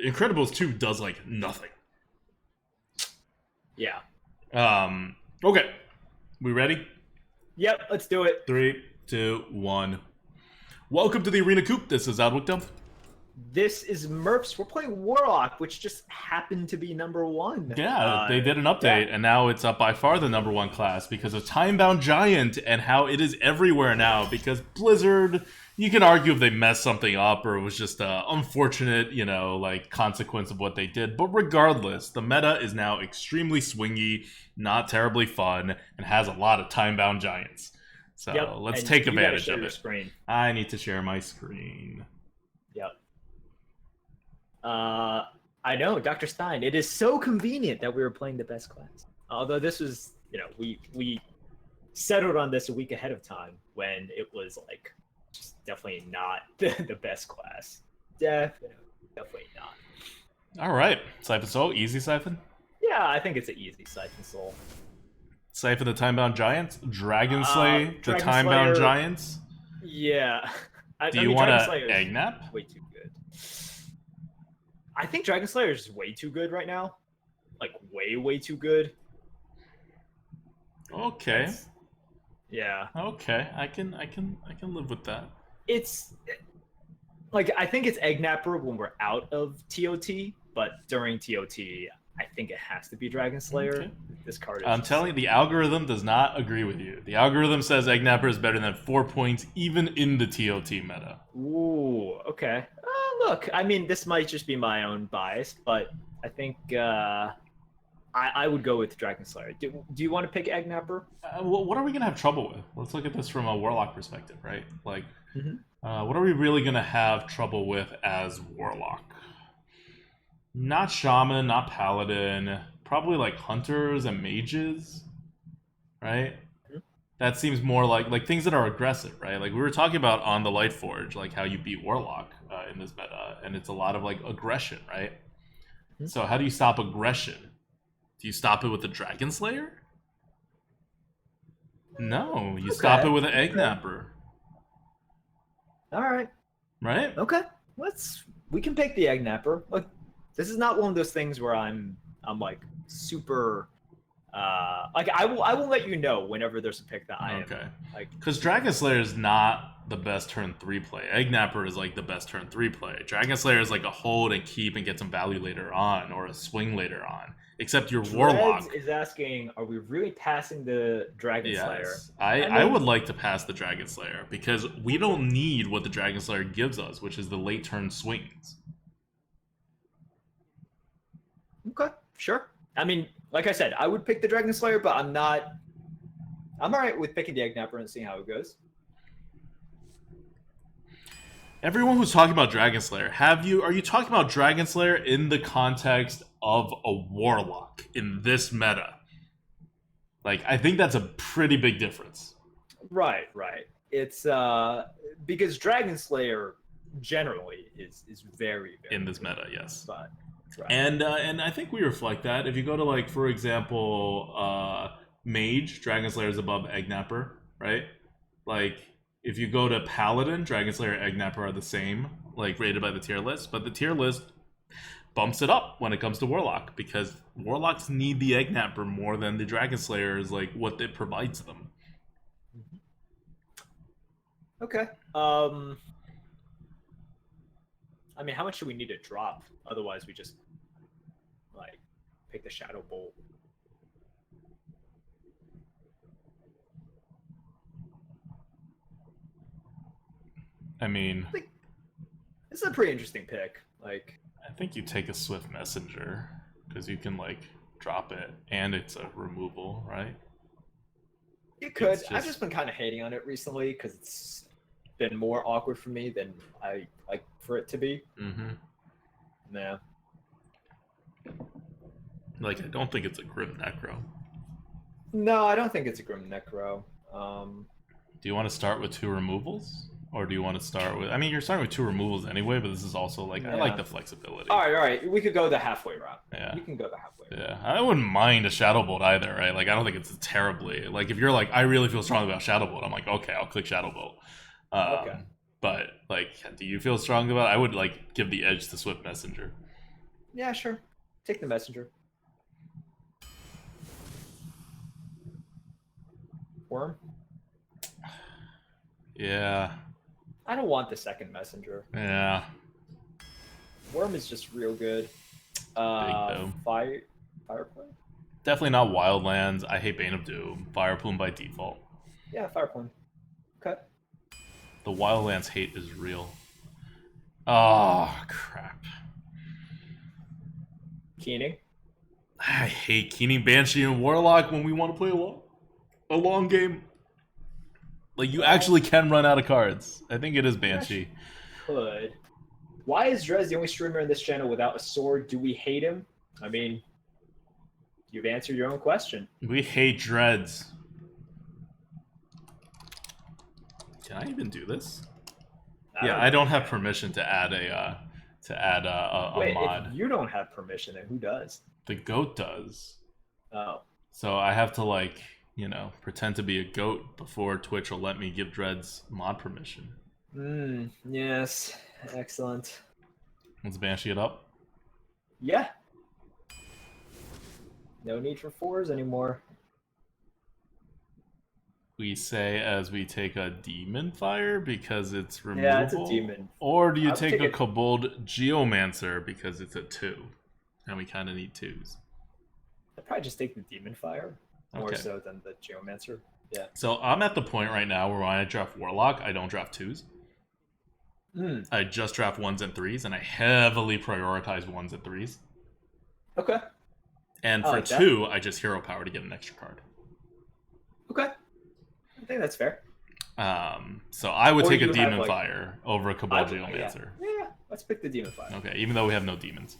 Incredibles 2 does like nothing. Yeah. Okay. We ready? Yep, let's do it. 3, 2, 1. Welcome to the Arena Coop. This is Adwickdom. This is Merps. We're playing Warlock, which just happened to be number 1. Yeah, they did an update, and now it's by far the #1 class because of Timebound Giant and how it is everywhere now. Because Blizzard, you can argue if they messed something up or it was just an unfortunate, consequence of what they did. But regardless, the meta is now extremely swingy, not terribly fun, and has a lot of Timebound Giants. So let's take advantage of it. Screen. I need to share my screen. Yep. I know, Dr. Stein. It is so convenient that we were playing the best class. Although this was, we settled on this a week ahead of time when it was like just definitely not the best class. Definitely not. All right, Siphon Soul, easy Siphon. Yeah, I think it's an easy Siphon Soul. Siphon the Timebound Giants, Dragon Slay the Timebound Giants. Yeah. Do you want to egg nap? Way too good. I think Dragon Slayer is way too good right now. Like way too good. Okay. Yeah. Okay, I can live with that. It's like I think it's Egg Napper when we're out of TOT, but during TOT, I think it has to be Dragon Slayer. Okay. This card is I'm telling you, the algorithm does not agree with you. The algorithm says Egg Napper is better than 4 points, even in the TOT meta. Ooh, okay. Look, I mean, this might just be my own bias, but I think I would go with Dragon Slayer. Do you want to pick Egg Napper? What are we going to have trouble with? Let's look at this from a Warlock perspective, right? Like, what are we really going to have trouble with as Warlock? Not Shaman, not Paladin. Probably like Hunters and Mages, right? That seems more like things that are aggressive, right? Like we were talking about on the Lightforge, like how you beat Warlock in this meta, and it's a lot of like aggression, right? So how do you stop aggression? Do you stop it with the Dragon Slayer? No, you stop it with an Egg Napper. All right. Right? Okay. We can pick the Egg Napper. Look, this is not one of those things where I'm like super. Like I will let you know whenever there's a pick that I am like, because Dragon Slayer is not the best turn 3 play. Egg Napper is like the best turn 3 play. Dragon Slayer is like a hold and keep and get some value later on, or a swing later on. Except your Warlock is asking, are we really passing the Dragon Slayer? I would like to pass the Dragon Slayer because we don't need what the Dragon Slayer gives us, which is the late turn swings. Okay, sure. I mean, like I said, I would pick the Dragon Slayer, but I'm alright with picking the Egg Napper and seeing how it goes. Everyone who's talking about Dragon Slayer, are you talking about Dragon Slayer in the context of a Warlock in this meta? Like, I think that's a pretty big difference. Right. It's because Dragon Slayer generally is very in this meta, yes. But right. And I think we reflect that. If you go to, like, for example, Mage, Dragon Slayer is above Egg Napper, right? Like, if you go to Paladin, Dragon Slayer and Egg Napper are the same, like, rated by the tier list. But the tier list bumps it up when it comes to Warlock, because Warlocks need the Egg Napper more than the Dragon Slayer is, like, what it provides them. Okay. I mean, how much do we need to drop? Otherwise, we just, like, pick the Shadow Bolt. I mean, this is a pretty interesting pick. Like, I think you take a Swift Messenger because you can, like, drop it, and it's a removal, right? You could. I've just been kind of hating on it recently because it's been more awkward for me than I like for it to be. Yeah. Like, I don't think it's a Grim Necro. No, I don't think it's a Grim Necro. Do you want to start with 2 removals? Or do you want to start with... I mean, you're starting with 2 removals anyway, but this is also, like, I like the flexibility. All right. We could go the halfway route. Yeah. We can go the halfway route. Yeah, I wouldn't mind a Shadow Bolt either, right? Like, I don't think it's terribly... Like, if you're like, I really feel strong about Shadow Bolt, I'm like, okay, I'll click Shadow Bolt. Okay. But, like, do you feel strong about it? I would, like, give the edge to Swift Messenger. Yeah, sure. Take the messenger. Worm. Yeah. I don't want the second messenger. Yeah. Worm is just real good. Big though. Fire play? Definitely not Wildlands. I hate Bane of Doom. Fire Plume by default. Yeah, fire play. Okay. The Wildlands hate is real. Oh, crap. Keening. I hate Keening, Banshee, and Warlock when we want to play a long game. Like, you actually can run out of cards. I think it is Banshee. Could. Why is Drez the only streamer in this channel without a sword? Do we hate him? I mean, you've answered your own question. We hate Dreads. Can I even do this? I don't have permission to add a Wait, mod. if you don't have permission, then who does? The goat does. Oh. So I have to, like, you know, pretend to be a goat before Twitch will let me give Dreads mod permission. Yes. Excellent. Let's Banshee it up. Yeah. No need for 4s anymore. We say as we take a Demon Fire because it's removable? Yeah, it's a demon. Or do you take a Kobold Geomancer because it's a 2? And we kind of need 2s. I'd probably just take the Demon Fire more so than the Geomancer. Yeah. So I'm at the point right now where when I draft Warlock, I don't draft 2s. I just draft 1s and 3s, and I heavily prioritize 1s and 3s. Okay. And for 2, I just Hero Power to get an extra card. Okay. I think that's fair. So I would take a Demon Fire over a Kobold Geomancer. Yeah, let's pick the Demon Fire. Okay, even though we have no demons.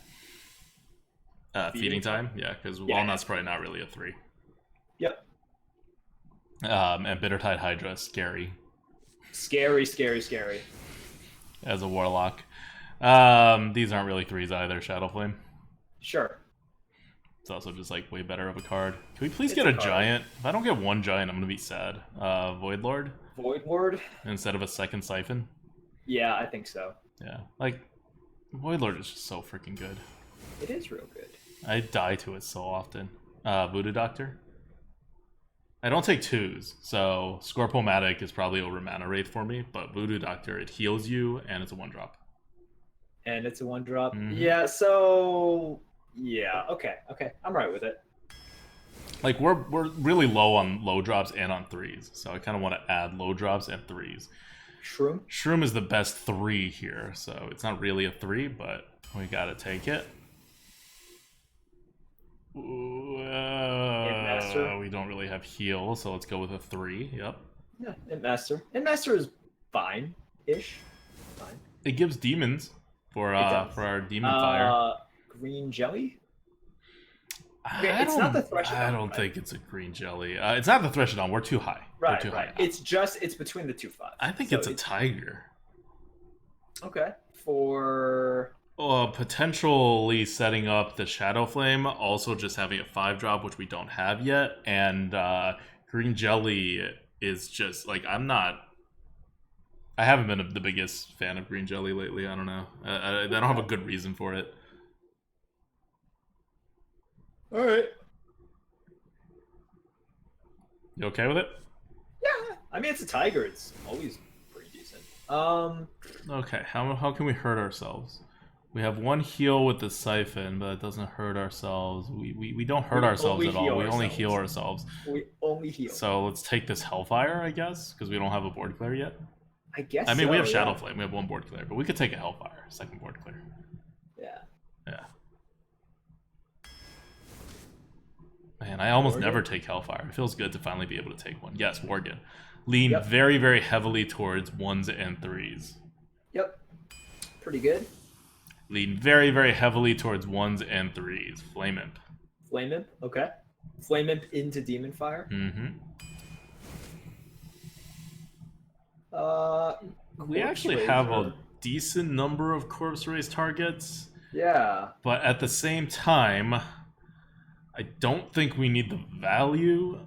Feeding time? Yeah, because Walnut's probably not really a 3. Yep. And Bittertide Hydra, scary. Scary, scary, scary. As a Warlock. These aren't really 3s either, Shadow Flame. Sure. It's also just, like, way better of a card. Can we please get a Giant? If I don't get one Giant, I'm going to be sad. Void Lord? Void Lord? Instead of a second Siphon? Yeah, I think so. Yeah. Like, Void Lord is just so freaking good. It is real good. I die to it so often. Voodoo Doctor? I don't take 2s, so Scorpomatic is probably over Mana Wraith for me, but Voodoo Doctor, it heals you, and it's a 1-drop. And it's a 1-drop? Yeah, so... Yeah, okay. I'm right with it. Like, we're really low on low drops and on 3s, so I kind of want to add low drops and 3s. Shroom? Shroom is the best 3 here, so it's not really a 3, but we gotta take it. We don't really have heal, so let's go with a 3. Yep. Yeah, Master. Master is fine-ish. Fine. It gives demons for our Demon Fire. Green jelly? Okay, I don't think it's a green jelly. It's not the Threshodon. We're too high. Right. It's between the 2 5s. I think it's a tiger. Okay. For potentially setting up the Shadow Flame, also just having a 5-drop, which we don't have yet, and green jelly is just like I haven't been the biggest fan of green jelly lately. I don't know. I don't have a good reason for it. All right. You okay with it? Yeah. I mean, it's a tiger. It's always pretty decent. Okay. How can we hurt ourselves? We have 1 heal with the Siphon, but it doesn't hurt ourselves. We don't hurt ourselves at all. We only heal ourselves. We only heal. So let's take this Hellfire, I guess, because we don't have a board clear yet. I guess. I mean, we have Shadow Flame. We have 1 board clear, but we could take a Hellfire, 2nd board clear. Yeah. Yeah. Man, I almost never take Hellfire. It feels good to finally be able to take one. Yes, Worgen. Lean very, very heavily towards 1s and 3s. Yep. Pretty good. Lean very, very heavily towards 1s and 3s. Flame Imp. Flame Imp, okay. Flame Imp into Demon Fire. We actually have a decent number of Corpse Race targets. Yeah. But at the same time, I don't think we need the value.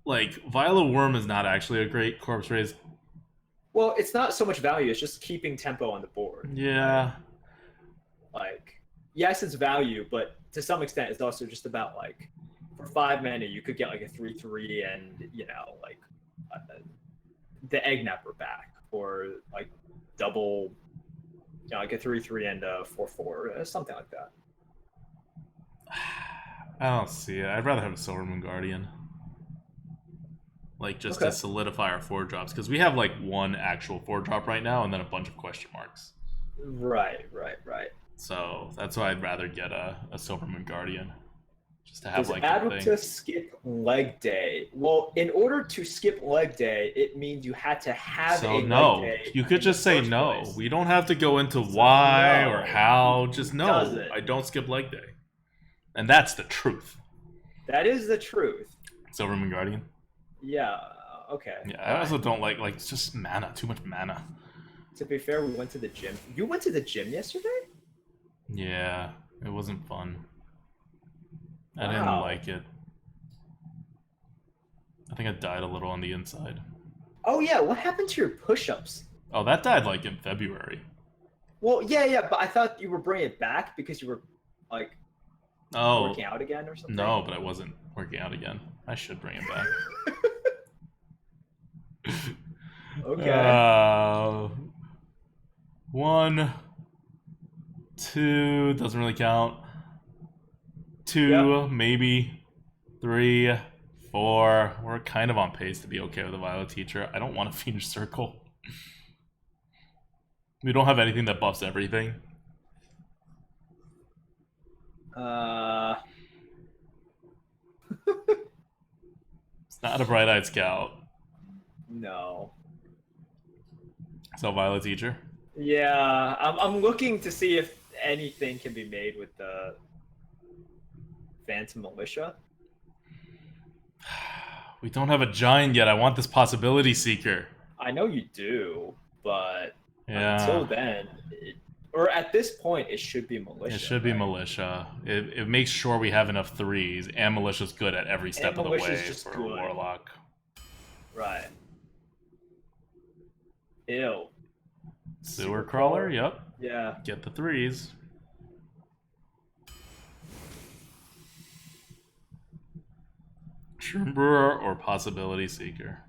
Like, Violet Worm is not actually a great Corpse Race. Well, it's not so much value, it's just keeping tempo on the board. Yeah. Like, yes, it's value, but to some extent, it's also just about like for 5 mana, you could get like a 3/3 and like uh, the egg napper back, or like double, like a 3/3 and a 4/4, something like that. I don't see it. I'd rather have a Silvermoon Guardian. Like, just to Okay. solidify our 4-drops. Because we have, like, one actual 4-drop right now and then a bunch of question marks. Right. So, that's why I'd rather get a Silvermoon Guardian. Just to have, Does like, add the up thing. to skip leg day? Well, in order to skip leg day, it means you had to have So, a leg no. day. You could in the just say first no. place. We don't have to go into So why or no, how. he Just no. doesn't. I don't skip leg day. And that's the truth. That is the truth. Silvermoon Guardian? Yeah. Okay. Yeah, I also don't like it's just mana. Too much mana. To be fair, we went to the gym. You went to the gym yesterday? Yeah, it wasn't fun. I didn't Wow. like it. I think I died a little on the inside. Oh yeah, what happened to your push-ups? Oh, that died like in February. Well, yeah, but I thought you were bringing it back because you were like Oh, working out again or something. no, but I wasn't working out again. I should bring it back. Okay. 1, 2, doesn't really count. 2, Yep. maybe. 3, 4. We're kind of on pace to be okay with a Violet Teacher. I don't want a Fiendish Circle. We don't have anything that buffs everything. It's not a Bright-Eyed Scout. No. So Violet Teacher. Yeah, I'm looking to see if anything can be made with the Phantom Militia. We don't have a giant yet. I want this Possibility Seeker. I know you do, but Yeah. until then, or at this point, it should be Militia. It should be right? Militia. It makes sure we have enough 3s, and Militia's good at every step of the way just for good. Warlock. Right. Ew. Sewer Crawler, yep. Yeah. Get the 3s. Shroom Brewer or Possibility Seeker.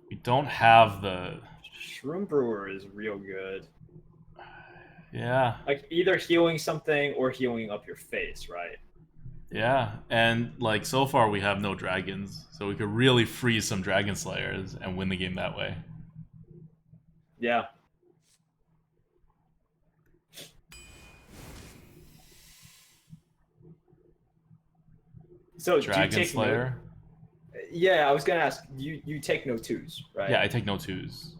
We don't have the... Shroom Brewer is real good. Yeah. Like either healing something or healing up your face, right? Yeah, and like so far we have no dragons, so we could really freeze some Dragon Slayers and win the game that way. Yeah. So Dragon do you take Slayer? Yeah, I was gonna ask. You take no twos, right? Yeah, I take no 2s.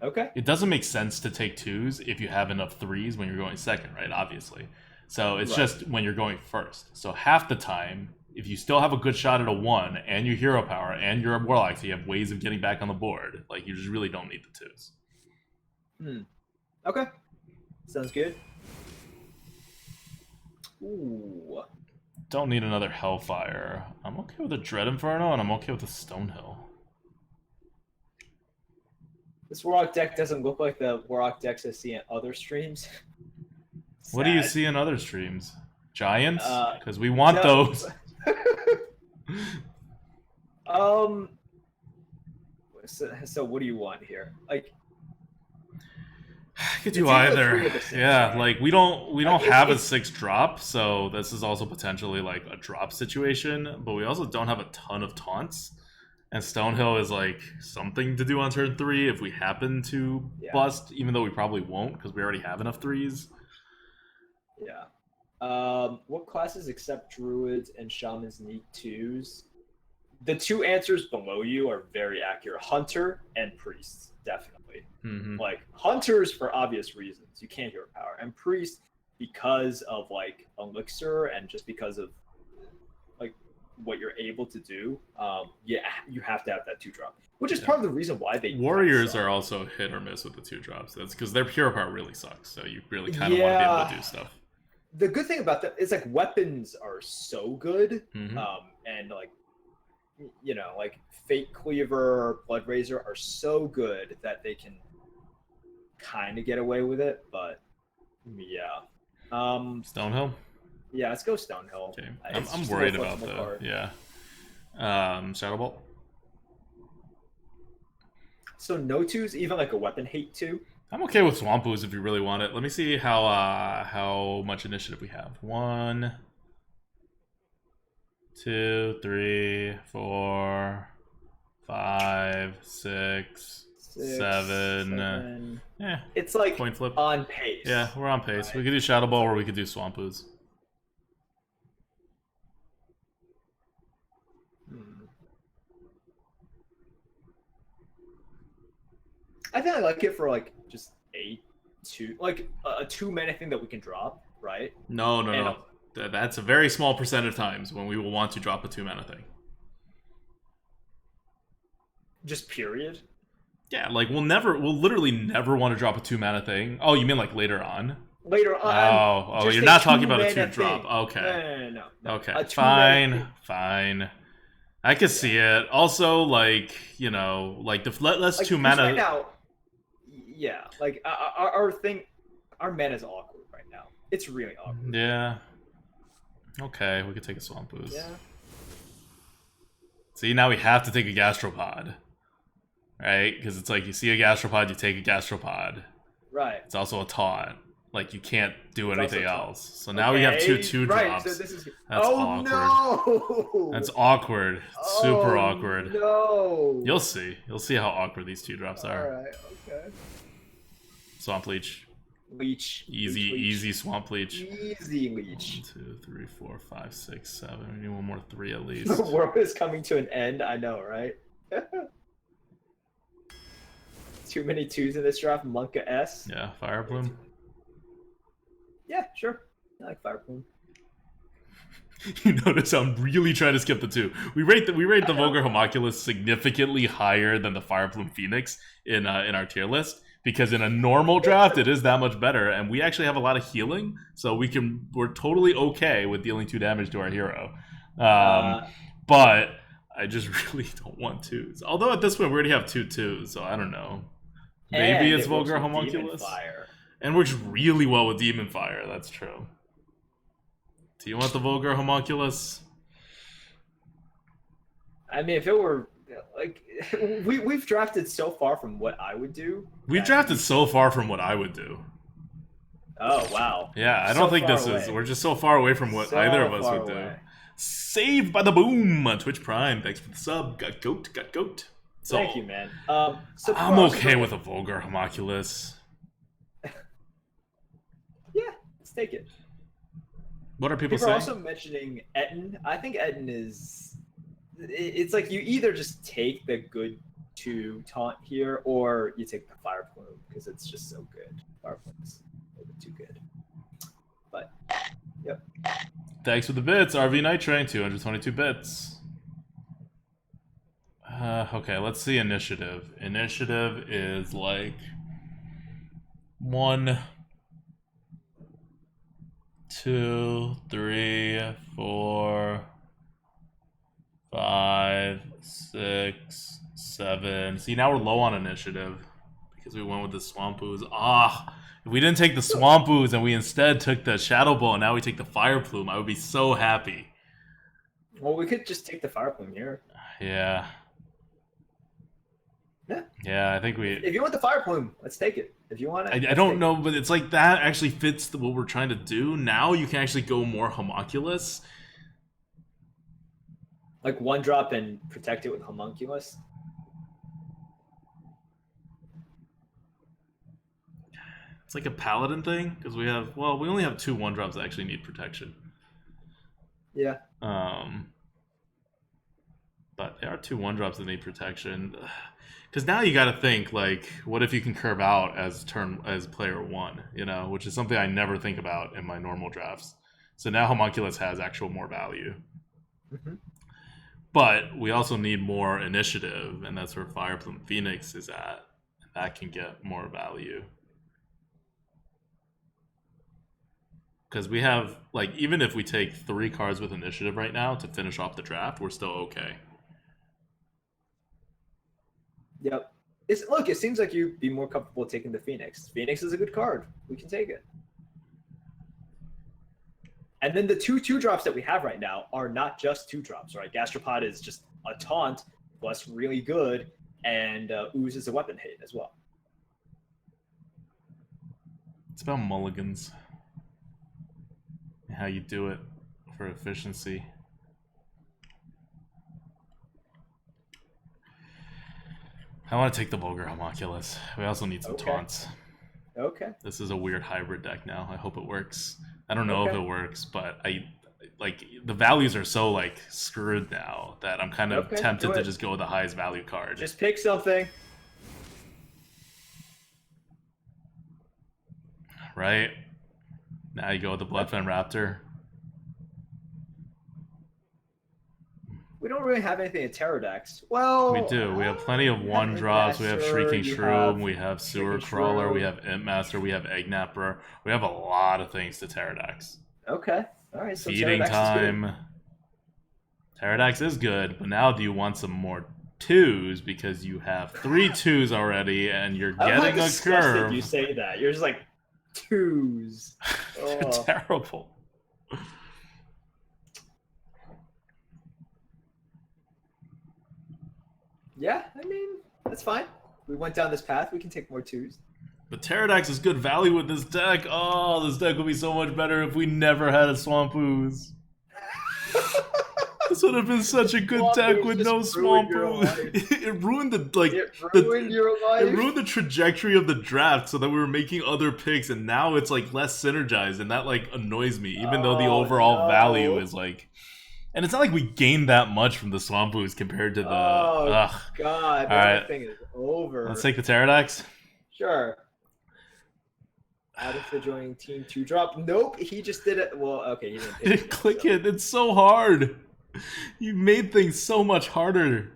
Okay. It doesn't make sense to take 2s if you have enough 3s when you're going second, right? Obviously. So it's Right. just when you're going first. So half the time, if you still have a good shot at a 1 and your hero power and you're a Warlock, so you have ways of getting back on the board, like you just really don't need the 2s. Okay. Sounds good. Ooh. Don't need another Hellfire. I'm okay with a Dread Inferno and I'm okay with a Stonehill. This Warlock deck doesn't look like the Warlock decks I see in other streams. What do you Sad. see in other streams? Giants? Uh, Because we want no. those. So what do you want here? Like, I could It's do either either. 3 or the 6, Yeah, right? like we don't Like, have a it's- 6 drop, so this is also potentially like a drop situation. But we also don't have a ton of taunts, and Stonehill is like something to do on turn 3 if we happen to Yeah. bust, even though we probably won't because we already have enough 3s. Yeah. What classes except druids and shamans need 2s? The 2 answers below you are very accurate. Hunter and priests, definitely. Mm-hmm. Like hunters for obvious reasons. You can't hero power. And priest because of like elixir and just because of like what you're able to do. Yeah, you have to have that 2-drop. Which is part of the reason why they Warriors suck. are also hit or miss with the 2 drops. That's because their hero power really sucks, so you really kind of want to be able to do stuff. The good thing about that is like weapons are so good, Mhm. and like like Fate Cleaver, Blood Razor are so good that they can kind of get away with it. But Yeah. Stonehill. Yeah, let's go Stonehill. Okay, It's I'm just a worried little about flexible the card. Shadow Bolt. So no twos, even like a weapon hate two. I'm okay with Swamp Ooze if you really want it. Let me see how much initiative we have. 1, 2, 3, 4, 5, 6, 6, 7. 7. Yeah, It's like coin flip. on pace. Yeah, we're on pace. Right. We could do Shadow Ball or we could do Swamp Ooze. I think I like it for like just like a 2-mana thing that we can drop, right? No, no, And no. That's a very small percent of times when we will want to drop a 2-mana thing. just period. Yeah, like we'll literally never want to drop a 2-mana thing. Oh, you mean like later on? Later on. Oh, you're not talking about a 2-drop. Thing. Okay. No. Okay, A fine. I can see it. Also, like, you know, like the less like, 2-mana. right now, yeah, like our thing, our mana is awkward right now. It's really awkward. Yeah. Okay, we could take a Swamp Ooze. Yeah. See, now we have to take a Gastropod. Right? Because it's like you see a Gastropod, you take a Gastropod. Right. It's also a taunt. Like you can't do anything else. So now okay. we have two 2-drops. Right, so this is... That's awkward. No! That's awkward. Super awkward. No. You'll see. You'll see how awkward these 2-drops are. Alright, okay. Swamp Leech. Leech. Easy Swamp Leech. Easy Leech. 1, 2, 3, 4, 5, 6, 7. We need one more 3 at least. The world is coming to an end, I know, right? Too many 2s in this draft. Monka S. Yeah, Fire Plume. Yeah, sure. I like Fire Plume. You notice I'm really trying to skip the 2. We rate the Vulgar Homunculus significantly higher than the Fire Plume Phoenix in our tier list, because in a normal draft it is that much better, and we actually have a lot of healing, so we're totally okay with dealing 2 damage to our hero. But I just really don't want 2s. Although at this point we already have 2 2s, so I don't know. Maybe it's Vulgar Homunculus. And works really well with Demon Fire, that's true. Do you want the Vulgar Homunculus? I mean, if it were... like, we've drafted so far from what I would do. We've drafted so far from what I would do. Oh, wow. Yeah, I don't think this is... We're just so far away from what either of us would do. Saved by the Boom on Twitch Prime. Thanks for the sub. Got goat. So, thank you, man. So I'm okay with a Vulgar Homunculus. Yeah, let's take it. What are people saying? People are also mentioning Etten. I think Etten is... it's like you either just take the good 2 taunt here, or you take the Fire Plume, because it's just so good. Fire Plume's a little bit too good. But, yep. Thanks for the bits, RV Night Train, 222 bits. Okay, let's see initiative. Initiative is like 1, 2, 3, 4, 5, 6, 7. See, now we're low on initiative because we went with the Swamp Ooze. If we didn't take the Swamp Ooze and we instead took the Shadow Ball and now we take the Fire Plume, I would be so happy. Well, we could just take the Fire Plume here. Yeah. Yeah, I think we... If you want the Fire Plume, let's take it. If you want it, I don't know, but it's like that actually fits what we're trying to do. Now you can actually go more Homunculus. Like 1-drop and protect it with Homunculus? It's like a Paladin thing, because we only have 2 1-drops that actually need protection. Yeah. But there are 2 1-drops that need protection. Because now you got to think, like, what if you can curve out as player 1, you know, which is something I never think about in my normal drafts. So now Homunculus has actual more value. Mm-hmm. But we also need more initiative, and that's where Fire Plume Phoenix is at. That can get more value. Because we have, like, even if we take 3 cards with initiative right now to finish off the draft, we're still okay. Yep. Look, it seems like you'd be more comfortable taking the Phoenix. Phoenix is a good card. We can take it. And then the 2/2 drops that we have right now are not just 2 drops, right? Gastropod is just a taunt plus really good, and Ooze is a weapon hate as well. It's about mulligans. How you do it for efficiency. I want to take the Vulgar Homunculus. We also need some taunts. Okay. This is a weird hybrid deck now. I hope it works. I don't know if it works, but the values are so like screwed now that I'm kind of tempted to just go with the highest value card. Just pick something. Right? Now you go with the Bloodfen Raptor. We don't really have anything in Terror decks. Well, we do. We have plenty of 1-drops. We have Shrieking Shroom. We have Sewer Crawler. We have Imp Master. We have Egg Napper. We have a lot of things to Terror decks. Okay. All right. So Feeding Time. Pterodax is good, but now do you want some more 2s because you have 3 2s already and you're getting a curve? You say that. You're just like 2s. They're terrible. Yeah, I mean, that's fine. We went down this path. We can take more 2s. But Pterodax is good value with this deck. Oh, this deck would be so much better if we never had a Swamp Ooze. This would have been such a good deck with no Swamp Ooze. It ruined the It ruined the trajectory of the draft so that we were making other picks, and now it's like less synergized, and that like annoys me. Even though the overall value is like. And it's not like we gained that much from the Swamp Ooze compared to the. God, all that thing is over. Let's take the Pterodax. Sure. Out of the joining team 2-drop. Nope, he just did it. Well, okay, he didn't click it. It's so hard. You made things so much harder.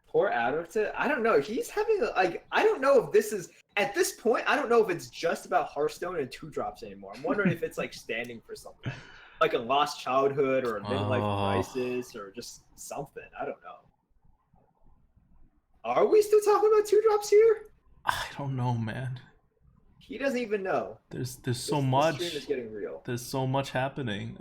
Poor Adderton. I don't know. He's having like I don't know if this is at this point. I don't know if it's just about Hearthstone and 2-drops anymore. I'm wondering if it's like standing for something, like a lost childhood or a midlife crisis or just something. I don't know. Are we still talking about 2-drops here? I don't know, man. He doesn't even know. There's so much. The stream is getting real. There's so much happening.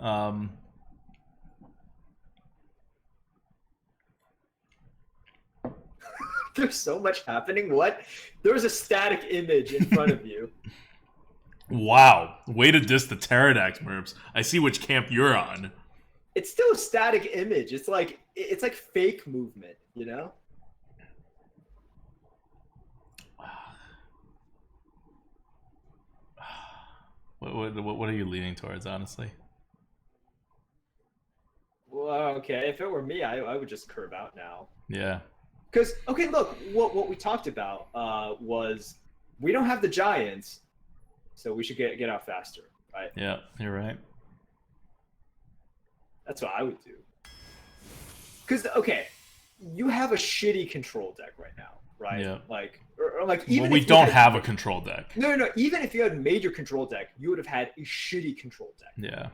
There's so much happening. What? There was a static image in front of you. Wow. Way to diss the Pterodax, Merps. I see which camp you're on. It's still a static image. It's like fake movement, you know? What are you leaning towards, honestly? Well, okay. If it were me, I would just curve out now. Yeah. Because, okay, look, what we talked about was we don't have the Giants, so we should get out faster, right? Yeah, you're right. That's what I would do. Because, okay, you have a shitty control deck right now, right? Yeah. Like, or like even we don't have a control deck. No. Even if you had a major control deck, you would have had a shitty control deck. Yeah.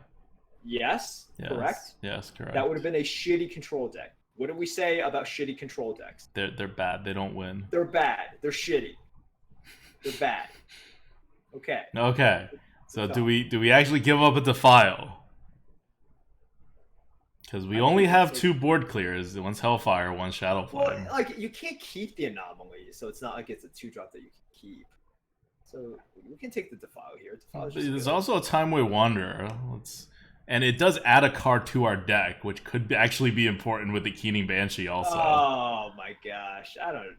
Yes. Correct? Yes, correct. That would have been a shitty control deck. What do we say about shitty control decks? They're bad. They don't win. They're bad. They're shitty. They're bad. Okay. Okay. So do we actually give up a Defile? Because we only have 2 board clears. One's Hellfire, one's Shadow Flame. Well, like you can't keep the Anomaly, so it's not like it's a 2-drop that you can keep. So we can take the Defile here. There's also a Timeway Wanderer. And it does add a card to our deck, which could actually be important with the Keening Banshee also. Oh my gosh. I don't...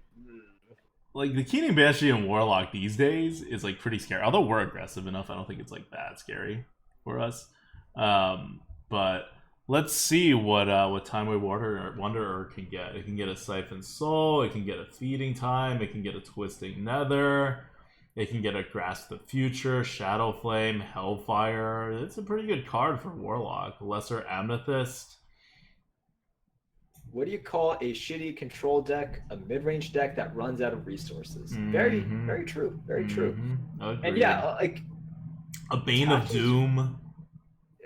Like, the Keening Banshee and Warlock these days is, like, pretty scary. Although we're aggressive enough, I don't think it's, like, that scary for us. But let's see what Timeway Wanderer can get. It can get a Siphon Soul, it can get a Feeding Time, it can get a Twisting Nether, it can get a Grasp the Future, Shadow Flame, Hellfire. It's a pretty good card for Warlock. Lesser Amethyst. What do you call a shitty control deck? A mid-range deck that runs out of resources. Very true. Very true. Agreed. And yeah, like a Bane of Doom.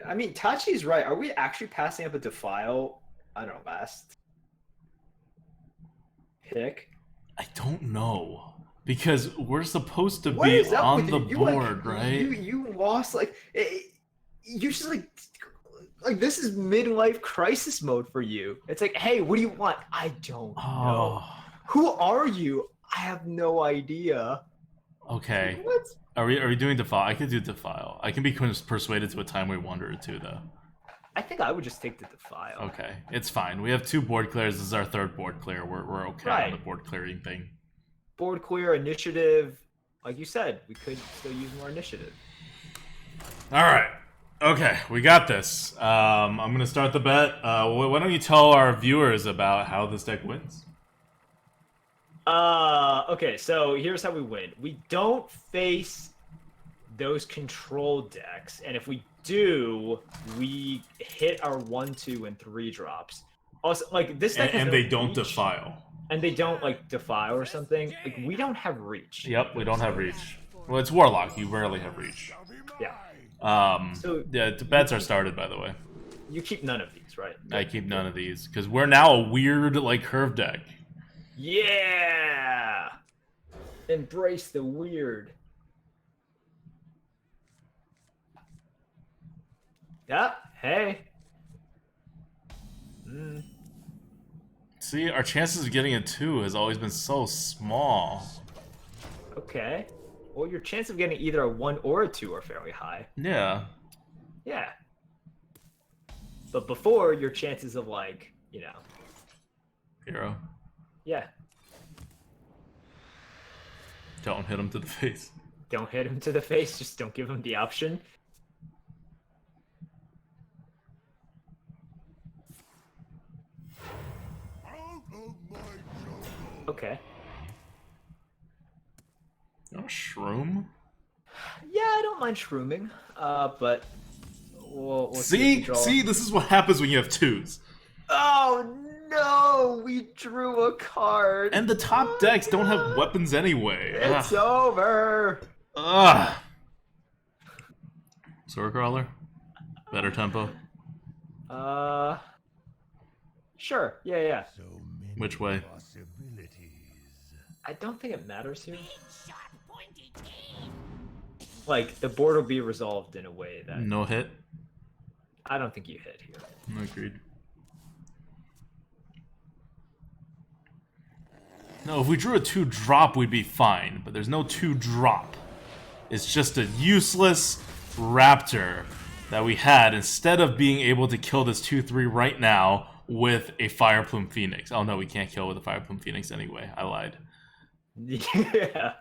I mean, Tachi's right. Are we actually passing up a Defile? I don't know, last pick? I don't know. Because we're supposed to be on the board, right? You lost, like, you just, like, Like, this is midlife crisis mode for you. It's like, hey, what do you want? I don't know. Who are you? I have no idea. Okay. What? Are we doing Defile? I could do Defile. I can be persuaded to a Timely Wanderer too, though. I think I would just take the Defile. Okay, it's fine. We have 2 board clears. This is our 3rd board clear. We're okay on the board clearing thing. Board clear, initiative. Like you said, we could still use more initiative. All right. Okay, we got this. I'm gonna start the bet. Why don't you tell our viewers about how this deck wins? Okay, so here's how we win. We don't face those control decks, and if we do, we hit our 1, 2, and 3 drops. Also, like this deck, and they don't defile. And they don't like defile or something. Like, we don't have reach. Yep, we don't have reach. Well, it's Warlock. You rarely have reach. Yeah. So yeah, the bets are started, by the way. You keep none of these, right? I keep none of these because we're now a weird like curve deck. Yeah. Embrace the weird. Yeah. Hey. See, our chances of getting a 2 has always been so small. Okay. Well, your chance of getting either a 1 or a 2 are fairly high. Yeah. Yeah. But before, your chances of, like, you know. 0. Yeah. Don't hit him to the face. Don't hit him to the face. Just don't give him the option. Okay. Oh, shroom? Yeah, I don't mind shrooming. But we'll see, this is what happens when you have 2s. Oh no, we drew a card. And the top decks don't have weapons anyway. It's over. Ugh. Sword Crawler? Better tempo? Sure. Yeah. Which way? I don't think it matters here. Like, the board will be resolved in a way that... No hit? I don't think you hit here. Agreed. No, if we drew a 2-drop, we'd be fine. But there's no 2-drop. It's just a useless raptor that we had instead of being able to kill this 2-3 right now with a Fire Plume Phoenix. Oh no, we can't kill with a Fire Plume Phoenix anyway. I lied. Yeah.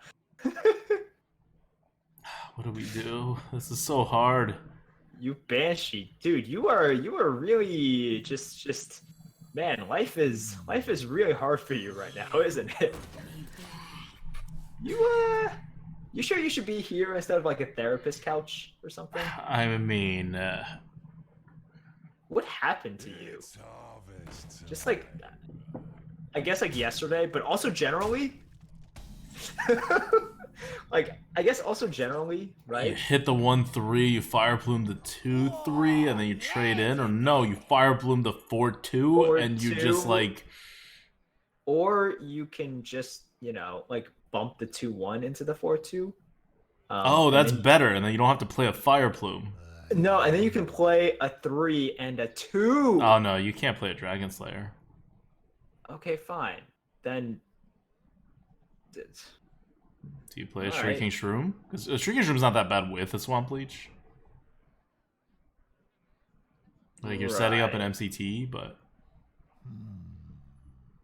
What do we do? This is so hard. You Banshee, dude. You are really just man. Life is really hard for you right now, isn't it? You sure you should be here instead of like a therapist couch or something? I mean, what happened to you? Just like, I guess like yesterday, but also generally. Like, I guess also generally, right? You hit the 1-3, you Fire Plume the 2-3, and then you trade in, or no, you Fire Plume the 4-2, and you just like... Or you can just, you know, like, bump the 2-1 into the 4-2. Oh, that's better, and then you don't have to play a Fire Plume. No, and then you can play a 3 and a 2. Oh no, you can't play a Dragon Slayer. Okay, fine. Then... Do you play a Shrieking Shroom? Because a Shrieking Shroom's not that bad with a Swamp Leech. Like, you're setting up an MCT, but...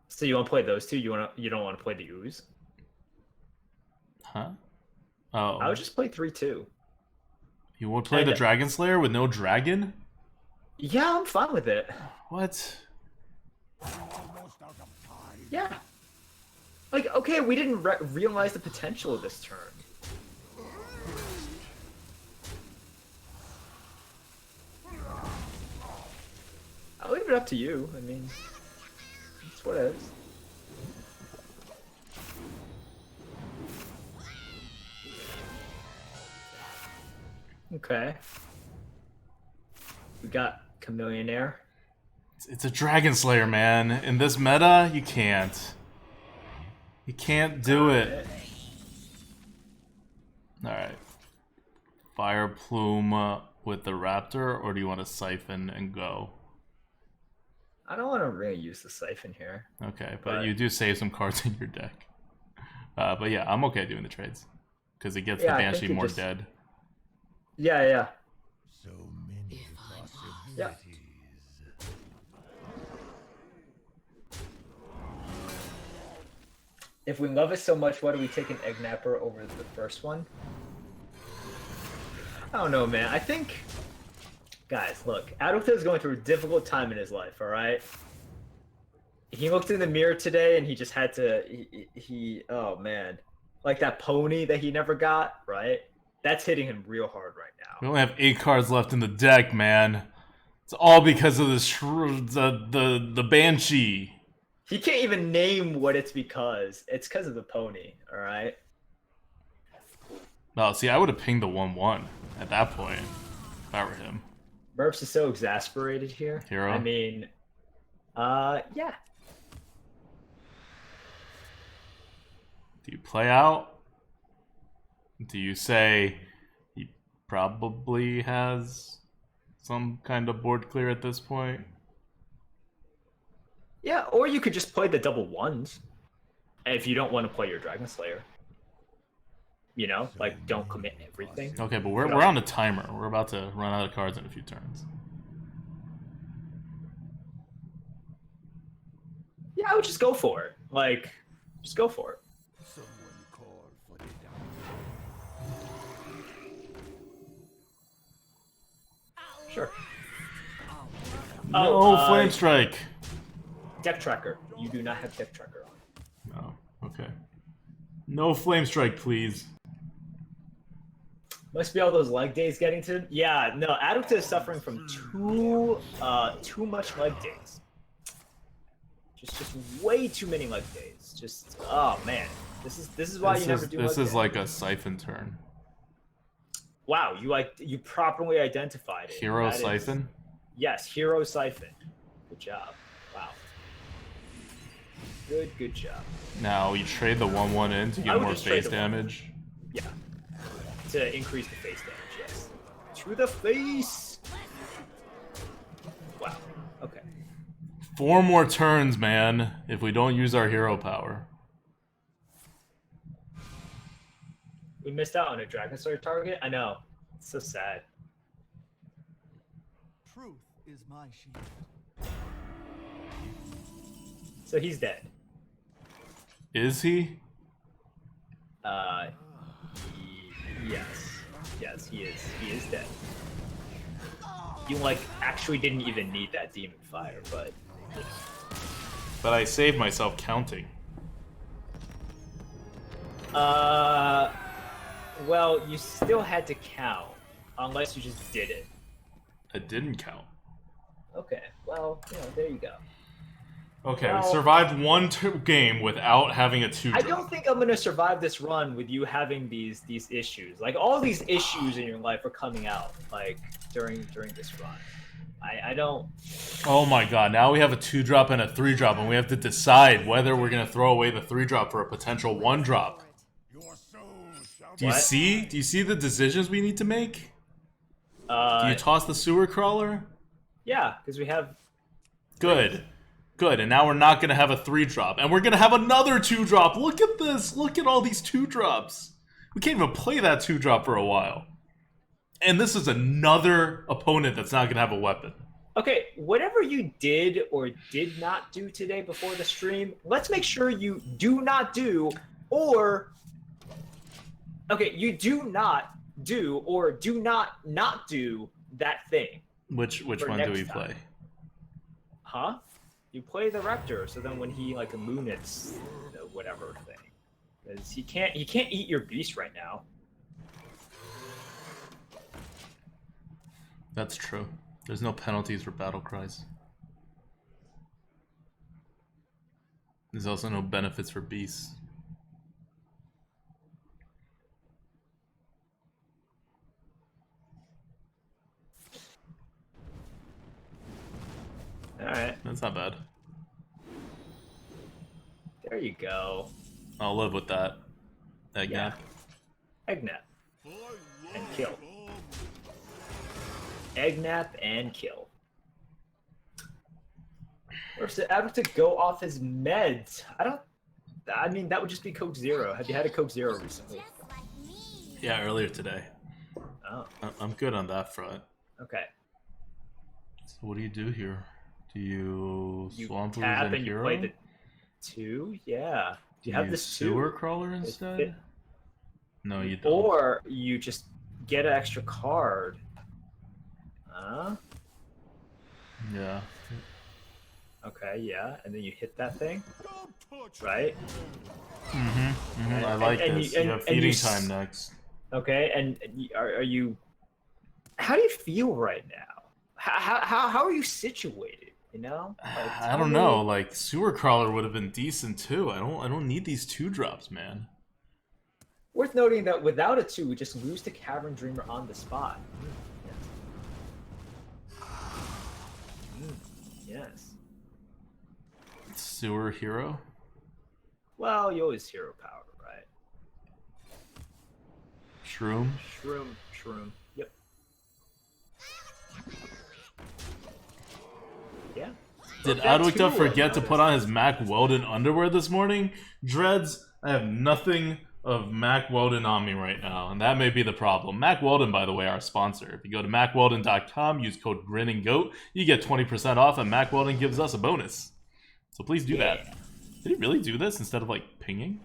So you want to play those two? You don't want to play the Ooze? Huh? Oh. I would just play 3-2. You would play the Dragon Slayer with no dragon? Yeah, I'm fine with it. What? Yeah. Like, okay, we didn't realize the potential of this turn. I'll leave it up to you. I mean, it's what it is. Okay. We got Chameleonaire. It's a Dragon Slayer, man. In this meta, you can't. You can't do it. Alright. Fire Plume with the Raptor, or do you want to Siphon and go? I don't want to really use the Siphon here. Okay, but you do save some cards in your deck. But yeah, I'm okay doing the trades. Because it gets the Banshee more dead. Yeah. So many possibilities. Yeah. If we love it so much, why do we take an Egg Napper over the first one? I don't know, man. I think, guys, look, Adulta is going through a difficult time in his life. All right. He looked in the mirror today, and he just had to. Oh man, like that pony that he never got. Right. That's hitting him real hard right now. We only have 8 cards left in the deck, man. It's all because of the Banshee. He can't even name what it's because. It's because of the pony, all right? No, see, I would have pinged the 1/1 at that point if I were him. Burps is so exasperated here. Hero? I mean, yeah. Do you play out? Do you say he probably has some kind of board clear at this point? Yeah, or you could just play the double ones if you don't want to play your Dragon Slayer. You know, like don't commit everything. Okay, but we're on a timer. We're about to run out of cards in a few turns. Yeah, I would just go for it. Like, just go for it. Someone call for the doctor. Sure. No Flame Strike. Deck Tracker. You do not have Deck Tracker on. No. Okay. No Flame Strike, please. Must be all those leg days getting to him. Yeah, no, Adulta is suffering from too much leg days. Just way too many leg days. Just oh man, this is why you never do. This is days. like a Siphon turn. Wow, you properly identified it. Hero Siphon. Yes, Hero Siphon. Good job. Wow. Good job. Now you trade the 1/1 in to get more face damage. Yeah. To increase the face damage, yes. To the face! Wow. Okay. 4 more turns, man, if we don't use our hero power. We missed out on a Dragon Slayer target? I know. It's so sad. Truth is my shield. So he's dead. Is he? Yes, he is. He is dead. You actually didn't even need that demon fire, but But I saved myself counting. well, you still had to count, unless you just did it. I didn't count. Okay, well, there you go. Okay, Well, we survived one game without having a 2-drop. I don't think I'm gonna survive this run with you having these issues. Like all these issues in your life are coming out during this run. I don't. Oh my god! Now we have a 2-drop and a 3-drop, and we have to decide whether we're gonna throw away the 3-drop for a potential 1-drop. Your soul shall Do you What? see? Do you see the decisions we need to make? Do you toss the sewer crawler? Yeah, because we have. Good. Good, and now we're not going to have a 3-drop. And we're going to have another 2-drop. Look at this. Look at all these 2-drops. We can't even play that 2-drop for a while. And this is another opponent that's not going to have a weapon. Okay, whatever you did or did not do today before the stream, let's make sure you do not do or... Okay, you do not do or do not do that thing. Which one do we play? Huh? You play the Raptor, so then when he moonits the whatever thing, because he can't eat your beast right now. That's true. There's no penalties for battle cries. There's also no benefits for beasts. All right, That's not bad. there you go. I'll live with that. Egg nap. Egg nap and kill. Egg nap and kill. Or is it Adwick to go off his meds? I mean, that would just be Coke Zero. Have you had a Coke Zero recently? Yeah, earlier today. Oh, I'm good on that front. okay. So what do you do here? Do you You Swamp tap and and you Hero? play the 2, yeah. Do you have this Sewer 2? Crawler It's instead? fit- No, you don't. Or you just get an extra card. Huh? Yeah. Okay, yeah. And then you hit that thing, Don't touch right? I like and this. you- You and- have and you feeding s- time next. Okay, and are you... How do you feel right now? How are you situated, you know? Like, I tell don't me- know. Like Sewer Crawler would have been decent too. I don't need these 2-drops, man. Worth noting that without a 2, we just lose to Cavern Dreamer on the spot. Yes. Sewer Hero. Well, you always hero power, right? Shroom. Shroom. Yep. Yeah. Did Okay, Adwick 2 forget to notice. put on his Mac Weldon underwear this morning? Dreads, I have nothing of Mac Weldon on me right now, and that may be the problem. Mac Weldon, by the way, our sponsor. If you go to macweldon.com, use code GrinningGoat, you get 20% off, and Mac Weldon gives us a bonus. So please do that. Did he really do this instead of, like, pinging?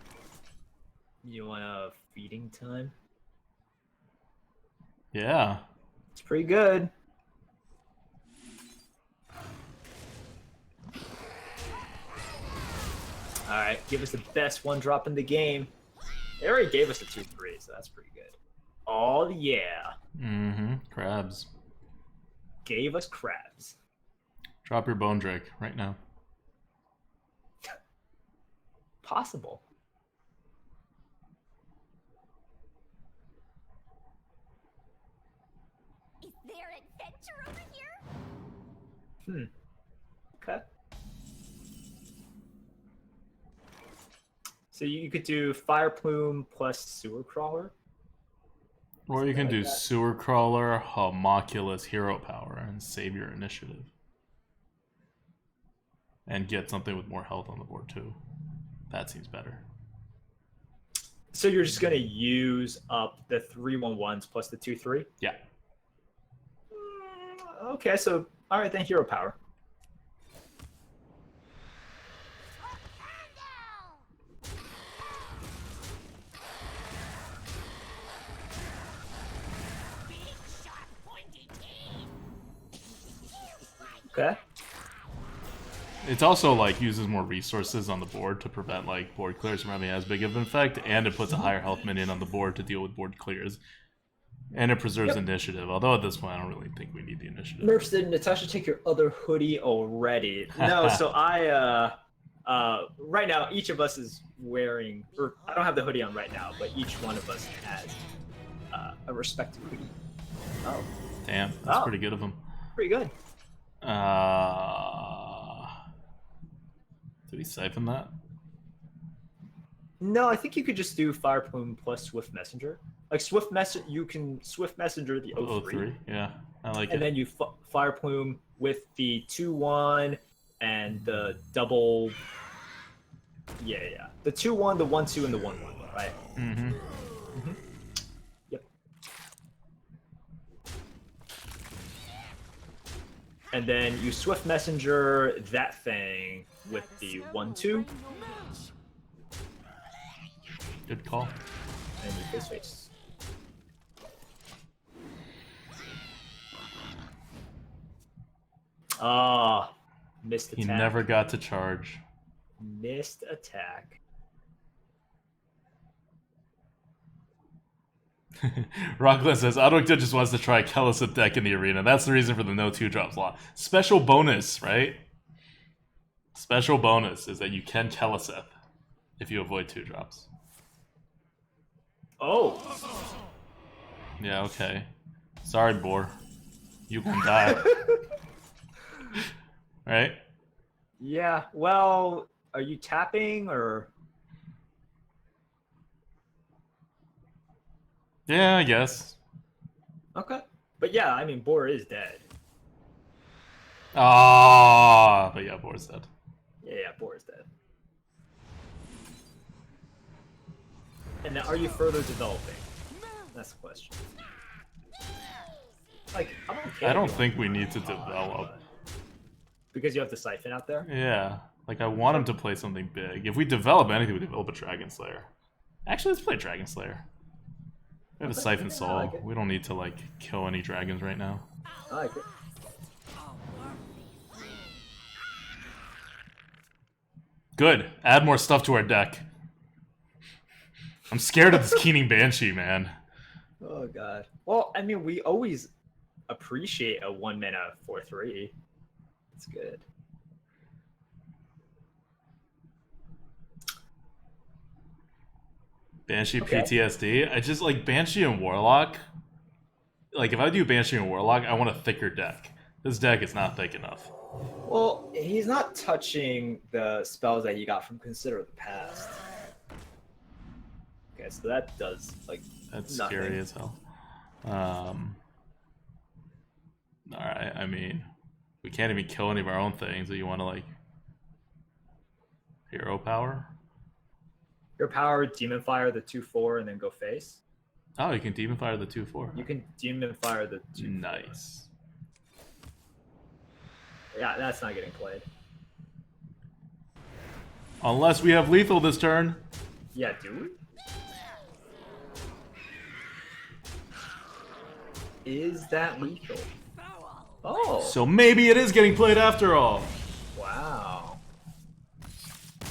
You want a feeding time? Yeah. It's pretty good. Alright, give us the best 1-drop in the game. They already gave us a 2-3, so that's pretty good. Oh, yeah. Crabs. Gave us crabs. Drop your Bone Drake right now. Possible. Is there adventure over here? Okay. So you could do Fire Plume plus Sewer Crawler. Or you can like do that. Sewer Crawler, Homunculus, Hero Power, and save your initiative. And get something with more health on the board, too. That seems better. So you're just going to use up the 3/1/1s plus the 2/3? Yeah. Okay, so, alright then, Hero Power. Big sharp pointy teeth. Okay. It's also, like, uses more resources on the board to prevent, like, board clears from having as big of an effect, and it puts a higher health minion on the board to deal with board clears. And it preserves initiative, although at this point I don't really think we need the initiative. Nerfs, did Natasha take your other hoodie already? No, so right now each of us is wearing, or I don't have the hoodie on right now, but each one of us has a respective hoodie. Oh, Damn, that's Oh. pretty good of him. pretty good. Did he siphon that? No, I think you could just do Fire Plume plus Swift Messenger. Like Swift Messenger, you can Swift Messenger the 03, Yeah, I like and it. then you Fire Plume with the 2/1 and the double. Yeah. The 2/1, the 1/2, and the 1/1, right? Yep. And then you Swift Messenger that thing with the 1/2 Good call. and you face. Ah, missed He attack. never got to charge. Missed attack. Rockland says, Adwick just wants to try Kellisith deck in the arena. That's the reason for the no 2-drops law. Special bonus, right? Special bonus is that you can Kellisith if you avoid 2-drops. Oh, Yeah, okay. Sorry, Boar. You can die. Right? yeah. Well, are you tapping or? Yeah, I guess. Okay. But yeah, I mean, Boar is dead. Ah, but yeah, Boar's dead. Yeah, Boar is dead. And now, are you further developing? That's the question. Like, I'm okay. I don't if you think we want need to to mod, develop. because you have the siphon out there. Yeah, like I want him to play something big. If we develop anything, we develop a Dragon Slayer. Actually, let's play Dragon Slayer. We have a Siphon I Soul. like it. We don't need to like kill any dragons right now. I like it. Good. Add more stuff to our deck. I'm scared of this Keening Banshee, man. Oh god. Well, I mean, we always appreciate a 1-mana 4/3. It's good. Banshee Okay. PTSD. I just like Banshee and Warlock. Like if I do Banshee and Warlock, I want a thicker deck. This deck is not thick enough. Well, he's not touching the spells that he got from Consider the Past. Okay, so that does like That's nothing. scary as hell. Alright, I mean, we can't even kill any of our own things. So you want to like hero power? Your power, Demon Fire the 2/4, and then go face. Oh, you can Demon Fire the 2/4. You can Demon Fire the 2. Nice. Yeah, that's not getting played. Unless we have lethal this turn. Yeah, do we? Is that lethal? Oh, So maybe it is getting played after all. wow.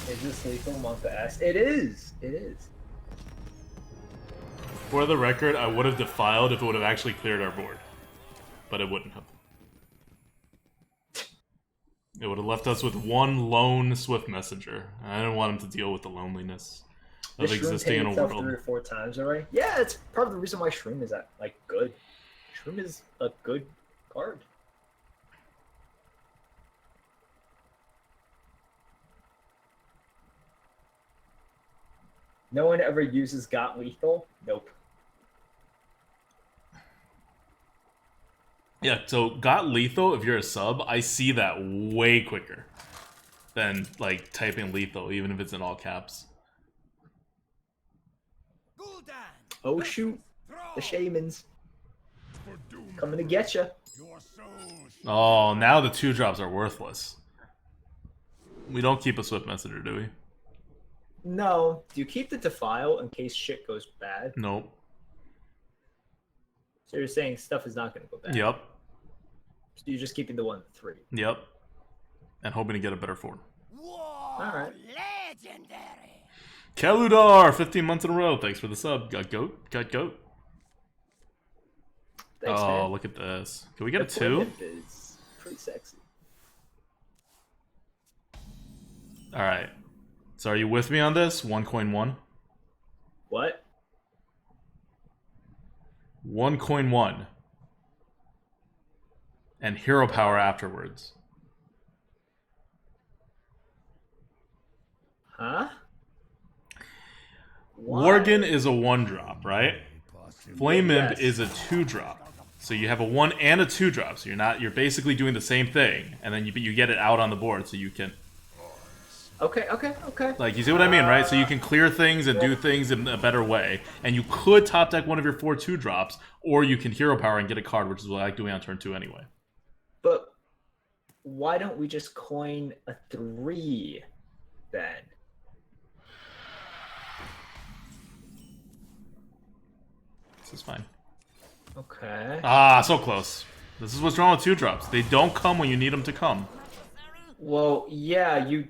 Is this lethal month S? It is. It is. For the record, I would have defiled if it would have actually cleared our board. But it wouldn't have. It would have left us with one lone Swift Messenger. I didn't want him to deal with the loneliness of This Shroom existing in a paid itself world. 3 or 4 times already. Yeah, it's part of the reason why Shroom is like good. Shroom is a good card. No one ever uses Got Lethal? Nope. Yeah, so got lethal, if you're a sub, I see that way quicker than like typing lethal, even if it's in all caps. Oh shoot, the shamans coming to get you. Your soul Oh, now the 2-drops are worthless. We don't keep a Swift Messenger, do we? No, do you keep the Defile in case shit goes bad? Nope. So you're saying stuff is not going to go bad? Yep. So you're just keeping the 1/3. Yep. And hoping to get a better form. Alright. Legendary. Kaludar, 15 months in a row. Thanks for the sub. Got goat? Got goat? Thanks, Oh, man. look at this. Can we get a The 2? Plymouth is pretty sexy. Alright. So are you with me on this? 1 coin 1? What? 1 coin 1. And hero power afterwards. Huh? Why? Worgen is a 1-drop, right? Flame Imp Yes. is a 2-drop. So you have a 1 and a 2-drop. So you're basically doing the same thing. And then you get it out on the board so you can... Okay. Like, you see what I mean, right? So you can clear things and do things in a better way. And you could top deck one of your 4 2-drops, or you can hero power and get a card, which is what I like doing on turn 2 anyway. But why don't we just coin a 3 then? This is fine. Okay. Ah, so close. This is what's wrong with 2-drops. They don't come when you need them to come. Well, yeah, you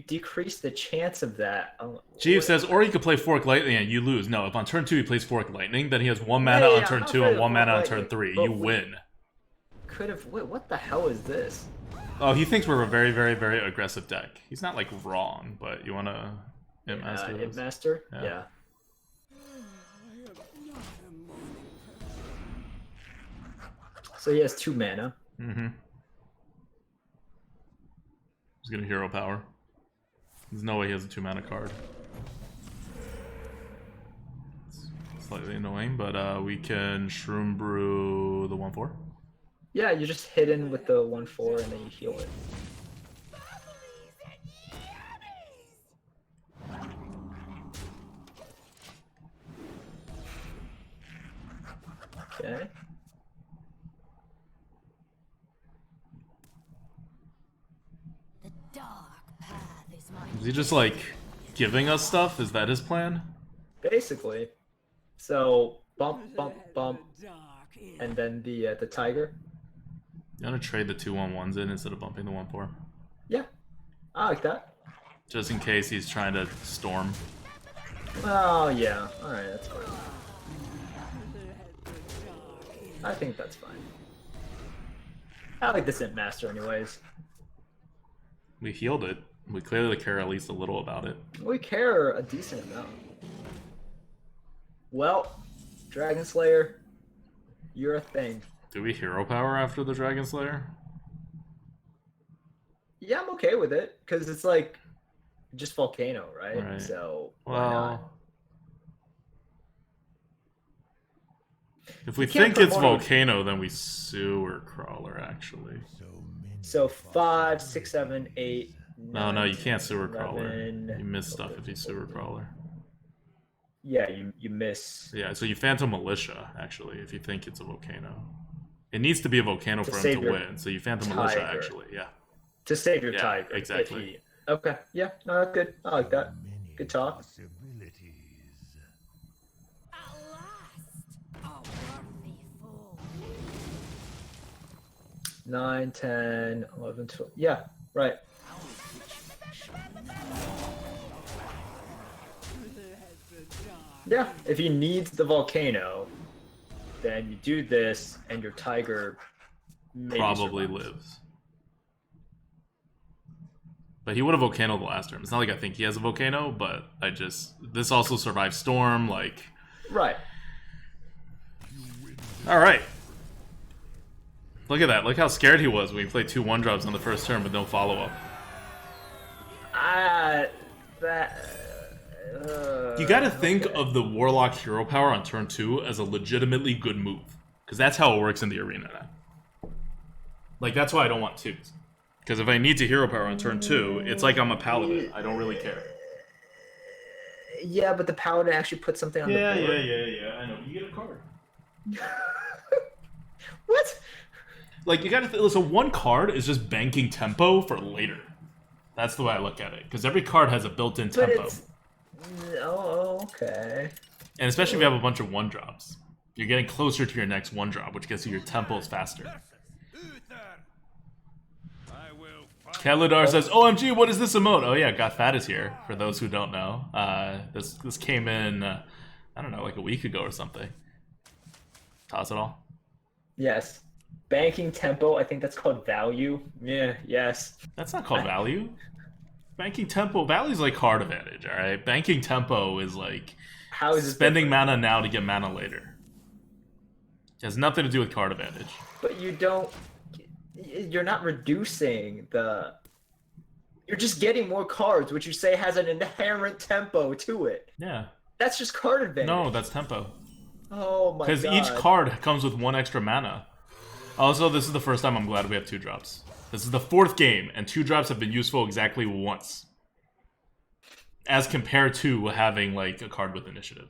decrease the chance of that. Jeeves says, or you could play Fork Lightning and you lose. No, if on turn 2 he plays Fork Lightning, then he has 1 mana on turn 2 and 1 mana on turn 3. You win. Could have. Wait, what the hell is this? Oh, he thinks we're a very, very, very aggressive deck. He's not, like, wrong, but you want to Imp Master this? Master? Yeah. Yeah. So he has 2 mana. Mm-hmm. He's gonna hero power. There's no way he has a 2-mana card. Slightly annoying, but we can Shroom Brew the 1/4. Yeah, you just hit in with the 1/4 and then you heal it. Okay. The dark path is my Is he just like giving us stuff? Is that his plan? Basically. So bump, bump, bump, and then the tiger. You want to trade the 2/1/1s in instead of bumping the 1/4? Yeah, I like that. Just in case he's trying to storm. Oh yeah, all right, that's fine. I think that's fine. I like this Imp Master anyways. We healed it. We clearly care at least a little about it. We care a decent amount. Well, Dragon Slayer, you're a thing. Do we hero power after the Dragon Slayer? Yeah, I'm okay with it because it's like just Volcano, right? Right. So why Well, not? if we You can't think it's promote- Volcano, then we Sewer Crawler, actually. So many. So 5, 6, 7, 8. No, 9, you can't Sewer 10, Crawler. 11. You miss stuff if you Sewer Crawler. Yeah, you miss Yeah, so you Phantom Militia, actually, if you think it's a Volcano. It needs to be a Volcano To for him save to your win, so you Phantom Militia, Tiger. actually, yeah. to save your Yeah, tiger. if exactly. he- Okay, yeah, no, that's good. I like that. Many Good talk. possibilities. At last, a worthy fool. 9, 10, 11, 12. Yeah, right. Yeah, if he needs the volcano, then you do this, and your tiger maybe Probably survives. lives. But he would have Volcano the last term. It's not like I think he has a Volcano, but this also survives Storm, like... Right. Alright. Look at that. Look how scared he was when he played 2 1-drops on the first turn with no follow-up. You gotta think of the Warlock hero power on turn 2 as a legitimately good move. Because that's how it works in the arena now. Like, that's why I don't want 2s. Because if I need to hero power on turn 2, it's like I'm a paladin. I don't really care. Yeah, but the paladin actually put something on the board. Yeah. I know. You get a card. What? Like, you gotta so one card is just banking tempo for later. That's the way I look at it. Because every card has a built-in But tempo. it's... Oh, okay. And especially if you have a bunch of 1-drops. You're getting closer to your next 1-drop, which gets you your tempos faster. Kalidar says, OMG, what is this emote? Oh yeah, Got Fat is here, for those who don't know. This came in, I don't know, like a week ago or something. Toss it all. Yes. Banking tempo, I think that's called value. Yeah, yes. That's not called value. Banking tempo, value is like card advantage, alright? Banking tempo is like How is this spending different? mana now to get mana later. It has nothing to do with card advantage. But you don't... You're not reducing the... You're just getting more cards, which you say has an inherent tempo to it. Yeah. That's just card advantage. No, that's tempo. Oh my god. Because each card comes with 1 extra mana. Also, this is the first time I'm glad we have 2-drops. This is the 4th game, and 2-drops have been useful exactly once. As compared to having, like, a card with initiative.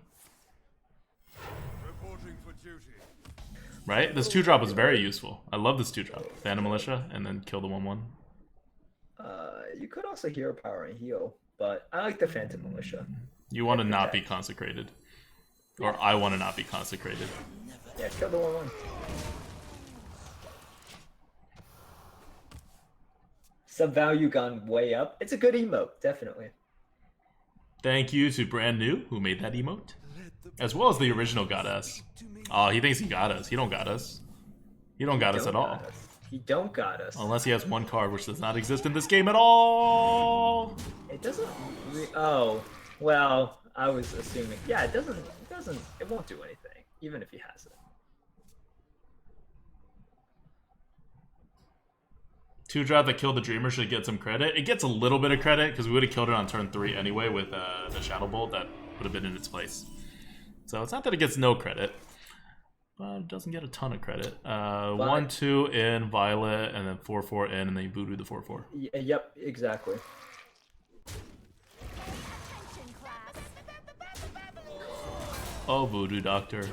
Reporting for duty. Right? This 2-drop was very useful. I love this 2-drop. Phantom Militia, and then kill the 1/1. You could also hero power and heal, but I like the Phantom Militia. You want to not be consecrated. Or I want to not be consecrated. Yeah, kill the 1/1. Sub value gone way up. It's a good emote, definitely. Thank you to Brand New, who made that emote. As well as the original got us. Oh, he thinks he got us. He don't got us. He don't got us at all. He don't got us. Unless he has 1 card, which does not exist in this game at all. It doesn't. Oh, well, I was assuming. Yeah, it doesn't. It won't do anything, even if he has it. 2-drop that killed the Dreamer should get some credit. It gets a little bit of credit because we would have killed it on turn 3 anyway with the Shadow Bolt that would have been in its place. So it's not that it gets no credit, but it doesn't get a ton of credit. 1/2 in Violet, and then 4/4 in, and then you voodoo the 4/4. Yep, exactly. Attention, class. Oh, Voodoo Doctor.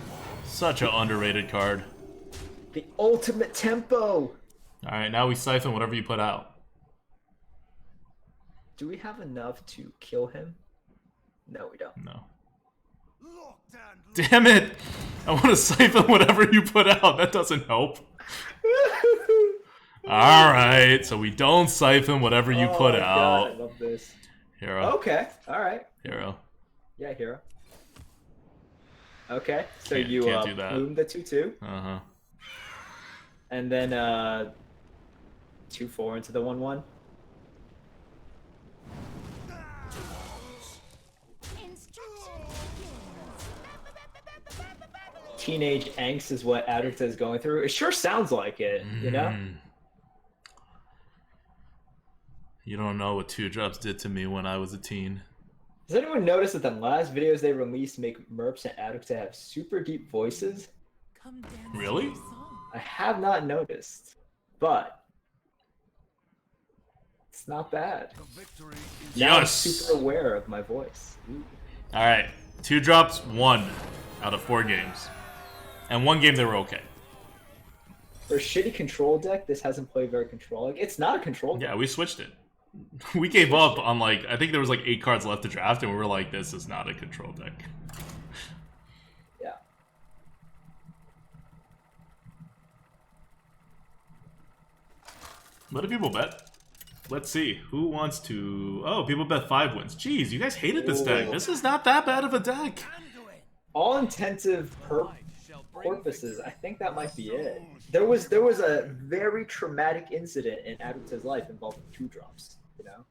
Such an underrated card. The ultimate tempo! Alright, now we siphon whatever you put out. Do we have enough to kill him? No, we don't. No. Locked and Damn it! I want to siphon whatever you put out. That doesn't help. Alright, so we don't siphon whatever you put my out. God, I love this. Hero. Okay, alright. Hero. Yeah, hero. Okay, so Can't you do that. plume the 2/2, Uh-huh. and then 2/4 into the 1/1. Instruction begins. Teenage angst is what Adderta is going through. It sure sounds like it, you know? Mm. You don't know what 2-drops did to me when I was a teen. Does anyone notice that the last videos they released make Merps and Adderta have super deep voices? Come dance Really? your song. I have not noticed, but it's not bad. the victory is Now I'm Yes! super aware of my voice. Ooh. Alright. 2-drops, 1 out of 4 games. And 1 game they were okay. For a shitty control deck, this hasn't played very control. Like, it's not a control deck. Yeah, we switched it. We gave up on, like, I think there was like 8 cards left to draft, and we were like, this is not a control deck. Yeah. What do people bet? Let's see. Who wants to... Oh, people bet 5 wins. Jeez, you guys hated this deck. This is not that bad of a deck. All intensive purposes, I think that might be it. There was a very traumatic incident in Adderta's life involving 2-drops. You know,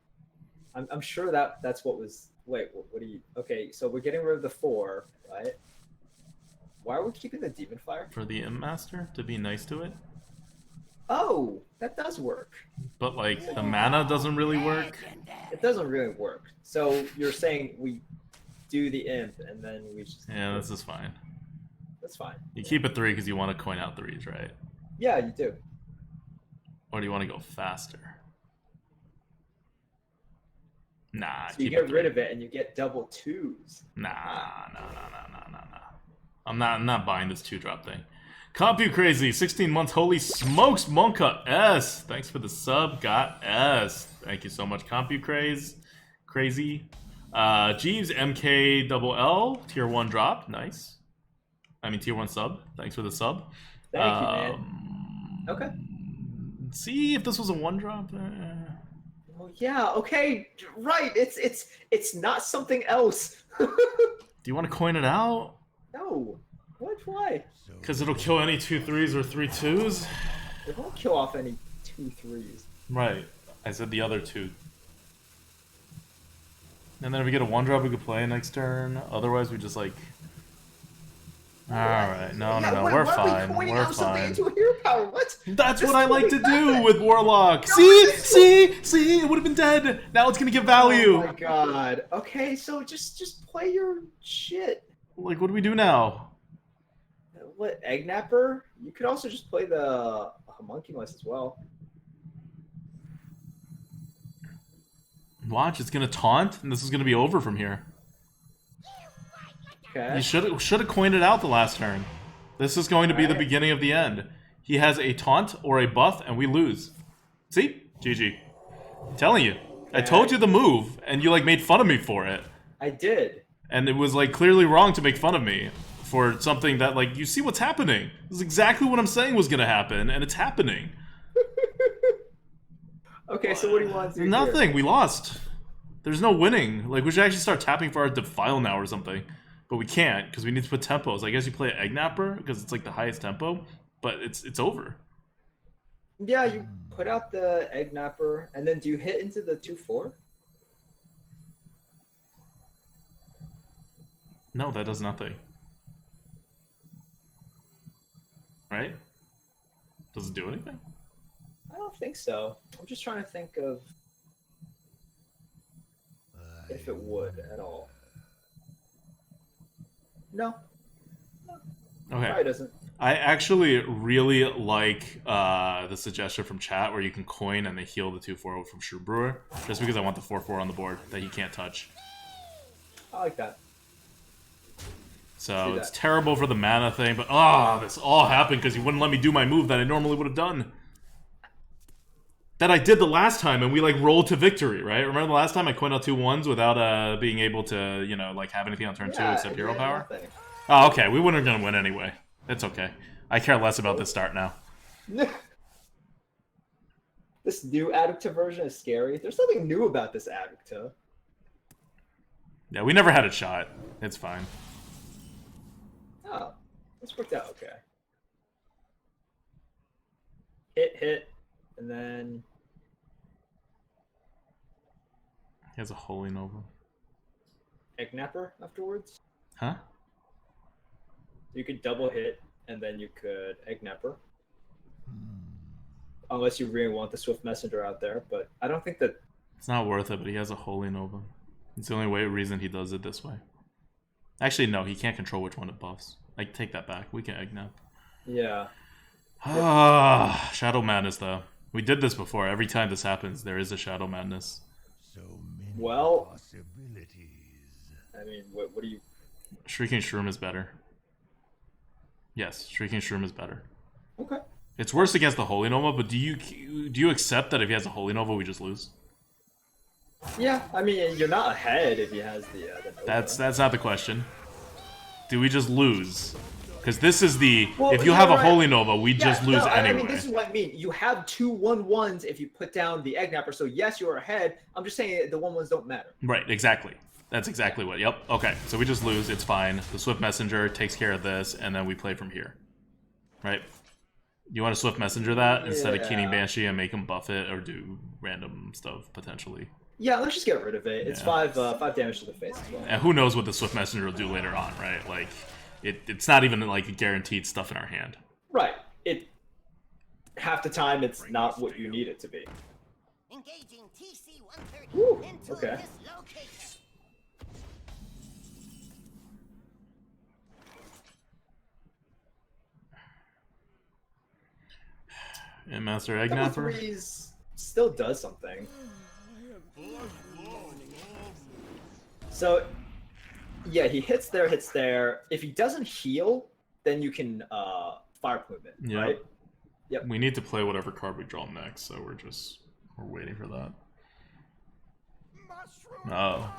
I'm sure that's what was. Wait, what do you? Okay, so we're getting rid of the 4, right? Why are we keeping the Demon Fire? For the Imp Master, to be nice to it. Oh, that does work. But, like, the mana doesn't really work. It doesn't really work. So you're saying we do the Imp and then we just. Yeah, this is fine. That's fine. You keep it 3 because you want to coin out 3s, right? Yeah, you do. Or do you want to go faster? Nah, So you keep it get 3. rid of it and you get double 2s. Nah. I'm not buying this 2-drop thing. Compu Crazy, 16 months. Holy smokes, Monka S. Thanks for the sub. Got S. Thank you so much, Compu Crazy. Jeeves MK double L, tier 1 drop. Nice. I mean, tier 1 sub. Thanks for the sub. Thank you, man. Okay. See if this was a 1-drop. Well, yeah. Okay. Right. It's not something else. Do you want to coin it out? No. What? Why? Because it'll kill any 2-3s or 3-2s? It won't kill off any 2-3s. Right. I said the other 2. And then if we get a 1-drop, we could play next turn. Otherwise, we just like... Alright, no, we're fine. We're fine. Into a hero power. What? That's what I like to do with Warlock. See? It would have been dead. Now it's gonna give value. Oh my god. Okay, so just play your shit. Like, what do we do now? What, Egg Napper? You could also just play the Homunculus as well. Watch, it's gonna taunt, and this is gonna be over from here. Okay. You should have coined it out the last turn. This is going to be the beginning of the end. He has a taunt or a buff, and we lose. See? GG. I'm telling you. I told you the move, and you like made fun of me for it. I did. And it was like clearly wrong to make fun of me for something that like, you see what's happening. This is exactly what I'm saying was gonna happen, and it's happening. Okay, so what do you want to do? Nothing. Here? We lost. There's no winning. Like, we should actually start tapping for our defile now or something. But we can't, because we need to put tempos. I guess you play Egg Napper, because it's like the highest tempo, but it's over. Yeah, you put out the Egg Napper, and then do you hit into the 2/4? No, that does nothing. Right? Does it do anything? I don't think so. I'm just trying to think of if it would at all. No, Okay. Probably doesn't. I actually really like the suggestion from chat where you can coin and they heal the 2/4 from Shrew Brewer, just because I want the 4/4 on the board that he can't touch. I like that. So See it's that. terrible for the mana thing, but this all happened because he wouldn't let me do my move that I normally would have done. That I did the last time, and we like rolled to victory, right? Remember the last time I coined out 2 1s without being able to, like have anything on turn 2 except hero power? Nothing. Oh, okay. We weren't gonna win anyway. It's okay. I care less about this start now. This new Adicta version is scary. There's nothing new about this Adicta. Yeah, we never had a shot. It's fine. Oh, this worked out okay. Hit, and then He has a Holy Nova. Eggnapper afterwards. Huh? You could double hit, and then you could Eggnapper. Unless you really want the Swift Messenger out there, but I don't think that... It's not worth it, but he has a Holy Nova. It's the only reason he does it this way. Actually, no, he can't control which one it buffs. I take that back. We can Eggnap. Yeah. Shadow Madness, though. We did this before. Every time this happens, there is a Shadow Madness. So many Well- possibilities. I mean, what do you... Shrieking Shroom is better. Yes, Shrieking Shroom is better. Okay. It's worse against the Holy Nova, but do you accept that if he has a Holy Nova, we just lose? Yeah, I mean, you're not ahead if he has the Nova. That's not the question. Do we just lose? Because this is the... Well, if you yeah, have a right. Holy Nova, we just lose no, anyway. I mean, this is what I mean. You have 2 1/1s if you put down the Eggnapper, so yes, you're ahead. I'm just saying the 1/1s don't matter. Right, exactly. That's exactly what... Yep, okay. So we just lose, it's fine. The Swift Messenger takes care of this, and then we play from here. Right? You want to Swift Messenger that instead of Keening Banshee and make him buff it or do random stuff, potentially. Yeah, let's just get rid of it. It's Yeah. 5 damage to the face as well. And who knows what the Swift Messenger will do later on, right? Like, it's not even like a guaranteed stuff in our hand. Right. Half the time, it's not what you need it to be. Engaging TC-130 Woo, into okay. this location. And Master Double Eggnapper. threes still does something. So, yeah, he hits there. If he doesn't heal, then you can Fire Plume it, Yeah. right? Yep. We need to play whatever card we draw next, so we're waiting for that. Oh.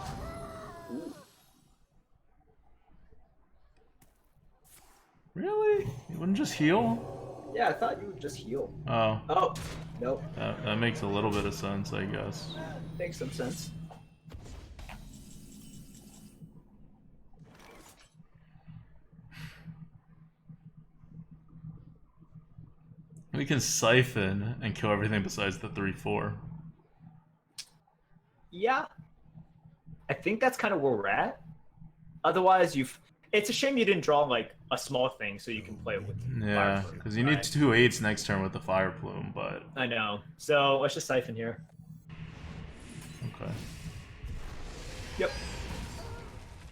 Really? You wouldn't just heal? Yeah, I thought you would just heal. Oh. Oh, nope. That makes a little bit of sense, I guess. Makes some sense. We can Siphon and kill everything besides the 3/4. Yeah. I think that's kind of where we're at. Otherwise, it's a shame you didn't draw like a small thing so you can play it with Yeah, Fire Plume, because you need right? 2 8s next turn with the Fire Plume, but... I know. So let's just Siphon here. Okay. Yep.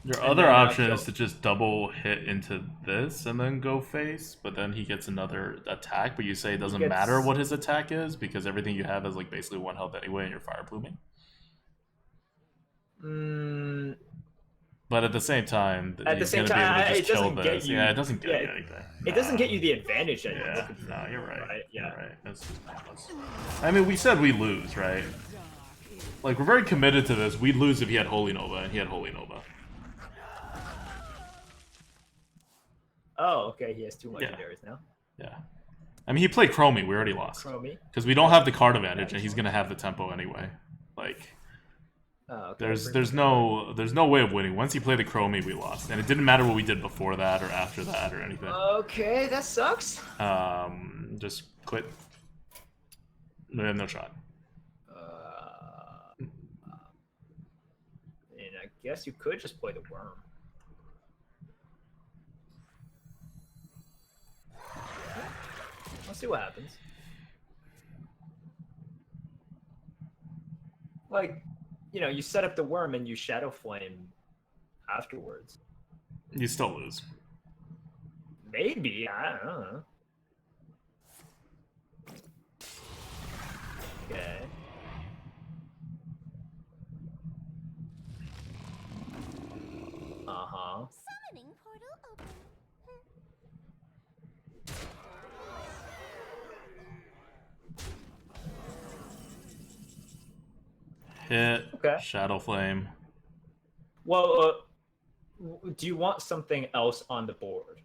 Your And other then, option so- is to just double hit into this and then go face, but then he gets another attack, but you say it doesn't gets- matter what his attack is because everything you have is like basically 1 health anyway and you're Fire Pluming. Mm, But at the same time, At the he's same gonna be able time, to it just kill doesn't get this. you- Yeah, it doesn't get yeah, you anything. it doesn't No. get you the advantage that you're Yeah, looking for. no, you're right. Right? Yeah. You're right. That's just pointless. I mean, we said we lose, right? Like, we're very committed to this. We'd lose if he had Holy Nova, and he had Holy Nova. Oh, okay. He has 2 Yeah. legendaries now. Yeah. I mean, he played Chromie. We already lost. Chromie. Because we don't have the card advantage, and he's going to have the tempo anyway. Like, Oh, okay. there's no way of winning. Once he played the Chromie, we lost. And it didn't matter what we did before that or after that or anything. Okay, that sucks. Just quit. We have no shot. And I guess you could just play the worm. Let's see what happens. Like, you set up the worm and you Shadow Flame afterwards. You still lose. Maybe, I don't know. Okay. Uh-huh. Summoning portal open. Hit. Okay. Shadow Flame. Well, do you want something else on the board?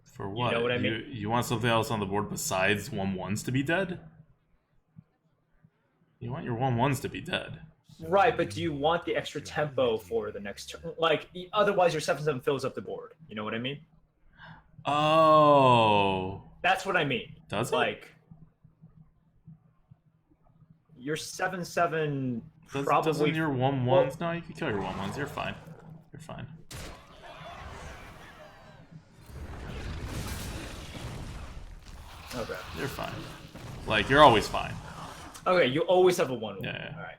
For what? You know what I mean? You want something else on the board besides 1/1s to be dead? You want your 1/1s to be dead. Right, but do you want the extra tempo for the next turn? Like, otherwise your 7/7 fills up the board. You know what I mean? Oh. That's what I mean. Does it? Like, your 7/7 probably... Doesn't your 1/1s? Well, no, you can kill your 1/1s. You're fine. You're fine. okay. You're fine. Like, you're always fine. Okay, you always have a 1/1. Yeah. All right.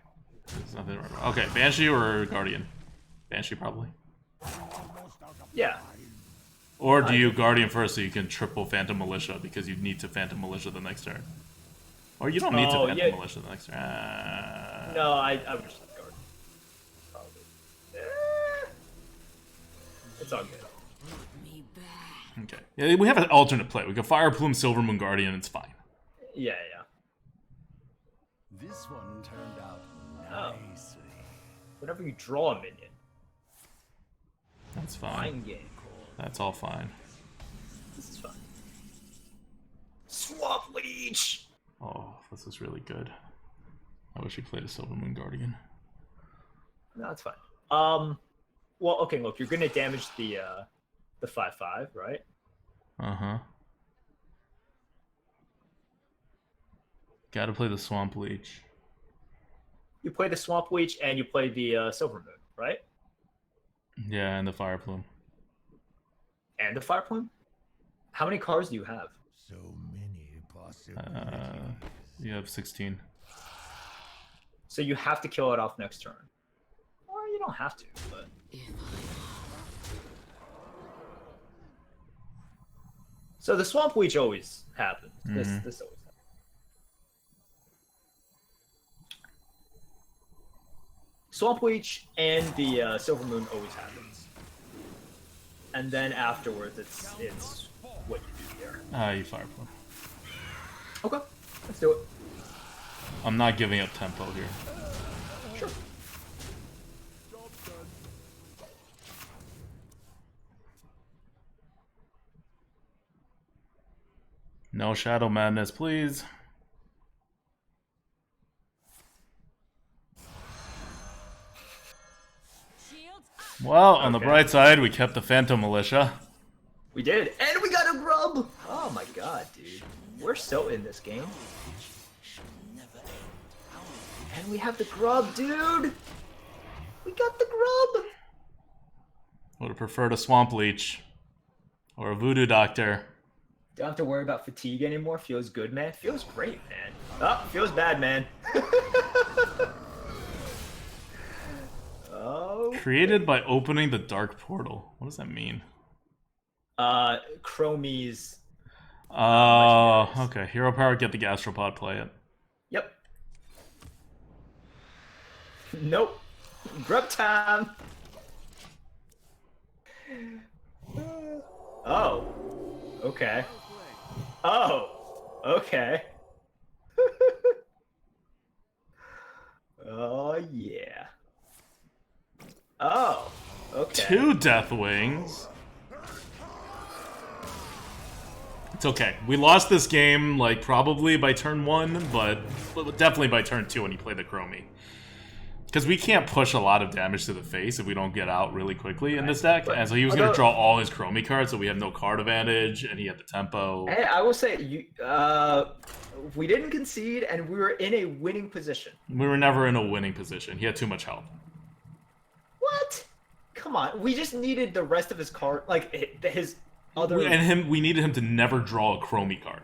There's nothing wrong. Okay, Banshee or Guardian? Banshee, probably. Yeah. Or do you Guardian first so you can triple Phantom Militia because you need to Phantom Militia the next turn? Or you don't need to Phantom Militia the next turn. No, I would just guard. Probably. It's all good. Okay. Yeah, we have an alternate play. We can Fire Plume, Silver Moon Guardian, it's fine. Yeah. This one turned out Oh. nicely. Whenever you draw a minion, That's fine. mind game. That's all fine. This is fun. Swamp Leech! Oh, this is really good. I wish we played a Silver Moon Guardian. No, that's fine. Well, okay, look, you're gonna damage the 5/5, right? Uh-huh. Gotta play the Swamp Leech. You play the Swamp Leech and you play the Silver Moon, right? Yeah, and the Fire Plume. And the Fire Plume? How many cards do you have? So many possibilities. You have 16. So you have to kill it off next turn. Or you don't have to, but... So the Swamp Leech always happens. This always happens. Swamp Leech and the Silver Moon always happens. And then afterwards, it's what you do here. You Fire Plume. Okay, let's do it. I'm not giving up tempo here. Sure. No Shadow Madness, please. Well, on the bright side, we kept the Phantom Militia. We did, and we got a grub! Oh my god, dude. We're so in this game. And we have the grub, dude! We got the grub! Would have preferred a Swamp Leech. Or a Voodoo Doctor. Don't have to worry about fatigue anymore. Feels good, man. Feels great, man. Oh, feels bad, man. Oh. Created by opening the Dark Portal. What does that mean? Chromie's. Okay. Hero Power, get the Gastropod, play it. Yep. Nope. Grub time. Oh. Okay. Oh. Okay. Oh, yeah. Oh. Okay. 2 Deathwings. It's okay. We lost this game, like, probably by turn 1, but definitely by turn 2 when you play the Chromie. Because we can't push a lot of damage to the face if we don't get out really quickly in this deck. And so he was going to draw all his Chromie cards, so we have no card advantage, and he had the tempo. Hey, I will say, we didn't concede, and we were in a winning position. We were never in a winning position. He had too much help. What? Come on, we just needed the rest of his card, like his other. We needed him to never draw a Chromie card.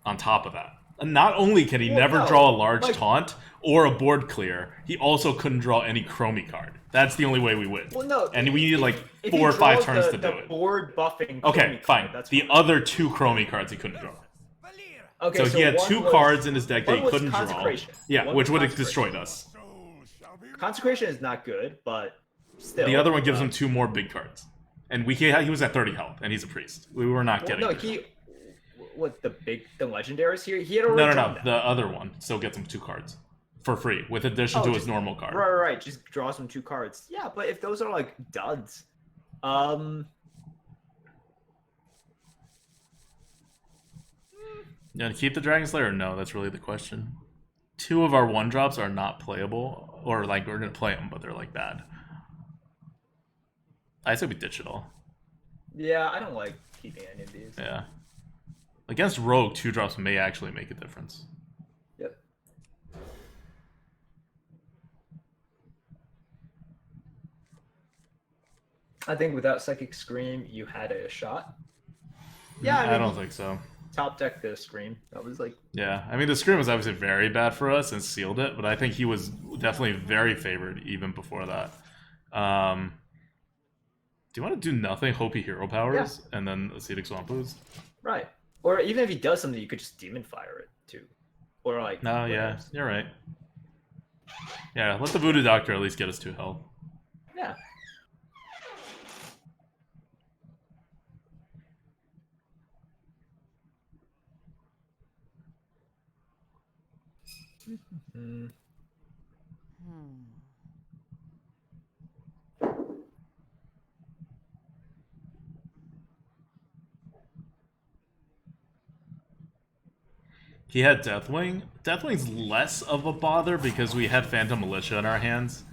On top of that, Not only can he Well, never no, draw a large like- taunt or a board clear, he also couldn't draw any chromie card. That's the only way we win. Well, no, and we needed like if 4 or he 5 draws turns the, to do the it. board buffing. Okay, Chromie fine. card, that's The fine. other 2 chromie cards he couldn't draw. Okay, So he had one 2 was- cards in his deck that one he was couldn't draw. Consecration. Yeah, One which was would have Consecration. destroyed us. Consecration is not good, but still. The other one gives him 2 more big cards. And he was at 30 health, and he's a priest. We were not getting No, there. what the legendaries here? He had already No. drawn that. The other one still gets him 2 cards. For free, with addition to his just- normal card. Right. Just draws him 2 cards. Yeah, but if those are like duds, Yeah, to keep the Dragon Slayer? No, that's really the question. 2 of our 1-drops are not playable, or like we're gonna play them, but they're like bad. I say we ditch it all. yeah, I don't like keeping any of these. Yeah. Against Rogue, 2-drops may actually make a difference. Yep. I think without Psychic Scream, you had a shot. Yeah, I I mean, don't think so. top deck the Scream. That was like, Yeah, I mean the Scream was obviously very bad for us and sealed it, but I think he was definitely very favored even before that. Do you want to do nothing, hope he hero powers, and then Acetic Swamp Boost? right. Or even if he does something, you could just Demon Fire it too. Or like. No, what yeah, else? you're right. Yeah, let the Voodoo Doctor at least get us 2 health. Yeah. Mm. He had Deathwing. Deathwing's less of a bother because we had Phantom Militia in our hands.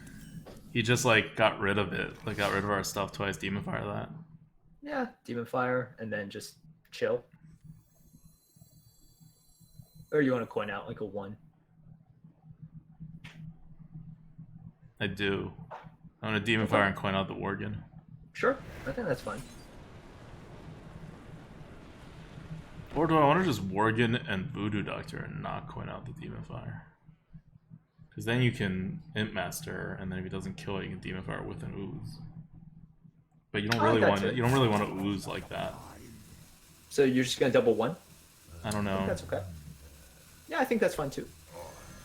He just like got rid of it, like got rid of our stuff twice. Demon Fire that. Yeah, Demon Fire, and then just chill. Or you want to coin out like a 1. I do. I'm gonna Demon Fire and coin out the Worgen. Sure, I think that's fine. Or do I want to just Worgen and Voodoo Doctor and not coin out the Demon Fire? Because then you can Imp Master, and then if he doesn't kill it, you can Demon Fire with an Ooze. But you don't I really like want that it. too. You don't really want to Ooze like that. So you're just gonna double 1? I don't I think know. that's okay. Yeah, I think that's fine too.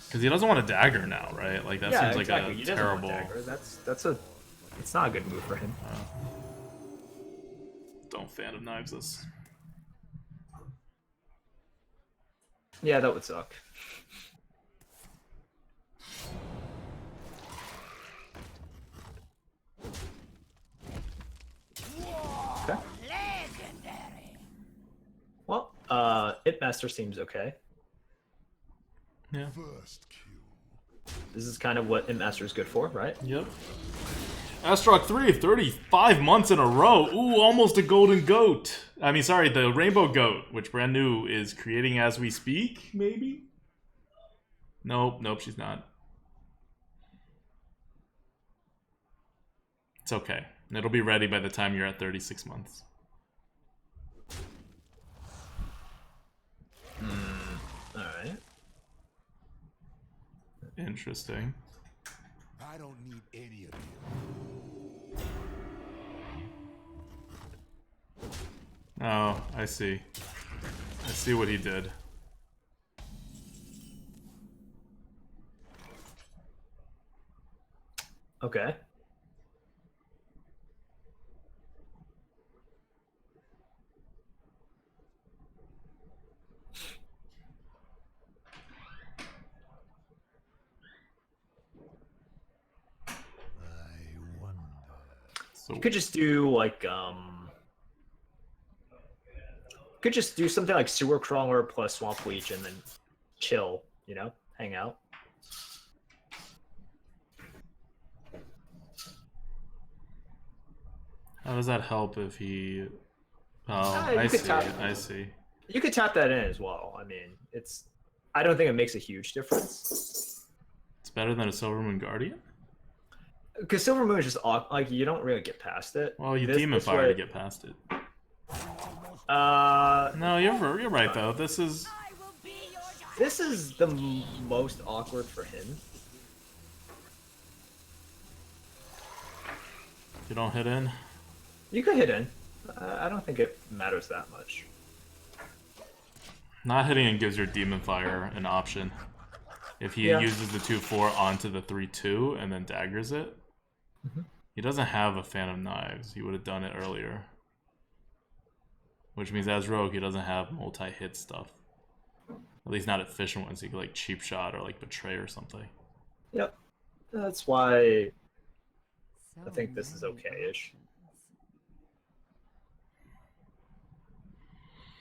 Because he doesn't want a dagger now, right? Like that yeah, seems like exactly. a He doesn't want terrible. dagger. That's a. It's not a good move for him. Don't Phantom Knives us. Yeah, that would suck. Okay. Legendary. Well, It Master seems okay. Yeah. First kill. This is kind of what It Master is good for, right? Yep. Astrok 3, 35 months in a row. Ooh, almost a golden goat. I mean, sorry, the rainbow goat, which brand new is creating as we speak, maybe? Nope, she's not. It's okay. It'll be ready by the time you're at 36 months. Alright. Interesting. I don't need any of you. Oh, I see. I see what he did. Okay. I wonder. So You could just do like could just do something like Sewer Crawler plus Swamp Leech and then chill, you know? Hang out. how does that help if he... Oh, you I could see. tap- I see. You could tap that in as well. I mean, it's I don't think it makes a huge difference. It's better than a Silvermoon Guardian? Because Silver Moon is just like you don't really get past it. Well, you This- Demon this Fire way- to get past it. Uh, No, you're right though. This is... I will be your This is the most awkward for him. You don't hit in. You could hit in. I don't think it matters that much. Not hitting in gives your Demon Fire an option. If he uses the 2/4 onto the 3/2 and then daggers it, he doesn't have a Phantom Knives. He would have done it earlier. Which means as Rogue, he doesn't have multi-hit stuff. At least not efficient ones. He could like Cheap Shot or like Betray or something. Yep. That's why I think this is okay-ish.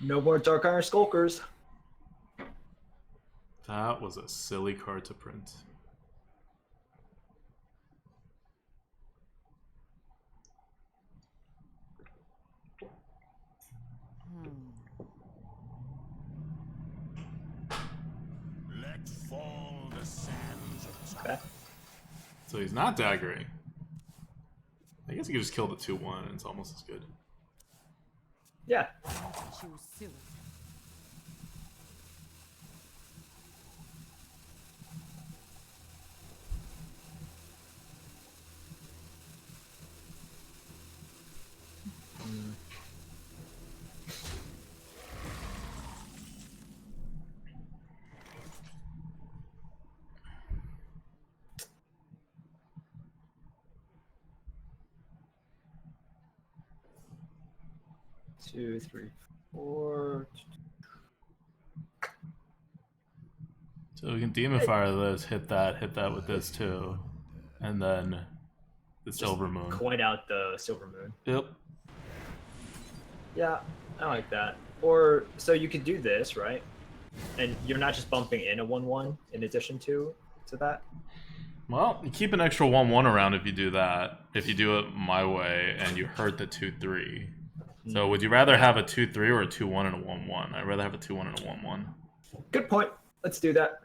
No more Dark Iron Skulkers. That was a silly card to print. Let fall the sands of time. Okay. So he's not daggering. I guess he could just kill the 2/1 and it's almost as good. Yeah. Choose soon. Two, three, four. So we can Demon Fire this, hit that with this too. And then the Silver Moon. Coin out the Silver Moon. Yep. Yeah, I like that. Or, so you could do this, right? And you're not just bumping in a 1/1 in addition to that? Well, you keep an extra 1/1 around if you do that. If you do it my way and you hurt the 2/3. So would you rather have a 2/3 or a 2/1 and a 1/1? I'd rather have a 2/1 and a 1/1. Good point. Let's do that.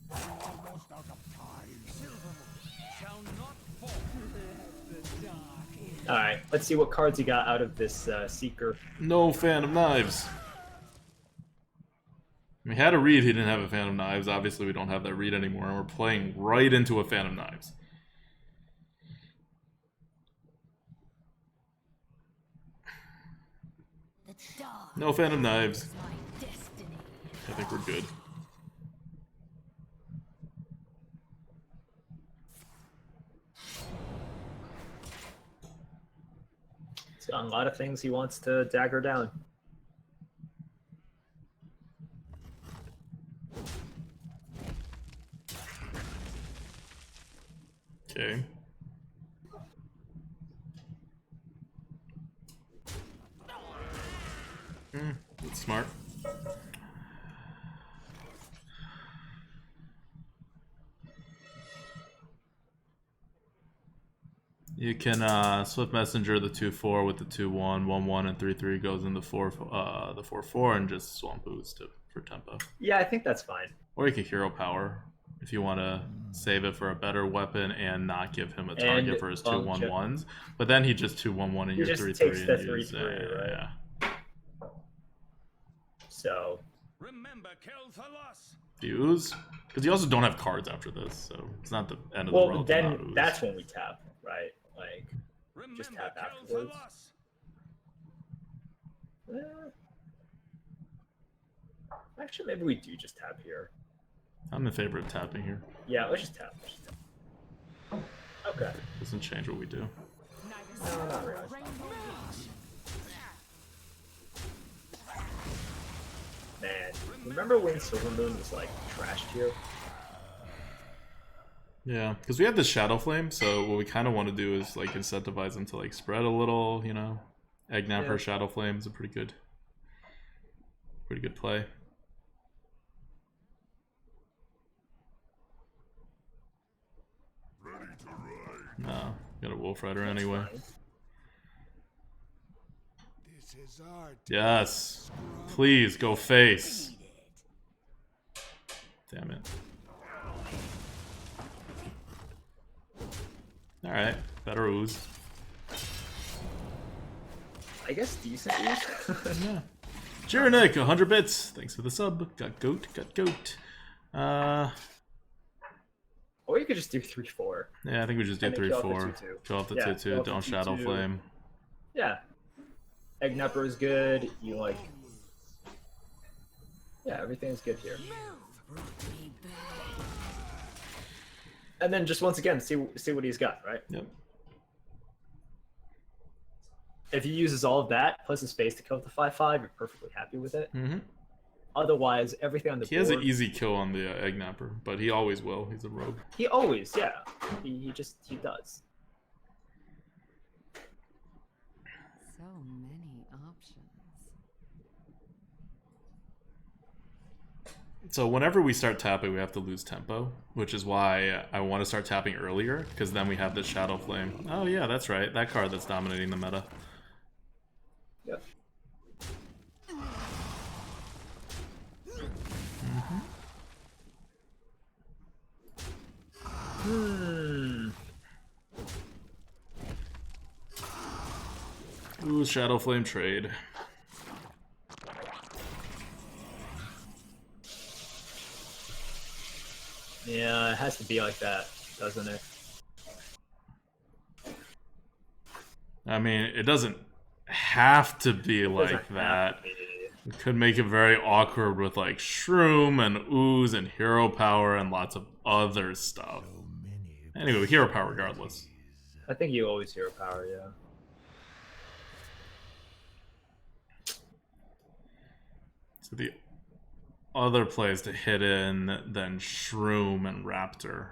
Almost out of time. Shall not fall. The dark is Alright, let's see what cards you got out of this Seeker. No Phantom Knives. We had a read, he didn't have a Phantom Knives. Obviously we don't have that read anymore, and we're playing right into a Phantom Knives. The dark No Phantom Knives. is my destiny. I think we're good. He's got a lot of things he wants to dagger down. Okay. That's smart. You can Swift Messenger the 2/4 with the 2/1, 1/1, and 3/3 goes in the 4/4 and just swamp boost for tempo. Yeah, I think that's fine. Or you can Hero Power if you want to save it for a better weapon and not give him a target And for his bump 2/1/1s. But then he just 2/1/1 and He your just 3/3 takes the and use 3/3, right? yeah. So, remember Kel'Thalas. Use because you also don't have cards after this, so it's not the end of the well, world. to not then ooze. that's when we tap, right? Like, Remember tap afterwards. Kel'Thalas. Actually, maybe we do just tap here. I'm in favor of tapping here. Yeah, let's just tap. Okay. Doesn't change what we do. No, not really. Man, remember when Silver Moon was like trashed here? Yeah, because we have this Shadow Flame, so what we kind of want to do is like incentivize them to like spread a little, you know. Egnab for Shadow Flame is a pretty good play. No, got a Wolf Rider anyway. This is our Yes, please go face. Damn it. All right, better ooze. I guess decent use. Yeah. Jiranik, 100 bits. Thanks for the sub. Got goat. Or you could just do 3/4. Yeah, I think we just do And then kill off the 3/4. 2/2. Kill off the Yeah, 2/2. kill off the Don't Shadow 2/2. Flame. Yeah. Egg Nupper is good. You like. Yeah, everything's good here. And then just once again, see what he's got, right? Yep. If he uses all of that plus a space to kill with the 5/5, you're perfectly happy with it. Mm-hmm. Otherwise, everything on the He board. has an easy kill on the Egg Napper, but he always will. He's a rogue. He always, yeah. He does. So many options. So whenever we start tapping, we have to lose tempo, which is why I want to start tapping earlier, because then we have this Shadow Flame. Oh yeah, that's right. That card that's dominating the meta. Yep. Ooh, Shadow Flame trade. Yeah, it has to be like that, doesn't it? I mean, it doesn't have to be like Doesn't have that. to be. It could make it very awkward with like Shroom and Ooze and Hero Power and lots of other stuff. Anyway, Hero Power regardless. I think you always hero power, yeah. So the other plays to hit in than Shroom and Raptor,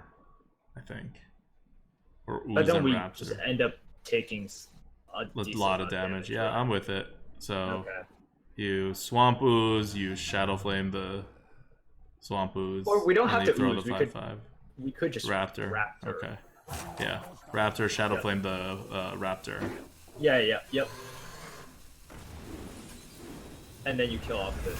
I think. Or But Ooze then and we Raptor. just end up taking a A decent lot of amount damage. Yeah, I'm with it. So Okay. you Swamp Ooze, you Shadow Flame the Swamp Ooze. Or we don't and have then to you throw ooze, the we could 5/5. We could just Raptor. Raptor. Okay. Yeah. Raptor, Shadow Yep. Flame the Raptor. Yeah, yep. And then you kill off the.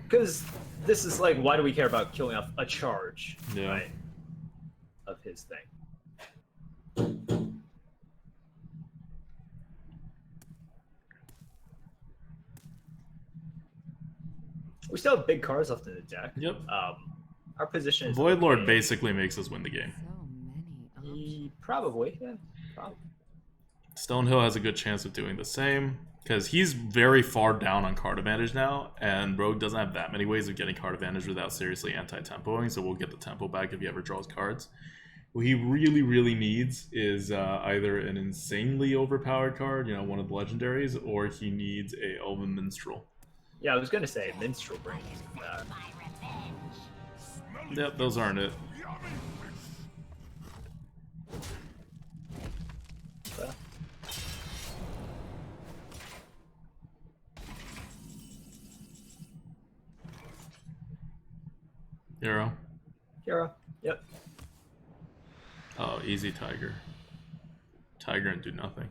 Because this is like, why do we care about killing off a charge? Yeah. Right. Of his thing. We still have big cards left in the deck. Yep. Our position is Void Lord okay. basically makes us win the game. So many options. Probably, yeah. Probably. Stonehill has a good chance of doing the same, because he's very far down on card advantage now, and Rogue doesn't have that many ways of getting card advantage without seriously anti-tempoing, so we'll get the tempo back if he ever draws cards. What he really, really needs is either an insanely overpowered card, you know, one of the legendaries, or he needs a Elven Minstrel. Yeah, I was gonna say Minstrel brings that. Yep, those aren't it. Hero. Hero. Yep. Oh, easy Tiger. Tiger and do nothing.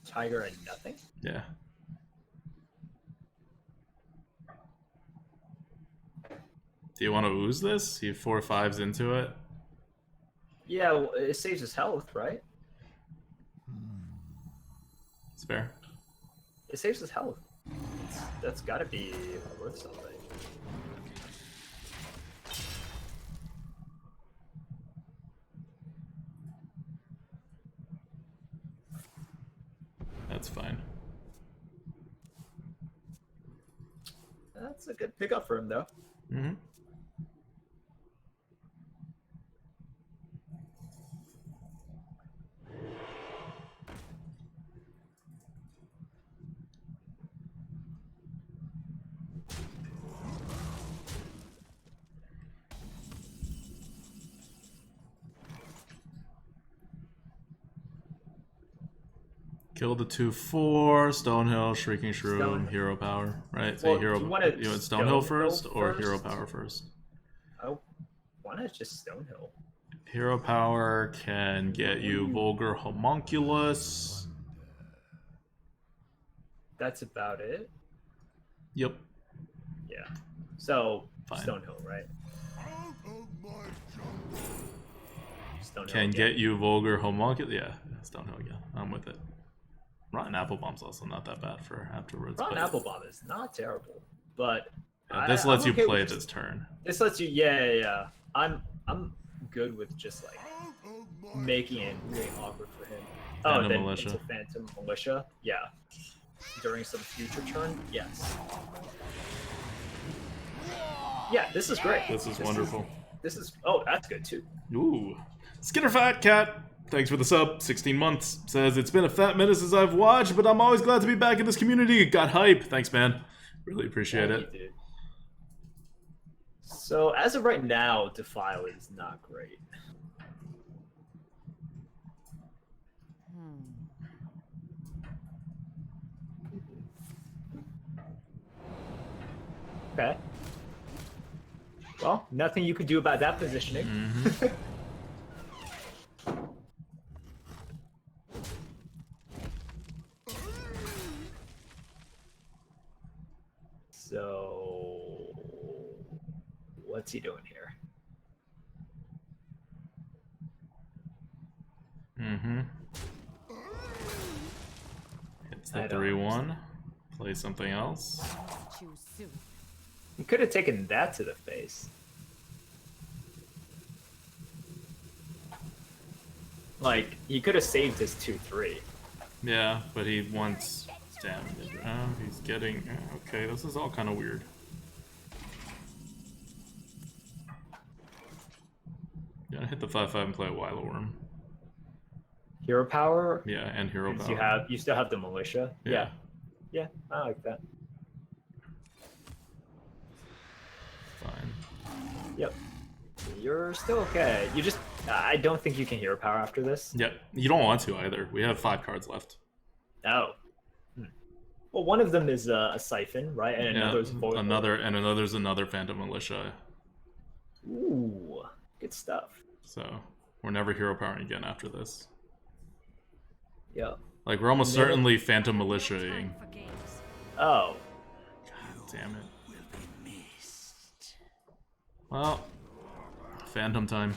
Tiger and nothing. Yeah. Do you want to ooze this? He 4/5s into it. Yeah, well, it saves his health, right? It's fair. It saves his health. That's got to be worth something. That's fine. That's a good pickup for him, though. Mm-hmm. Kill the 2/4, Stonehill, Shrieking Shroom, Stone- Hero Power, right? So Well, hero, you want it you want Stonehill Stonehill first or Hero first? Power first? Oh, why not just Stonehill? Hero Power can get you Vulgar Homunculus. That's about it. Yep. Yeah. So Fine. Stonehill, right? Out of my jungle. Stonehill Can again. get you Vulgar Homunculus. Yeah, Stonehill again. I'm with it. Rotten Apple Bomb's also not that bad for afterwards. Rotten but Apple Bomb is not terrible, but this I'm lets you okay with play just- this turn. This lets you, yeah. I'm good with just like making it really awkward for him. Phantom then Militia. It's a Phantom Militia, yeah. During some future turn, yes. Yeah, this is great. This is wonderful. This is that's good too. Ooh. Skinner Fat Cat, thanks for the sub. 16 months. Says, it's been a fat minute since I've watched, but I'm always glad to be back in this community. Got hype. Thanks, man. Really appreciate Thank it. you, dude. So as of right now, Defile is not great. Okay. Well, nothing you could do about that positioning. So, what's he doing here? Hits the I don't 3-1. Play something else. Too soon. He could have taken that to the face. Like, he could have saved his 2-3. Yeah, but he wants damage. He's getting... okay, this is all kind of weird. Gonna hit the 5-5 and play a Wilo Worm. Hero power? Yeah, and Hero Because Power. you still have the militia. Yeah. Yeah, I like that. Fine. Yep. You're still okay. You just I don't think you can hero power after this. Yep. You don't want to either. We have 5 cards left. Oh. Well, one of them is a siphon, right? And Yeah, another is void. there's another Phantom Militia. Ooh, good stuff. So we're never hero powering again after this. Yep. Like we're almost Never- certainly Phantom Militiaing. For games. Oh. God damn it. Well, Phantom time.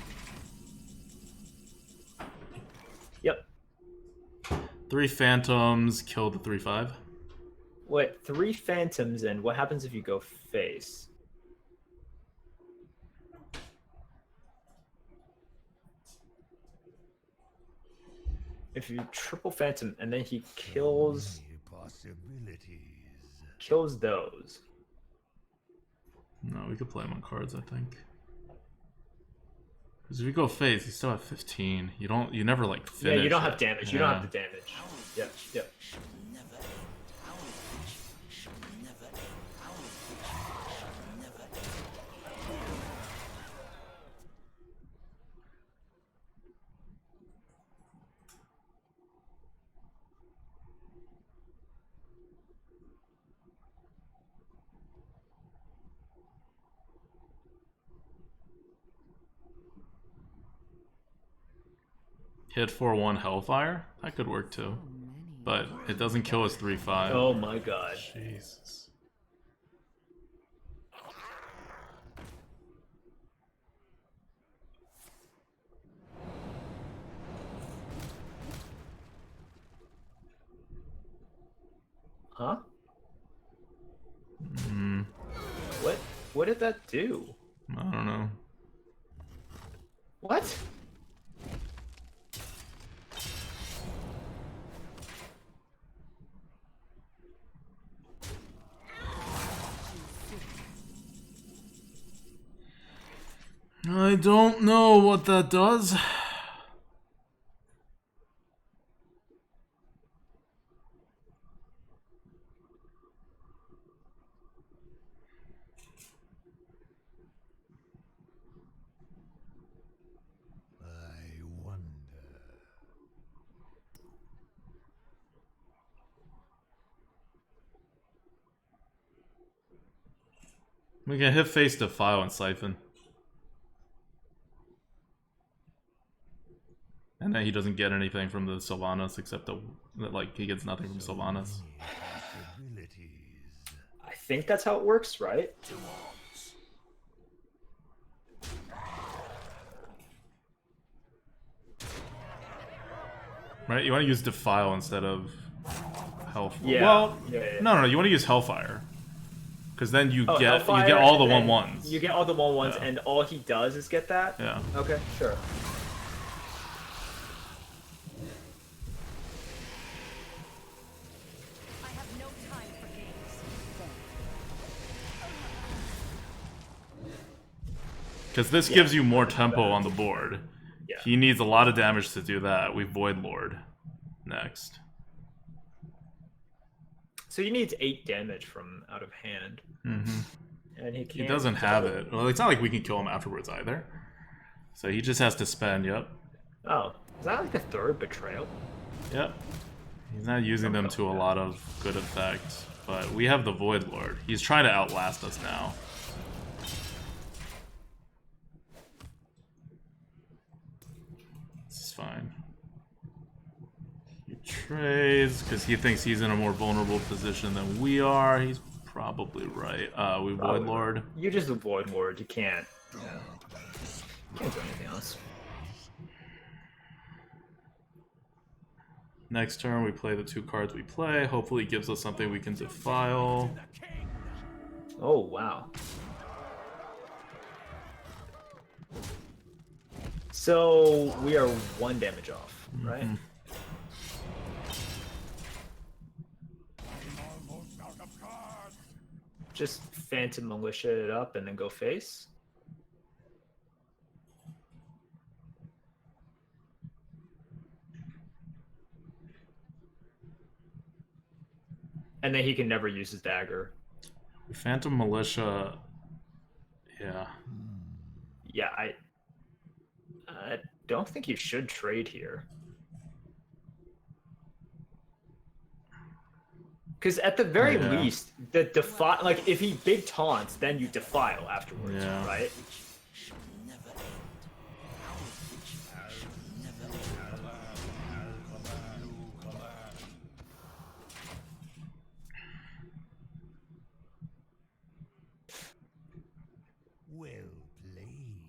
Yep. 3 Phantoms kill the 3-5. Wait, 3 phantoms, and what happens if you go face? If you triple phantom and then he kills those. No, we could play him on cards, I think. Because if you go face, you still have 15. You never like finish. Yeah, you don't it. have damage. You don't have the damage. Yep, yep. Hit 4-1 Hellfire? That could work too. But it doesn't kill us 3-5. Oh my god. Jesus. Huh? Hmm. What did that do? I don't know. What? I don't know what that does. I wonder. We can hit face Defile and Siphon. And then he doesn't get anything from the Sylvanas except like he gets nothing from Sylvanas. Possibilities. I think that's how it works, right? Right? You want to use Defile instead of Hellfire. Yeah. Well, Yeah. no, you want to use Hellfire. Because then you get Hellfire, all the and then 1/1s. You get all the 1/1s, Yeah. and all he does is get that? Yeah. Okay, sure. I have no time for games. Because this gives you more tempo on the board. Yeah. He needs a lot of damage to do that. We Void Lord next. So he needs 8 damage from out of hand. Mm-hmm. And he can't. He doesn't have it. Well, it's not like we can kill him afterwards either. So he just has to spend, yep. Oh, is that like the 3rd betrayal? Yep. He's not using them to a lot of good effect. But we have the Void Lord. He's trying to outlast us now. This is fine. He trades because he thinks he's in a more vulnerable position than we are. He's probably right. We Void Lord. You just avoid Lord. You can't. Yeah. Can't do anything else. Next turn, we play the 2 cards we play. Hopefully, it gives us something we can defile. Oh, wow. So, we are 1 damage off, right? Mm-hmm. Almost out of cards. Just Phantom Militia it up and then go face. And then he can never use his dagger. Phantom Militia. Yeah. Yeah, I don't think you should trade here. Because at the very least, the defile, like if he big taunts, then you defile afterwards, Yeah. right? Well played.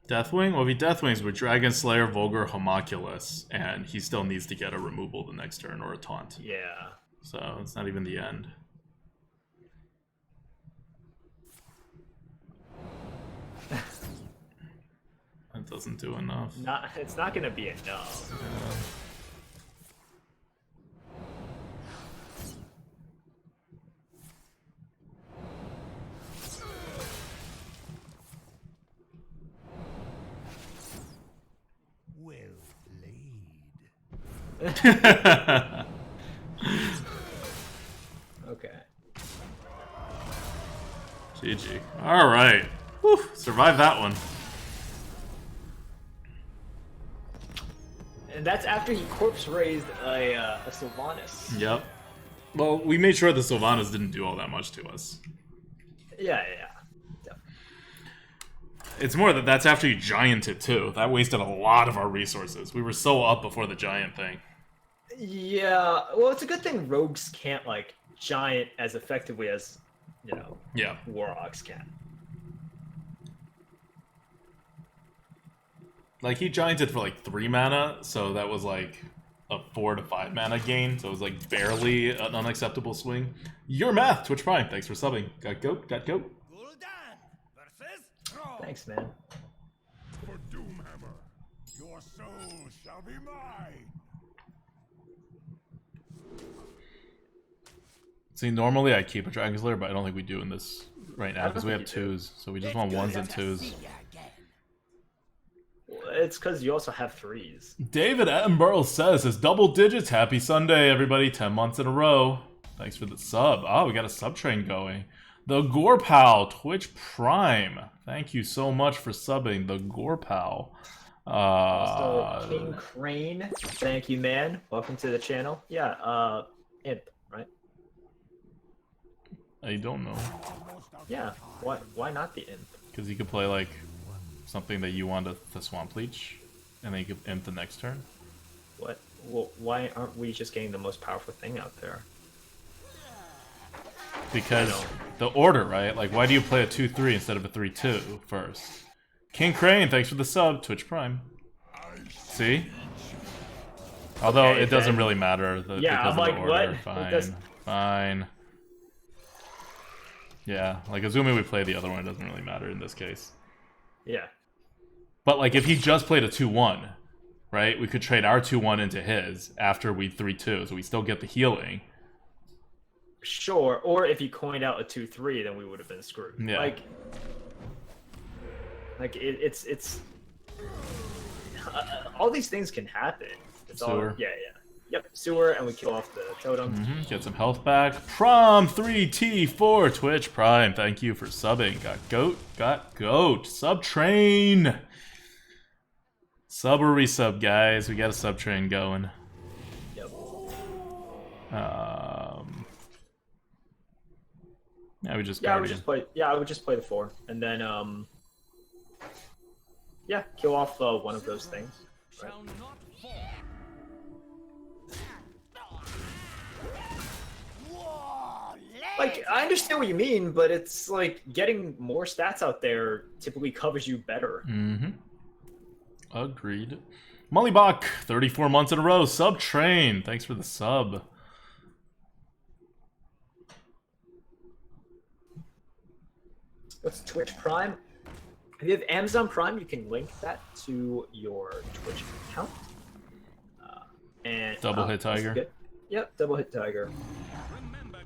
Deathwing? Well, if he Deathwings with Dragon Slayer, Vulgar, Homunculus, and he still needs to get a removal the next turn or a taunt. Yeah. So it's not even the end. That doesn't do enough. It's not gonna be enough. Well played. Okay. GG. Alright. Survived that one. And that's after he corpse raised a Sylvanas. Yep. Well, we made sure the Sylvanas didn't do all that much to us. Yeah. Definitely. It's more that that's after you gianted too. That wasted a lot of our resources. We were so up before the giant thing. Yeah. Well, it's a good thing rogues can't like giant as effectively as, Yeah. warlocks can. Like, he gianted for like 3 mana, so that was like a 4 to 5 mana gain, so it was like barely an unacceptable swing. Your math, Twitch Prime, thanks for subbing. Got goat. Gul'dan versus Thrall. Thanks, man. For Doomhammer, your soul shall be mine. See, normally I keep a Dragon Slayer, but I don't think we do in this right now, I don't because we have think you do. 2s, so we just want 1s and 2s. It's because you also have 3s. David Attenborough says, double digits, happy Sunday, everybody, 10 months in a row. Thanks for the sub. Oh, we got a sub train going. The Gorpal, Twitch Prime. Thank you so much for subbing, the Gorpal. Also, King Crane, thank you, man. Welcome to the channel. Yeah, Imp, right? I don't know. Yeah, why not the Imp? Because you could play, like, something that you want to Swamp Leech, and then you could imp the next turn. What? Well, why aren't we just getting the most powerful thing out there? Because the order, right? Like, why do you play a 2-3 instead of a 3-2 first? King Crane, thanks for the sub, Twitch Prime. See? Although Okay, it doesn't then- really matter. Yeah, because I'm of the like, order. what? Fine, It does- fine. Yeah, like assuming we play the other one, it doesn't really matter in this case. Yeah. But like if he just played a 2-1, right? We could trade our 2-1 into his after we 3-2, so we still get the healing. Sure. Or if he coined out a 2-3, then we would have been screwed. Yeah. Like it's all these things can happen. It's Sewer. all Yep, sewer, and we kill off the totem. Get some health back. Prom 3T4 Twitch Prime. Thank you for subbing. Got goat. Sub train. Sub or resub, guys. We got a sub train going. Yep. Yeah, we just Yeah, I would Guardian. just play. Yeah, I would just play the 4, and then yeah, kill off one of those things. Right? Shall not fall. Like, I understand what you mean, but it's like getting more stats out there typically covers you better. Agreed. Mollybach, 34 months in a row. Sub train. Thanks for the sub. What's Twitch Prime? If you have Amazon Prime, you can link that to your Twitch account. And Double hit that's tiger. good. Yep, double hit tiger. Remember,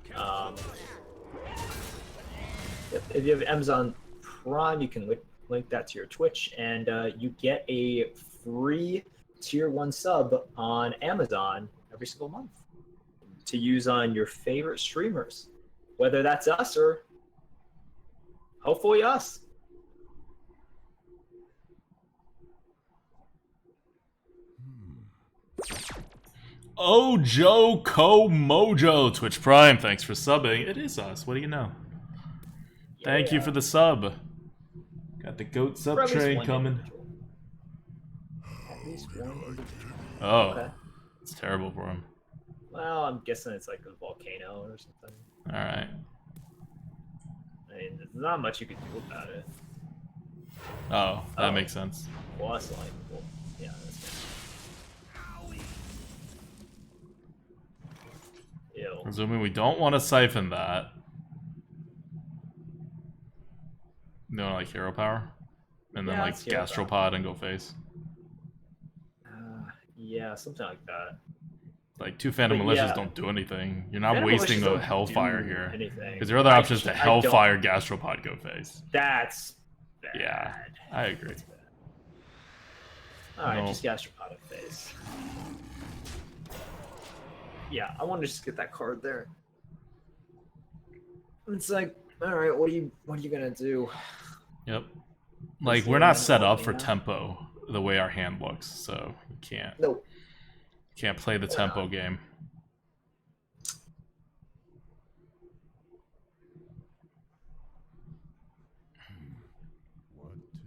Yep, if you have Amazon Prime, you can link that to your Twitch, and you get a free tier 1 sub on Amazon every single month to use on your favorite streamers, whether that's us or hopefully us. Ojo Ko Mojo Twitch Prime. Thanks for subbing. It is us. What do you know? Thank you for the sub. Got the goat sub For at least train one coming. individual. At least one individual. Oh, Okay. it's terrible for him. Well, I'm guessing it's like a volcano or something. All right. I mean, there's not much you can do about it. Oh, that Oh. makes sense. Plus, like, well, yeah, that's good. Ew. Presuming we don't want to siphon that. No, like hero power, and then Yeah, like it's hero gastropod and go face. Yeah, something like that. Like 2 Phantom But Militias yeah. don't do anything. You're not Phantom wasting Militias a don't Hellfire do here. anything. Because your other option is to I don't- Hellfire Gastropod go face. That's bad. Yeah, I agree. That's bad. Alright, No. just gastropod of face. Yeah, I want to just get that card there. It's like, alright, what are you gonna do? Yep. Like Is we're there not an set up for Alina? tempo the way our hand looks, so you can't Nope. play the We're tempo not. game. what to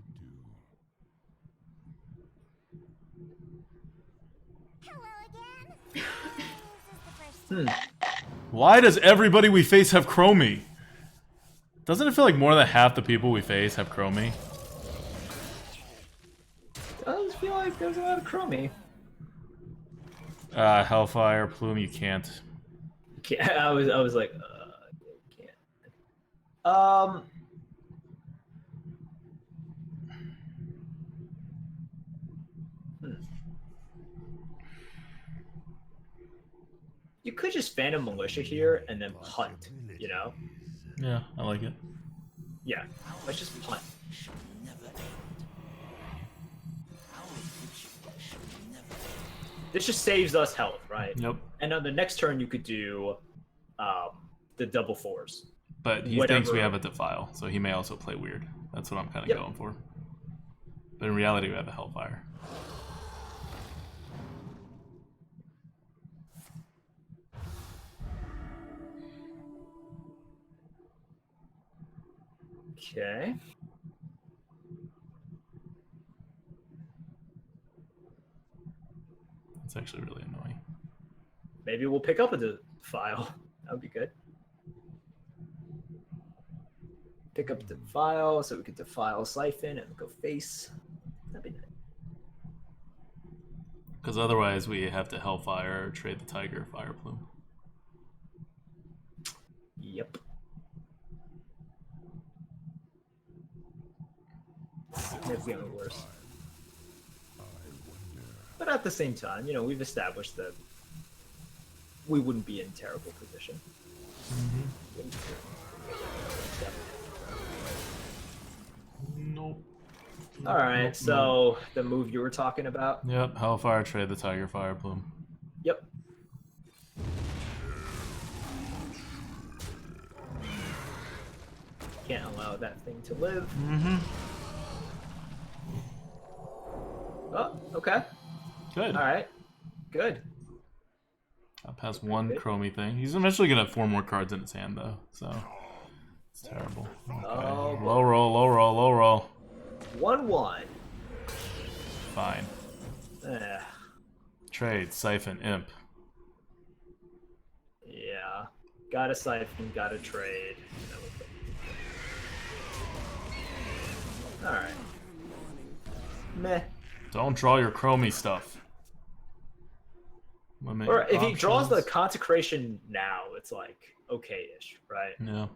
do? Hello again. Why does everybody we face have Chromie? Doesn't it feel like more than half the people we face have Chromie? I just feel like there's a lot of Chromie. Hellfire, Plume, you can't. I was like, can't. You could just Phantom Militia here and then punt, you know? Yeah, I like it. Yeah, let's just punt. This just saves us health, right? Yep. And on the next turn, you could do the double 4s. But he Whatever. thinks we have a Defile, so he may also play weird. That's what I'm kind of Yep. going for. But in reality, we have a Hellfire. Okay. It's actually really annoying. Maybe we'll pick up a file. That would be good. Pick up the file so we could defile Siphon and go face. That'd be nice. Because otherwise we have to Hellfire or trade the Tiger Fire Plume. Yep. Significantly worse. But at the same time, you know, we've established that we wouldn't be in terrible position. Nope. Alright, so the move you were talking about? Yep, Hellfire, trade the Tiger Fire Plume. Yep. Can't allow that thing to live. Oh, okay. Good. Alright. Good. Up past one Chromie thing. He's eventually gonna have 4 more cards in his hand though, so it's terrible. Okay. Oh, Low roll, low roll, low roll. 1-1. Fine. Eh, Trade, Siphon, Imp. yeah. Gotta siphon, gotta trade. Alright. Meh. Don't draw your Chromie stuff. Limit Or your if he draws the options. consecration now, it's like okay-ish, right? Yeah.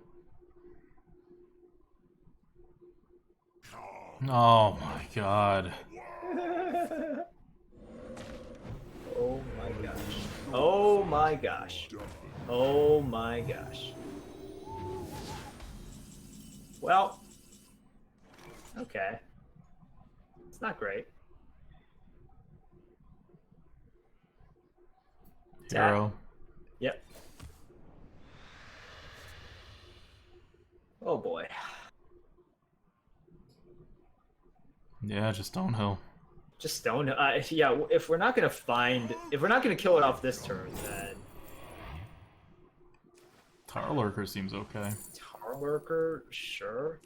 Oh my god. Oh my gosh. Oh my gosh. Oh my gosh. Well. Okay. It's not great. Hero. Yep. Oh boy. Yeah, just Stonehill. Just stone. Yeah, if we're not gonna kill it off this turn, then Tar Lurker seems okay. Tar Lurker, sure.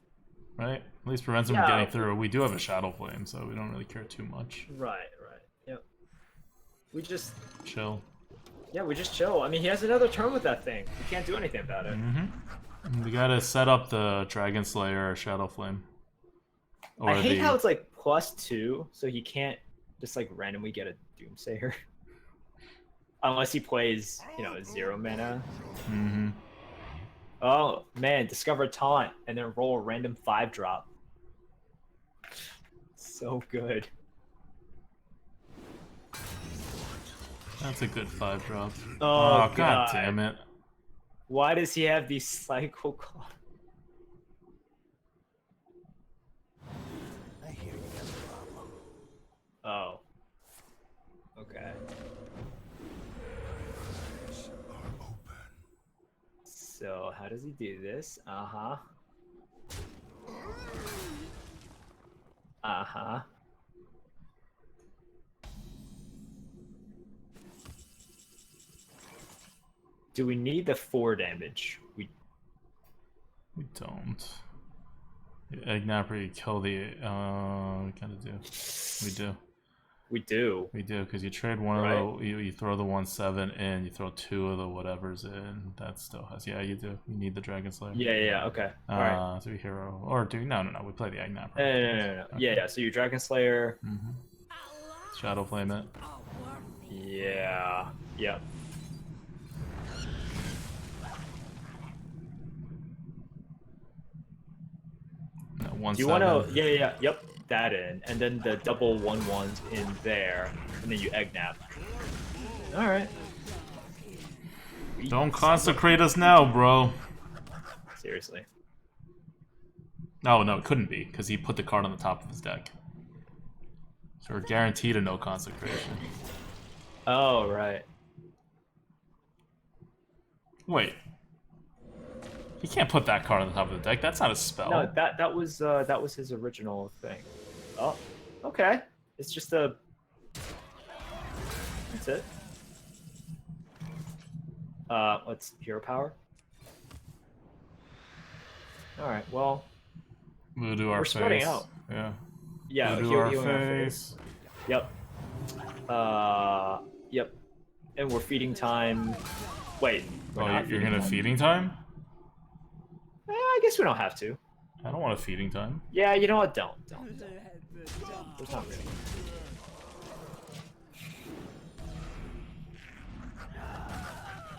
Right? At least prevents him Yeah. from getting through. We do have a Shadow Flame, so we don't really care too much. Right. Yep. We just, Chill. yeah, we just chill. I mean, he has another turn with that thing. We can't do anything about it. We gotta set up the Dragon Slayer or Shadow Flame. Or I hate how it's like +2, so he can't just like randomly get a Doomsayer. Unless he plays, you know, 0 mana. Oh man, discover taunt and then roll a random 5-drop. So good. That's a good 5-drop. Oh, god God. damn it. Why does he have these cycle claws? I hear you have a problem. Oh. Okay. Eyes are open. So how does he do this? Uh-huh. Uh-huh. Do we need the 4 damage? We don't. Eggnapper, you kill the. We kind of do. We do. We do. We do, because you trade one Right. of the. You throw the 1/7 in, you throw 2 of the whatever's in. That still has. Yeah, you do. You need the Dragon Slayer. Yeah, okay. Alright. So we hero. Or do. No. We play the Eggnapper. No. Yeah, so you Dragon Slayer. Shadow Flame it. Yeah. Yep. No, Do you want to? Yeah. Yep. That in, and then the double 1/1s in there, and then you Eggnap. All right. Don't consecrate us now, bro. Seriously. No, it couldn't be, because he put the card on the top of his deck. So we're guaranteed a no consecration. Oh right. Wait. He can't put that card on the top of the deck. That's not a spell. No, that was his original thing. Oh, okay. It's just a. That's it. What's hero power? All right. Well. Voodoo our We're face. spreading out. Yeah. Yeah. Voodoo Hero our healing our face. Yep. Yep. And we're feeding time. Wait. we're Oh, not you're feeding gonna time? feeding time? I guess we don't have to. I don't want a feeding time. Yeah, you know what? Don't. There's not really.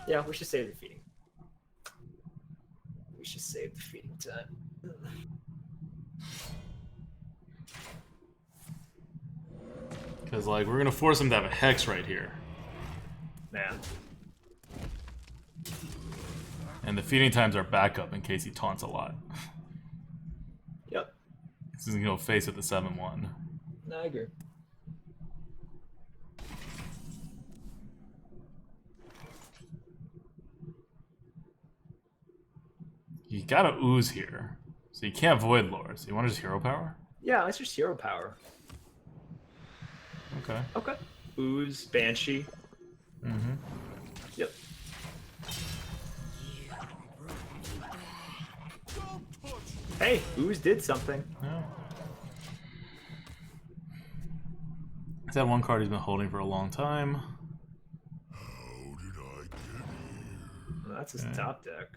Yeah, we should save the feeding. We should save the feeding time. Because, like, we're going to force him to have a Hex right here. Yeah. And the feeding times are backup in case he taunts a lot. Yep. He's going to go face at the 7-1. No, I agree. You gotta ooze here. So you can't Void Lore. So you want to just Hero Power? Yeah, let's just hero power. Okay. Okay. Ooze, Banshee. Mm-hmm. Yep. Hey, Ooze did something. Yeah. Is that one card he's been holding for a long time? How did I get here? Well, that's his Okay. top deck.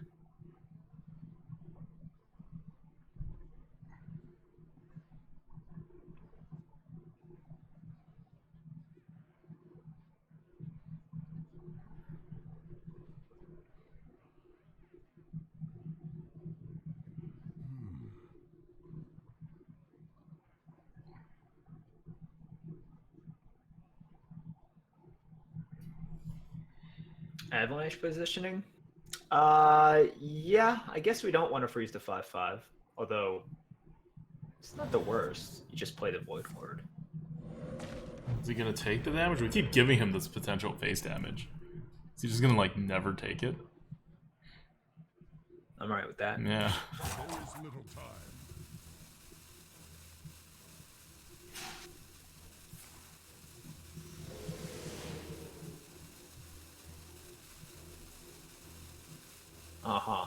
Avalanche positioning? Yeah, I guess we don't want to freeze the 5/5. Although, it's not the worst. You just play the Void Ward. Is he gonna take the damage? We keep giving him this potential face damage. Is he just gonna, like, never take it? I'm alright with that. Yeah. There is little time. Uh-huh.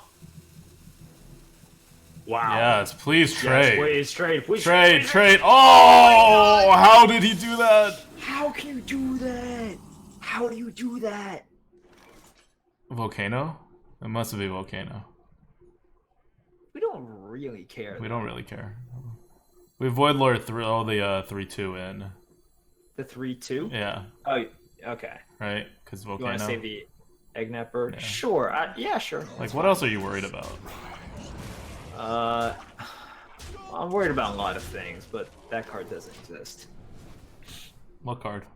Wow. Yes, please Yes, trade. please trade. Please Trade. Oh, how did he do that? How can you do that? How do you do that? Volcano? It must be Volcano. We don't really care. We don't really care. We Void Lore throw the 3/2 in. The 3/2? Yeah, Oh, okay. right? Because You want Volcano. to save the Eggnat Bird? Yeah. Sure. Yeah, sure. Like, what else are you worried about? I'm worried about a lot of things, but that card doesn't exist. What card?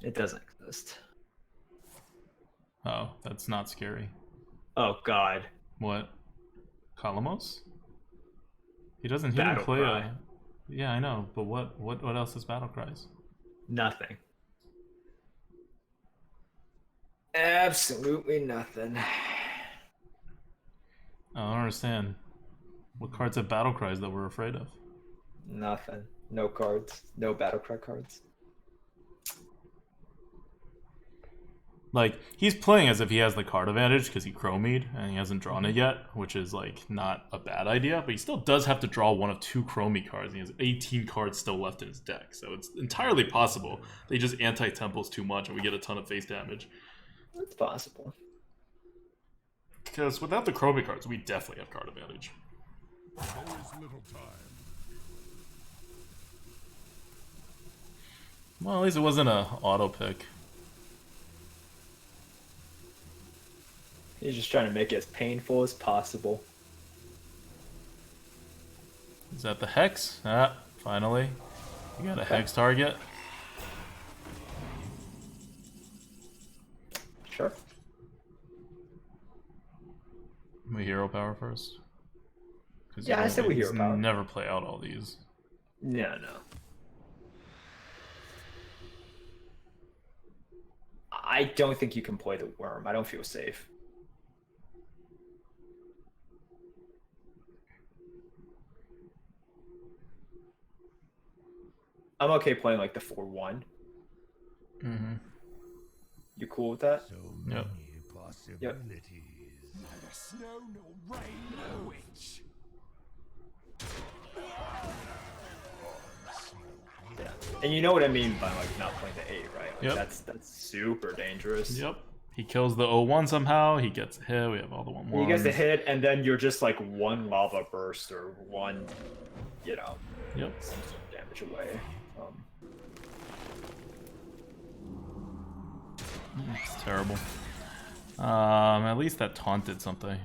It doesn't exist. Oh, that's not scary. Oh God. What? Kalamos? He doesn't Battle play Cry. a... Yeah, I know, but what else is Battle Cries? Nothing. Absolutely nothing. I don't understand. What cards have Battle Cries that we're afraid of? Nothing. No cards. No Battlecry cards. Like, he's playing as if he has the card advantage because he chromied and he hasn't drawn it yet, which is, like, not a bad idea, but he still does have to draw one of 2 chromie cards, and he has 18 cards still left in his deck, so it's entirely possible they just anti-temples too much and we get a ton of face damage. It's possible. Because without the chromie cards, we definitely have card advantage. There is little time. Well, at least it wasn't a auto pick. He's just trying to make it as painful as possible. Is that the Hex? Ah, finally. You got a Hex target. Sure. We hero power first. 'Cause Yeah, you I said we he's hero power. never play out all these. No, no. I don't think you can play the worm. I don't feel safe. I'm okay playing like the 4/1. Mm-hmm. You cool with that? So Yep. many possibilities. Neither snow nor rain nor witch. Yeah. And you know what I mean by like not playing the 8, right? Like, Yep. That's super dangerous. Yep. He kills the 0-1 somehow. He gets a hit. We have all the 1-1s. You get the hit, and then you're just like one lava burst or one, you know, Yep. some sort of damage away. It's terrible. At least that taunt did something.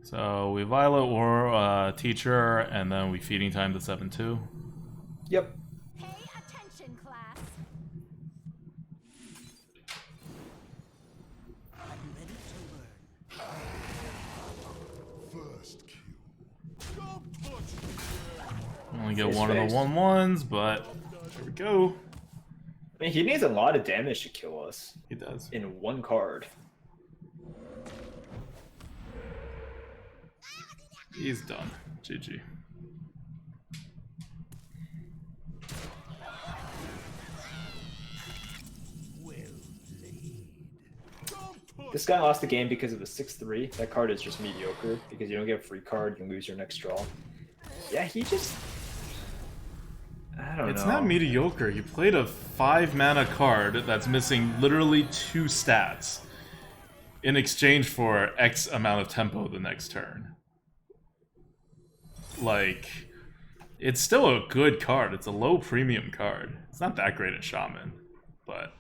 So we Violet or Teacher, and then we Feeding Time to 7-2. Yep. Pay attention, class. I'm ready to learn. First kill. Don't touch me. Only get Face one of face. the 1/1s, but there we go. I mean, he needs a lot of damage to kill us He does. in one card. He's done. GG. Well played. Don't touch This guy lost the game because of a 6-3. That card is just mediocre because you don't get a free card, you lose your next draw. Yeah, he just... I don't know. It's not mediocre. You played a 5-mana card that's missing literally 2 stats in exchange for X amount of tempo the next turn. Like, it's still a good card. It's a low premium card. It's not that great at Shaman, but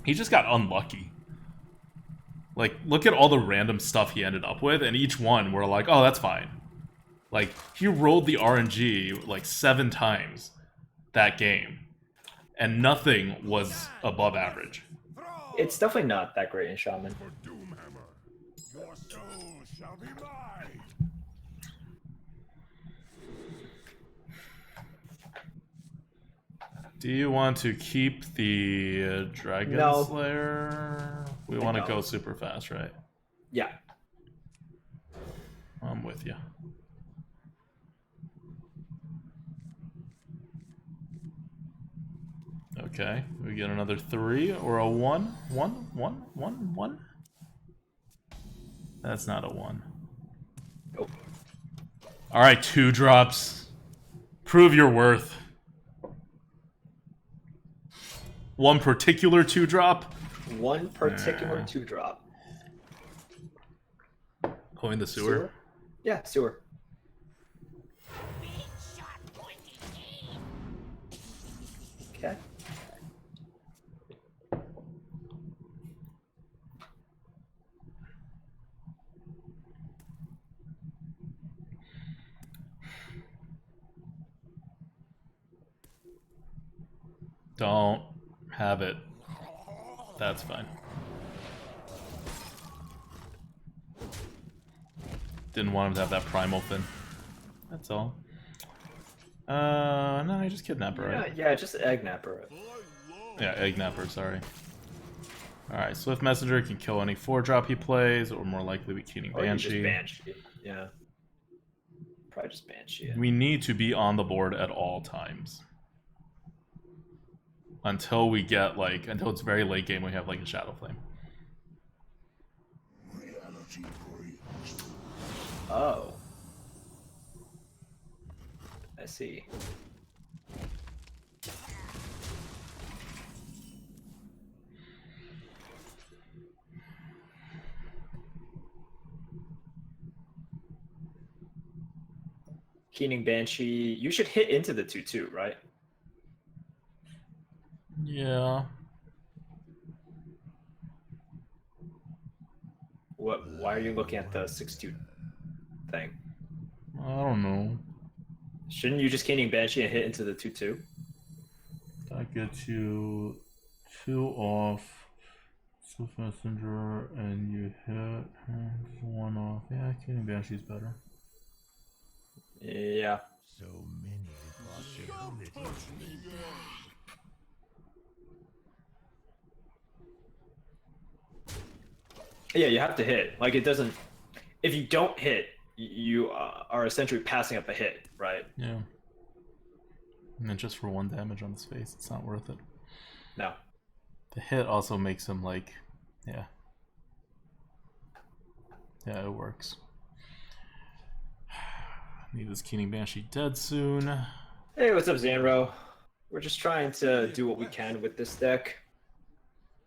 he just got unlucky. Like, look at all the random stuff he ended up with, and each one we're like, oh, that's fine. Like, he rolled the RNG like 7 times that game, and nothing was above average. It's definitely not that great in Shaman. for Doomhammer. Your soul shall be mine. Do you want to keep the Dragon No. Slayer? We want to No. go super fast, right? Yeah. I'm with you. Okay, we get another 3 or a 1? 1? 1? 1? 1? That's not a 1. Nope. Alright, 2 drops. Prove your worth. One particular 2 drop. One particular 2-drop. Going the sewer. Yeah, sewer. Okay. Don't have it. That's fine. Didn't want him to have that primal fin. That's all. No, I just kidnap her, right? Yeah, just egg napper. Yeah, egg napper, sorry. Alright, Swift Messenger can kill any 4-drop he plays, or more likely be Keening Or you just Banshee. Banshee. Yeah. Probably just Banshee. We need to be on the board at all times. Until we get, like, until it's very late game, we have, like, a Shadow Flame. Reality breaks. Oh. I see. Keening Banshee, you should hit into the 2/2, right? Yeah. Why are you looking at the 6/2 thing? I don't know. Shouldn't you just Keening Banshee and hit into the 2/2? That gets you 2 off Swift Messenger, and you hit 1 off. Yeah, Keening Banshee's better. Yeah. So many possibilities. Yeah, you have to hit. Like, it doesn't... If you don't hit, you are essentially passing up a hit, right? Yeah. And then just for 1 damage on his face, it's not worth it. No. The hit also makes him, like... Yeah. Yeah, it works. Need this Keening Banshee dead soon. Hey, what's up, Zanro? We're just trying to do what we can with this deck.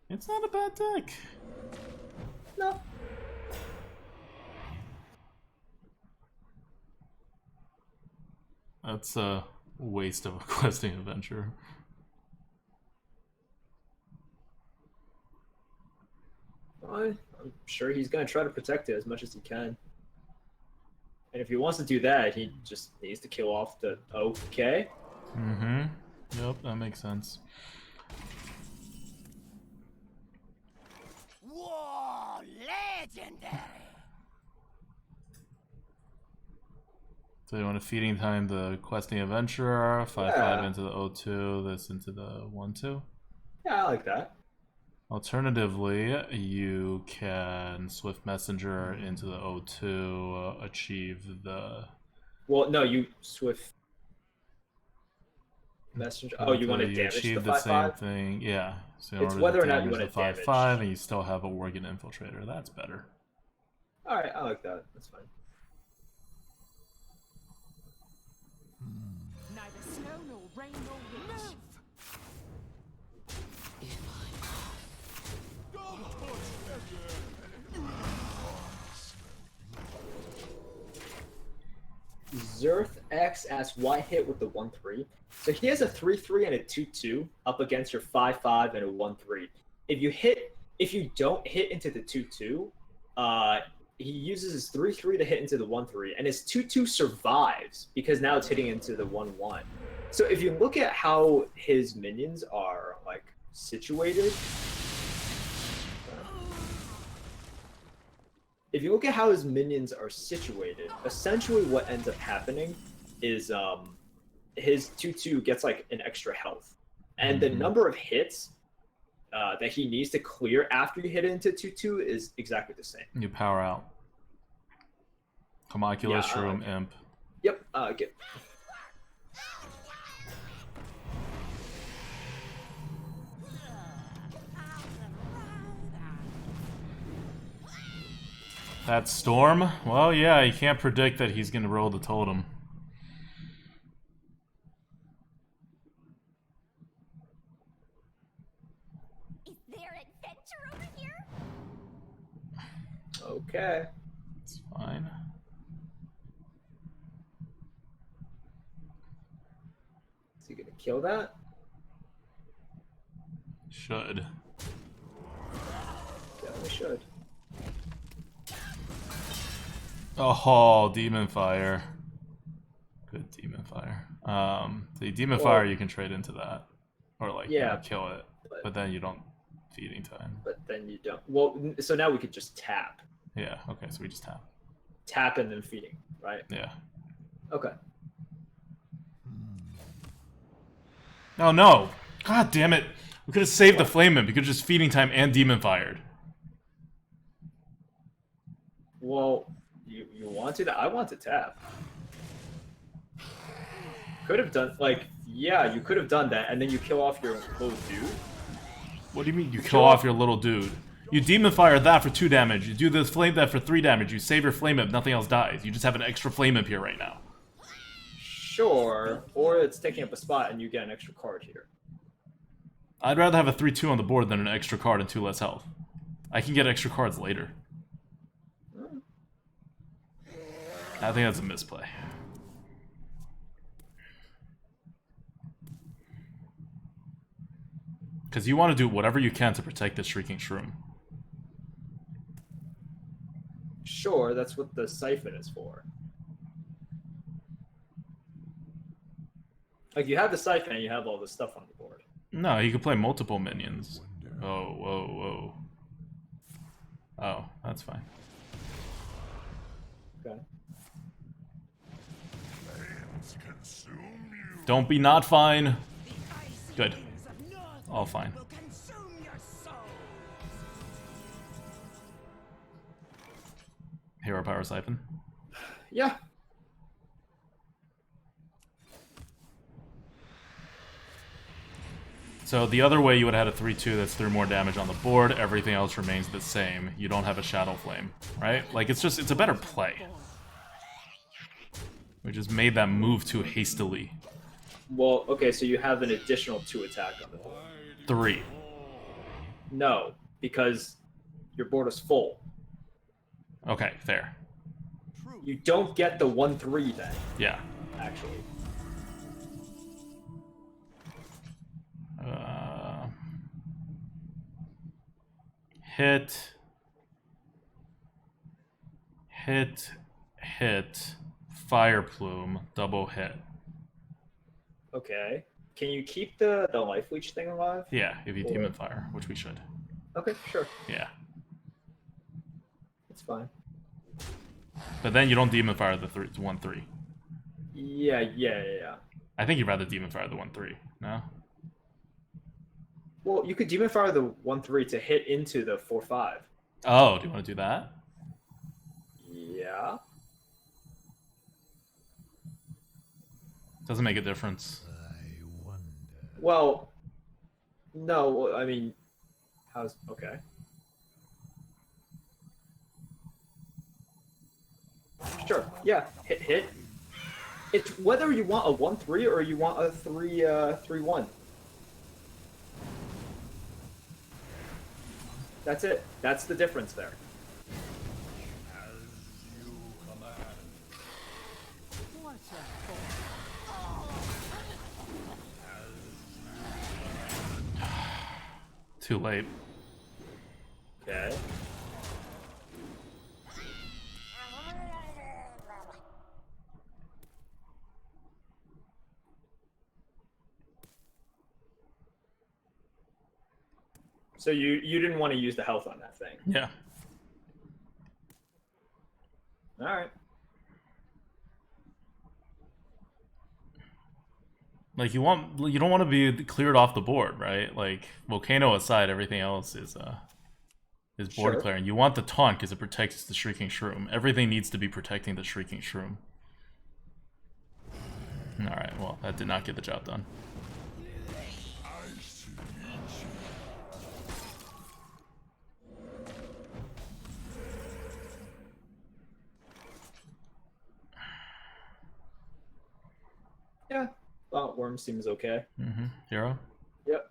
It's not a bad deck. No. That's a waste of a questing adventure. I'm sure he's gonna try to protect it as much as he can. And if he wants to do that, he just needs to kill off the okay. Mm-hmm. Yep, that makes sense. War legendary. So you want to feeding time the questing adventurer, 5/5 into the O2, this into the 1/2. Yeah, I like that. Alternatively, you can Swift Messenger into the O2, achieve the... Well, no, you Swift Messenger. Oh, you want to you damage achieve the the same 5/5? thing, yeah. So in It's order whether to or not you damage want the to 5/5, damage. and you still have a Worgen Infiltrator. That's better. All right, I like that. That's fine. Neither snow nor rain nor wind. Zerth X asks why hit with the 1/3. So he has a 3/3 and a 2/2 up against your 5/5 and a 1/3. If you don't hit into the 2/2, he uses his 3/3 to hit into the 1/3, and his 2/2 survives because now it's hitting into the 1/1. So if you look at how his minions are like situated, essentially what ends up happening is his 2/2 gets like an extra health, and the number of hits that he needs to clear after you hit into 2/2 is exactly the same. You power out. Homunculus, Yeah, Shroom, Imp. Yep. Get. That Storm? Well, yeah, you can't predict that he's going to roll the totem. Is there adventure over here? Okay. It's fine. Is he gonna kill that? Should. Definitely should. Oh, Demon Fire. Good Demon Fire. The Demon Fire you can trade into that. Or like, Yeah, kill it. But then you don't feeding time. But then you don't. Well, so now we could just tap. Yeah, okay, so we just tap. Tap and then feeding, right? Yeah. Okay. Oh no! God damn it! We could have saved the Flame Imp. We could have just feeding time and Demon Fired. Well, you want to? I want to tap. Could have done like you could have done that, and then you kill off your little dude. What do you mean you kill off your little dude? You Demon Fire that for 2 damage. You do this Flame that for 3 damage. You save your Flame Imp. Nothing else dies. You just have an extra Flame Imp here right now. Sure, or it's taking up a spot and you get an extra card here. I'd rather have a 3/2 on the board than an extra card and 2 less health. I can get extra cards later. I think that's a misplay. Because you want to do whatever you can to protect the Shrieking Shroom. Sure, that's what the siphon is for. Like, you have the siphon and you have all this stuff on the board. No, you could play multiple minions. Oh, whoa, whoa. Oh, that's fine. Okay. Don't be not fine. Good. All fine. Hero Power Siphon. Yeah. So the other way you would have had a 3/2 that's 3 more damage on the board, everything else remains the same. You don't have a Shadow Flame, right? Like, it's a better play. We just made that move too hastily. Well, okay, so you have an additional 2 attack on the board. 3. No, because your board is full. Okay, fair. You don't get the 1/3 then, Yeah. actually. Hit. hit, hit, fire plume, double hit. Okay. Can you keep the life leech thing alive? Yeah, if you Or- demon fire, which we should. Okay, sure. Yeah. It's fine. But then you don't demon fire the 1/3. Yeah. I think you'd rather demon fire the 1/3. No? Well, you could demon fire the 1/3 to hit into the 4/5. Oh, do you want to do that? Yeah. Doesn't make a difference. I wonder. Well, no, I mean, how's okay? Sure. Yeah. Hit. It's whether you want a 1/3 or you want a 3/1. That's it. That's the difference there. As you command. What a Too late. Okay. So you didn't want to use the health on that thing. Yeah. All right. Like you don't want to be cleared off the board, right? Like volcano aside, everything else is board Sure. clearing. You want the taunt because it protects the shrieking shroom. Everything needs to be protecting the shrieking shroom. All right. Well, that did not get the job done. I see. Yeah. Well, worm seems okay. Hero. Yep.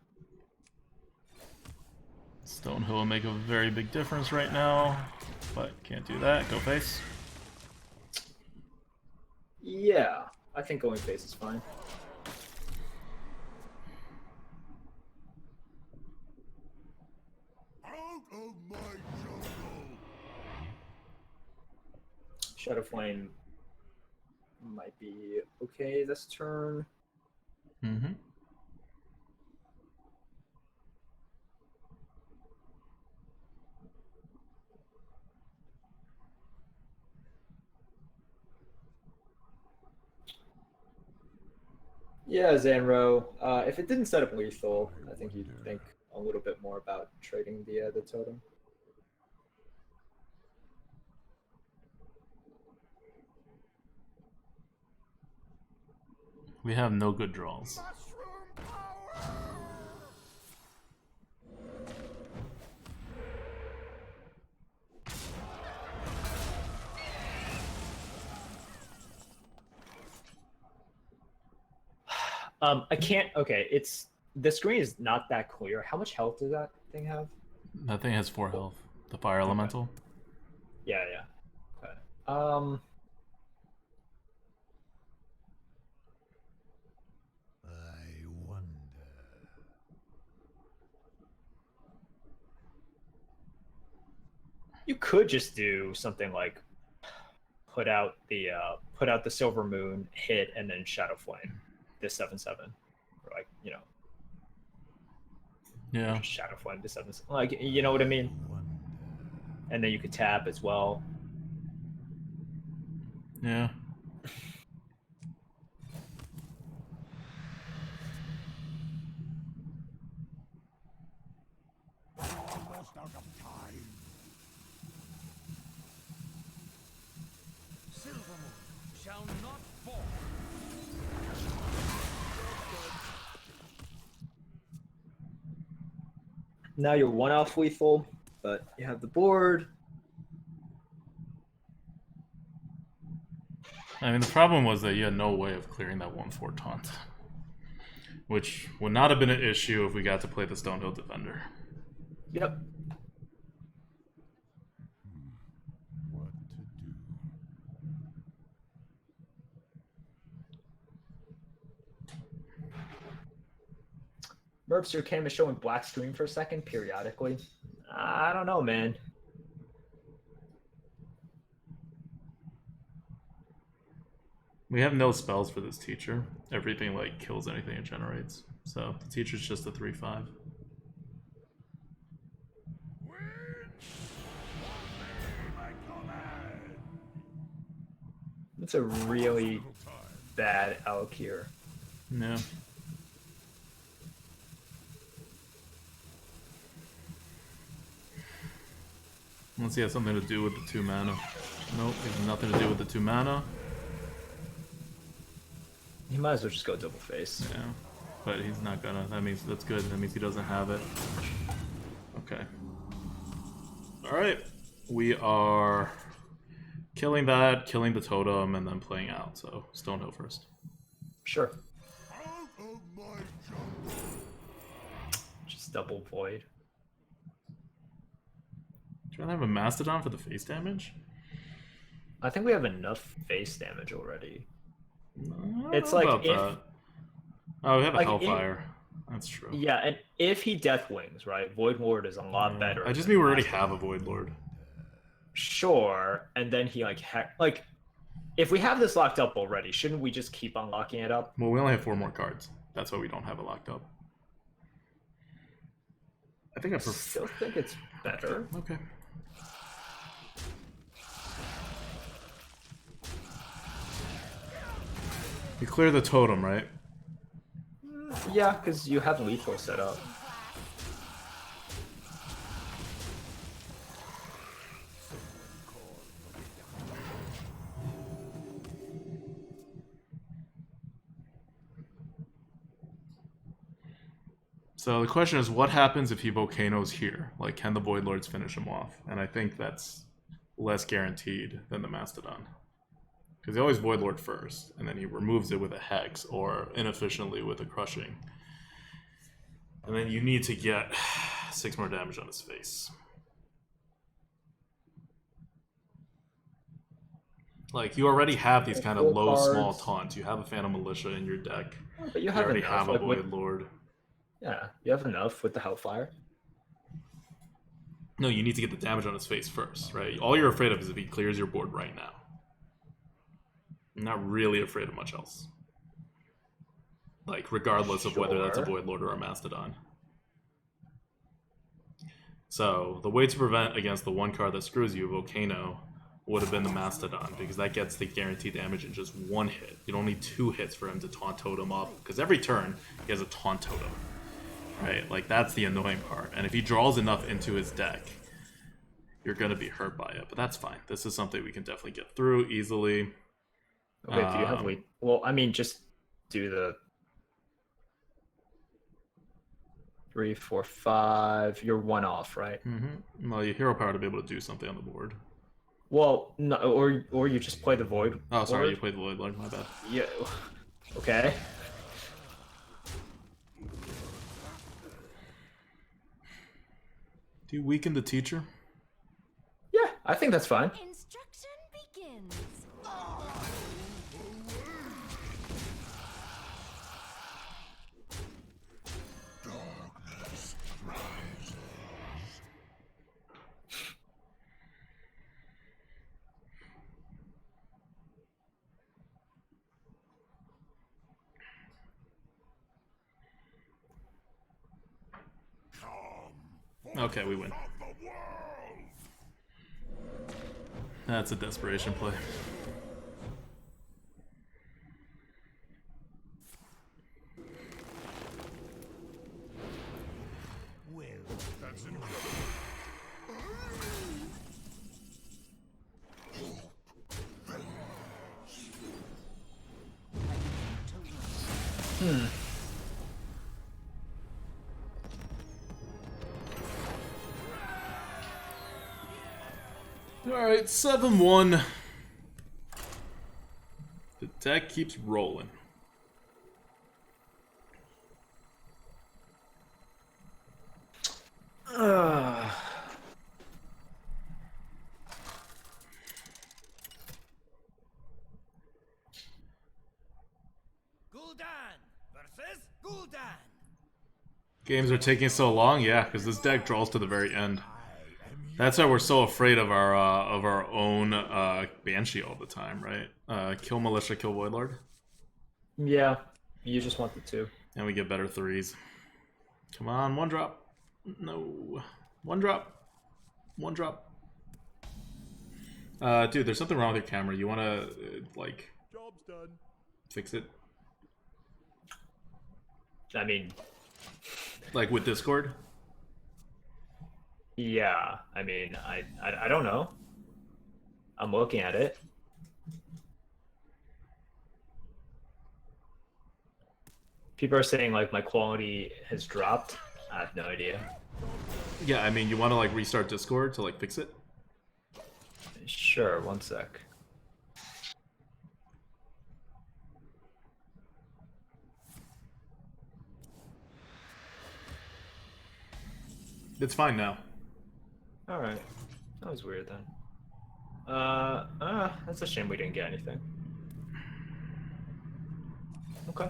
Stonehill will make a very big difference right now, but can't do that. Go face. Yeah. I think going face is fine. Out of my jungle. Shadow Flame might be okay this turn. Mm-hmm. Yeah, Zanro. If it didn't set up lethal, I think you'd think a little bit more about trading the totem. We have no good draws. Mushroom power. I can't. Okay, the screen is not that clear. How much health does that thing have? That thing has 4 health. The fire elemental. Yeah. Okay. I wonder. You could just do something like put out the Silver Moon, hit, and then Shadow Flame, this 7/7, or like Yeah. just Shadow Flame to 7/7, like you know what I mean. Wonder. And then you could tap as well. Yeah. Almost out of time. Silver Moon shall not fall. Now you're one off lethal, but you have the board. I mean, the problem was that you had no way of clearing that 1/4 taunt. Which would not have been an issue if we got to play the Stonehill Defender. Yep. What to do? Merps, your cam is showing black screen for a second periodically. I don't know, man. We have no spells for this teacher. Everything like kills anything it generates. So the teacher's just a 3/5. It's a really bad alk here. Yeah. Unless he has something to do with the 2 mana. Nope, he has nothing to do with the 2 mana. He might as well just go double face. Yeah. But he's not gonna. That means that's good. That means he doesn't have it. Okay. Alright. We are killing that, killing the totem, and then playing out. So Stonehill first. Sure. Just double void. Do you want to have a Mastodon for the face damage? I think we have enough face damage already. I don't It's know like about if that. Oh, we have a like Hellfire. That's true. yeah, and if he death wings, right, Void Ward is a lot better. I just than mean we already Mastodon. have a Void Lord. Sure, and then he like if we have this locked up already, shouldn't we just keep on locking it up? Well, we only have 4 more cards. That's why we don't have it locked up. I think I I prefer. still think it's better. Okay. You clear the totem, right? Yeah, because you have lethal set up. So the question is, what happens if he volcanoes here? Like, can the Void Lords finish him off? And I think that's less guaranteed than the Mastodon. Because he always Void Lord first, and then he removes it with a Hex, or inefficiently with a Crushing. And then you need to get 6 more damage on his face. Like, you already have these kind of Full low, small cards. taunts. You have a Phantom Militia in your deck. But you You have already enough. have a Like, Void with, Lord. yeah, you have enough with the Hellfire. No, you need to get the damage on his face first, right? All you're afraid of is if he clears your board right now. I'm not really afraid of much else. Like, regardless of whether that's a Sure. Void Lord or a Mastodon. So, the way to prevent against the one card that screws you, Volcano, would have been the Mastodon, because that gets the guaranteed damage in just 1 hit. You don't need 2 hits for him to taunt totem up, because every turn he has a taunt totem. Right? Like, that's the annoying part. And if he draws enough into his deck, you're going to be hurt by it. But that's fine. This is something we can definitely get through easily. Okay, do you have weight? Well, I mean, just do the 3, 4, 5. You're 1 off, right? Well, you hero power to be able to do something on the board. Well, no, or you just play the Void. Oh, sorry, Lord. you played the Void Lord. My bad. Yeah. Okay. Do you weaken the teacher? Yeah, I think that's fine. Instruction begins. Okay, we win. That's a desperation play. Well, that's incredible. Alright, 7-1. The deck keeps rolling. Gul'dan versus Gul'dan. Games are taking so long, yeah, because this deck draws to the very end. I am That's why we're so afraid of our own Banshee all the time, right? Kill Militia, kill Voidlord, Yeah, you just want the 2. and we get better 3s. Come on, 1 drop. No. 1 drop. 1 drop. Dude, there's something wrong with your camera. You wanna, like... Job's done. Fix it? I mean... Like with Discord? Yeah, I mean, I don't know. I'm looking at it. People are saying, like, my quality has dropped. I have no idea. Yeah, I mean, you wanna, like, restart Discord to, like, fix it? Sure, 1 sec. It's fine now. Alright. That was weird then. That's a shame we didn't get anything. Okay.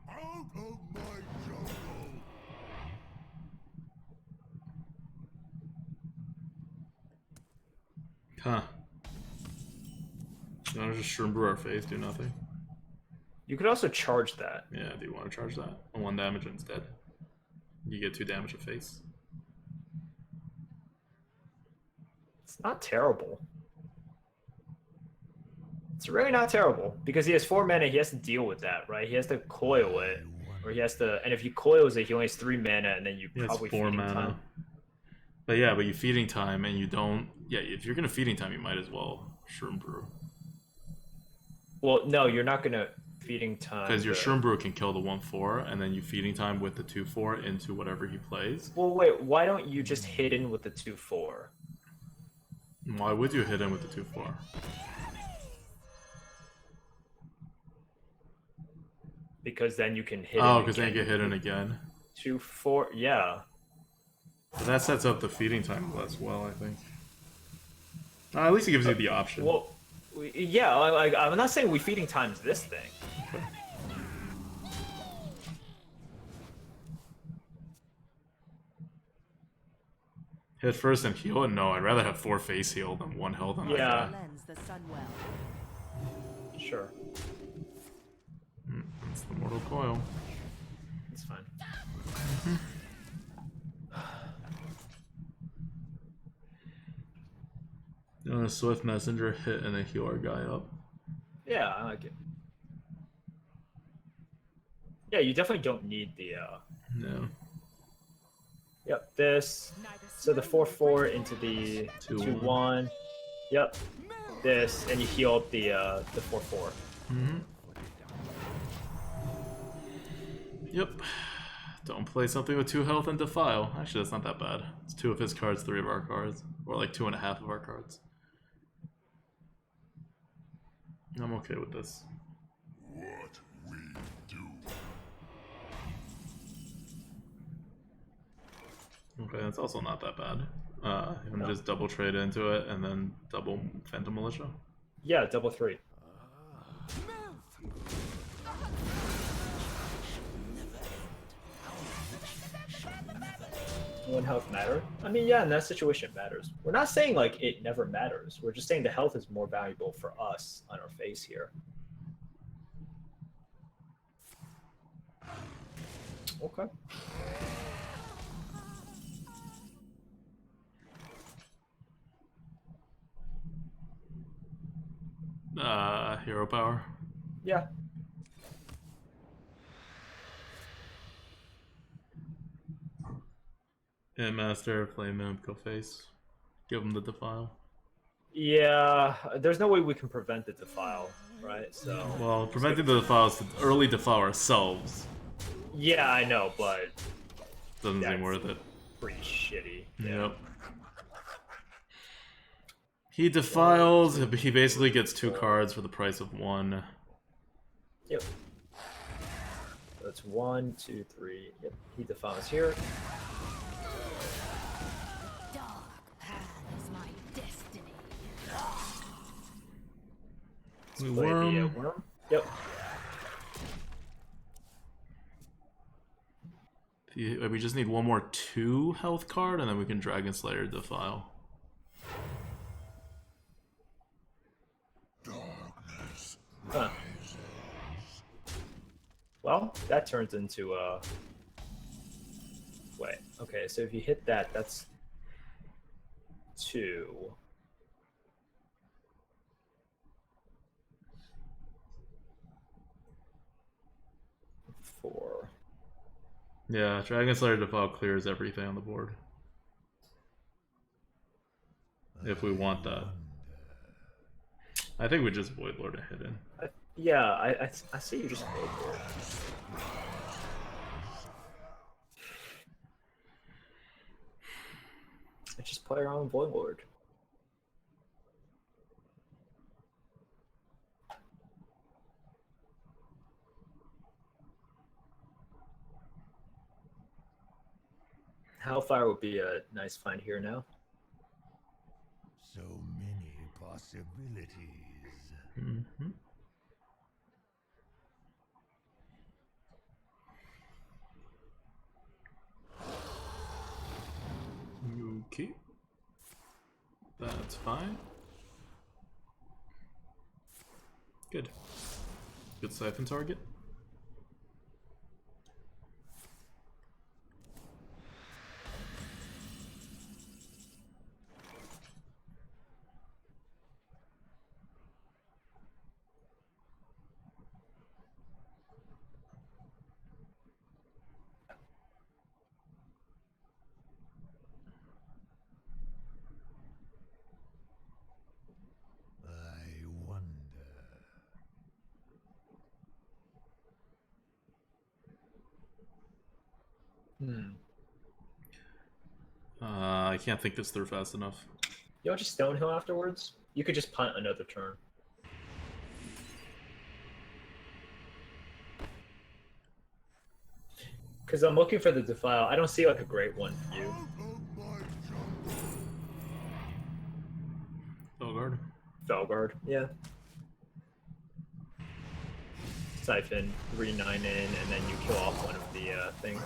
Out of my jungle. Huh. You wanna just Shroom Brew our face, do nothing? You could also charge that. Yeah, do you wanna charge that? 1 damage instead. You get 2 damage of face. It's not terrible. It's really not terrible because he has 4 mana. He has to deal with that, right? He has to coil it, or he has to. And if he coils it, he only has 3 mana, and then you Yeah, probably it's 4 feeding mana. time. But yeah, but you feeding time and you don't. Yeah, if you're gonna feeding time, you might as well Shroom Brew. Well, no, you're not gonna feeding time Because your the- Shroom Brew can kill the 1/4, and then you feeding time with the 2/4 into whatever he plays. Well, wait. Why don't you just hit in with the 2/4? Why would you hit him with the 2/4? Because then you can hit. Oh, because then you get hit in again. 2/4. Yeah. But that sets up the feeding time less well, I think. At least it gives you the option. Well, yeah. Like, I'm not saying we feeding times this thing. Okay. Hit first and heal it? No, I'd rather have 4 face heal than 1 health on that Yeah. guy. Lends the sun well. Sure. That's the Mortal Coil. It's fine. A Swift Messenger hit and a heal our guy up. Yeah, I like it. Yeah, you definitely don't need the. No. Yep, this. So the 4/4 into the 2/1. Yep. This, and you heal up the 4/4. Yep. Don't play something with 2 health and Defile. Actually, that's not that bad. It's 2 of his cards, 3 of our cards. Or like 2.5 of our cards. I'm okay with this. What we do. Okay, that's also not that bad. You can just double trade into it and then double Phantom Militia. Yeah, double 3. One health matter? I mean, yeah, in that situation it matters. We're not saying like it never matters. We're just saying the health is more valuable for us on our face here. Okay. Hero power. Yeah. Hit Master, Flame Imp, go face. Give him the Defile. Yeah, there's no way we can prevent the defile, right? So. Well, preventing the Defile is to early Defile ourselves. Yeah, I know, but Doesn't seem That's- worth it. pretty shitty. Yep. He defiles, he basically gets 2 cards for the price of 1. Yep. That's 1, 2, 3. Yep. He defiles here. Dark path is my destiny. Let's play the worm. Yep. We just need one more 2 health card, and then we can Dragon Slayer Defile. Darkness. Huh. Well, that turns into wait. Okay, so if you hit that, that's 2. Four. Yeah, Dragon Slayer Defile clears everything on the board. If we want that. I think we just Void Lord a hidden. Yeah, I see you just played here. I just play around with Void Lord. Hellfire would be a nice find here now. So many possibilities. Mm-hmm. Okay. That's fine. Good. Good siphon target. I wonder. I can't think this through fast enough. You know, just Stonehill afterwards. You could just punt another turn. Because I'm looking for the Defile. I don't see like a great one for you. Felguard. Felguard, yeah. Siphon, 3-9 in, and then you kill off one of the things.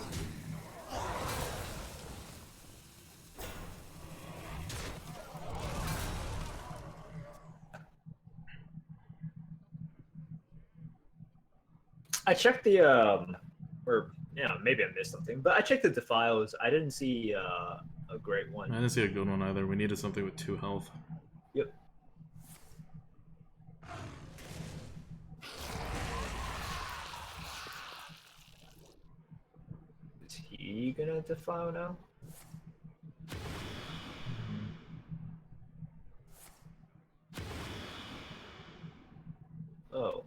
I checked the or yeah, maybe I missed something, but I checked the Defiles. I didn't see a great one. I didn't see a good one either. We needed something with 2 health. Yep. Is he gonna Defile now? Oh.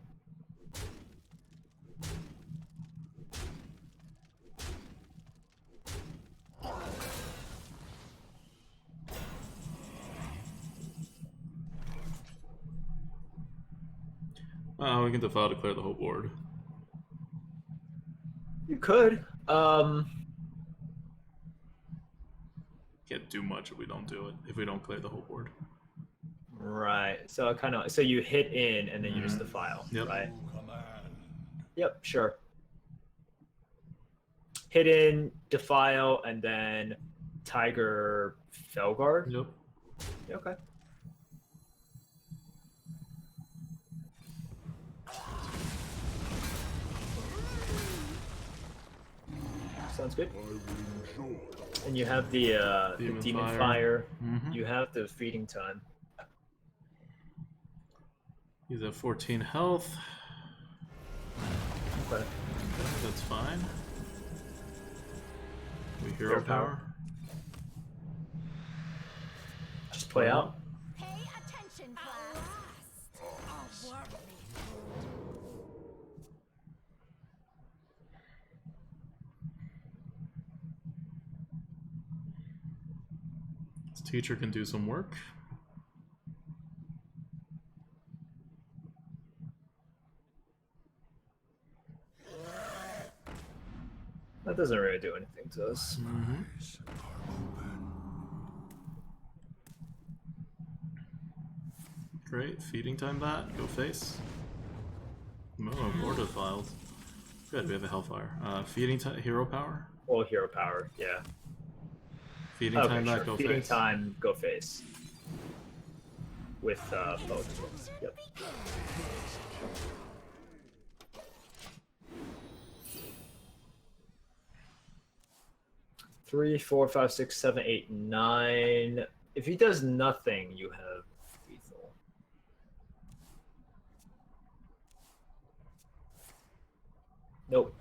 We can Defile to clear the whole board. You could. Can't do much if we don't do it. If we don't clear the whole board. Right. So so you hit in and then you just Defile. Yep. Right. Command. Yep. Sure. Hit in, Defile, and then Tiger Felguard. Yep. Okay. Sounds good. And you have the Demon Fire. Mhm. You have the feeding time. He's at 14 health. Okay. That's fine. We hero Hero power. power. Just play out. Pay attention, class. A worthy This teacher can do some work. That doesn't really do anything to us. great. Feeding time that. Go face. Oh, more defiles. Good, we have a Hellfire. Feeding time, hero power. Well, hero power, yeah. Feeding Okay, time that. sure. Go Feeding face. time, go face. With both. Yep. Three, 4, 5, 6, 7, 8, 9. If he does nothing, you have lethal. Nope.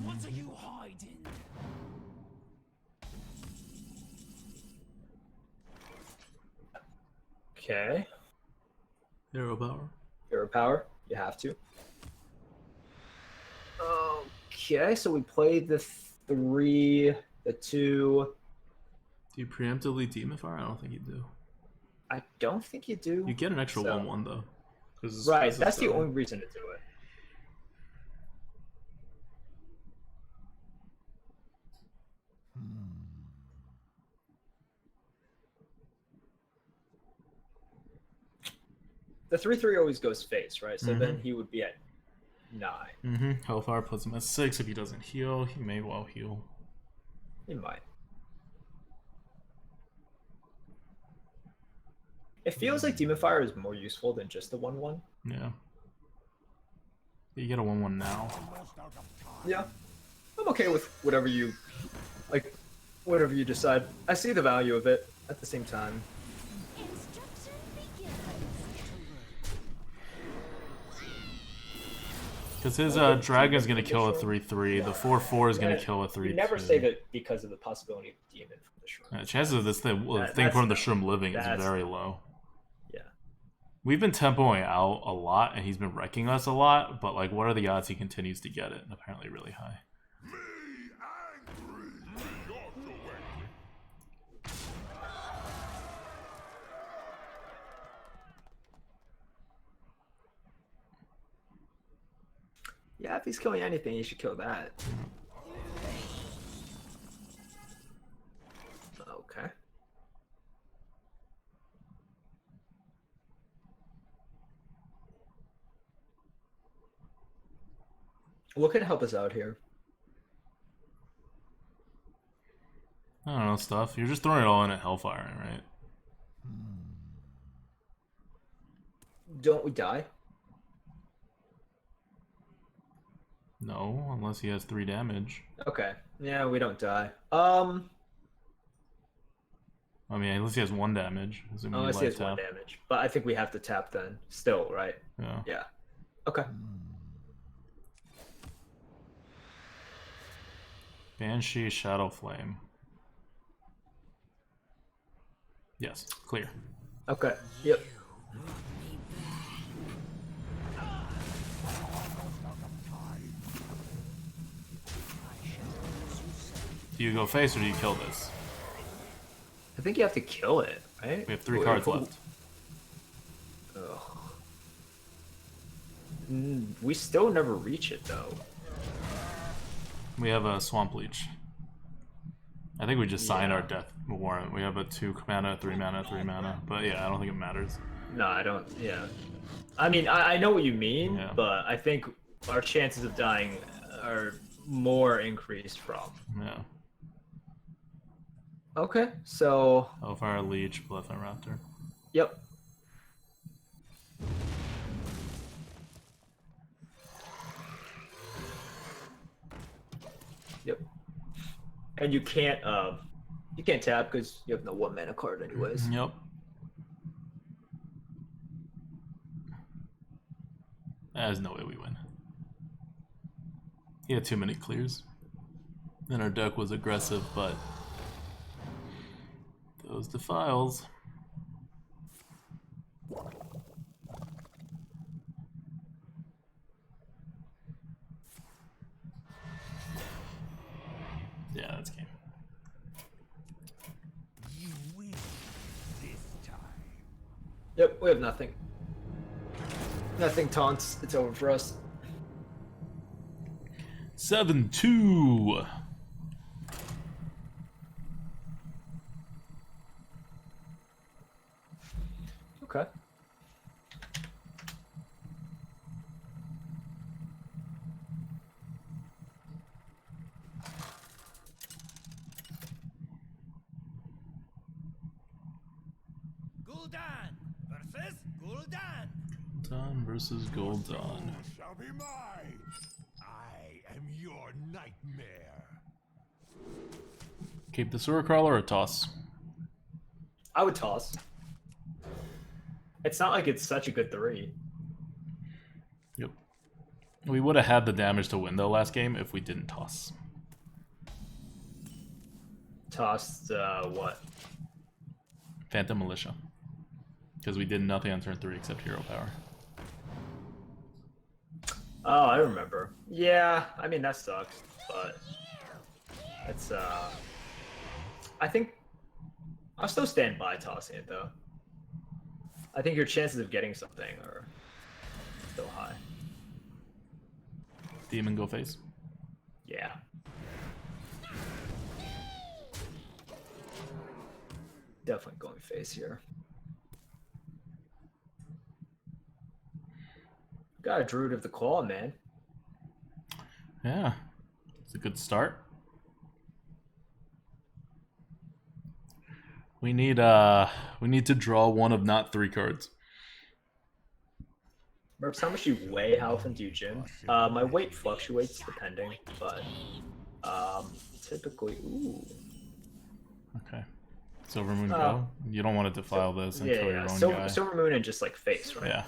What are you hiding? Okay. Hero power. Hero power. You have to. Okay, so we played the 3, the 2. Do you preemptively Demon Fire? I don't think you do. I don't think you do. You get an extra So- 1/1 though. Right, that's the only reason to do it. The 3/3 always goes face, right? So then he would be at 9. Hellfire puts him at 6. If he doesn't heal, he may well heal. He might. It feels like Demon Fire is more useful than just the 1/1. Yeah. You get a 1/1 now. Yeah. I'm okay with whatever you like, whatever you decide. I see the value of it at the same time. Instruction begins. Because his dragon's gonna kill a 3/3. The 4/4 is gonna kill a 3/2. You never save it because of the possibility of demon from the shroom. Chances of this thing That's- from the shroom living is that's- very low. Yeah. We've been tempoing out a lot, and he's been wrecking us a lot. But like, what are the odds he continues to get it? Apparently, really high. Yeah, if he's killing anything, he should kill that. Okay. What can help us out here? I don't know, stuff. You're just throwing it all in at Hellfire, right? Don't we die? No, unless he has 3 damage. Okay. Yeah, we don't die. I mean, unless he has 1 damage. Assuming you Unless he life has 1 tap. damage. But I think we have to tap then. Still, right? Yeah. Yeah. Okay. Banshee, Shadow Flame. Yes, clear. Okay. Yep. Do you go face or do you kill this? I think you have to kill it, right? We have 3 Or- cards or- left. Ugh. We still never reach it though. We have a Swamp Leech. I think we just signed Yeah. our death warrant. We have a 2 mana, 3 mana, 3 mana. But yeah, I don't think it matters. No, I don't. Yeah. I mean, I know what you mean, Yeah. but I think our chances of dying are more increased from. Yeah. Okay, so Hellfire, Leech, Bluff, and Raptor. yep. Yep. And you can't tap because you have no 1 mana card anyways. Yep. There's no way we win. He had too many clears. And our deck was aggressive, but those defiles. Yeah, that's game. You win this time. Yep, we have nothing. Nothing taunts. It's over for us. 7-2. Okay. Gul'dan versus Gul'dan. Gul'dan versus Gul'dan. Shall be mine. I am your nightmare. Keep the sewer crawler or toss? I would toss. It's not like it's such a good 3. Yep. We would have had the damage to win though last game if we didn't toss. Tossed what? Phantom Militia. Because we did nothing on turn 3 except hero power. Oh, I remember. Yeah, I mean that sucks, but it's I think I'll still stand by tossing it though. I think your chances of getting something are still high. Demon go face. Yeah. Definitely going face here. Got a Druid of the Claw, man. Yeah. It's a good start. We need to draw one of not 3 cards. Merps, how much do you weigh? How often do you gym? My weight fluctuates depending, but typically, ooh. Okay. Silver Moon go. You don't want to defile this and kill your own guy. Silver Moon and just like face, right? Yeah.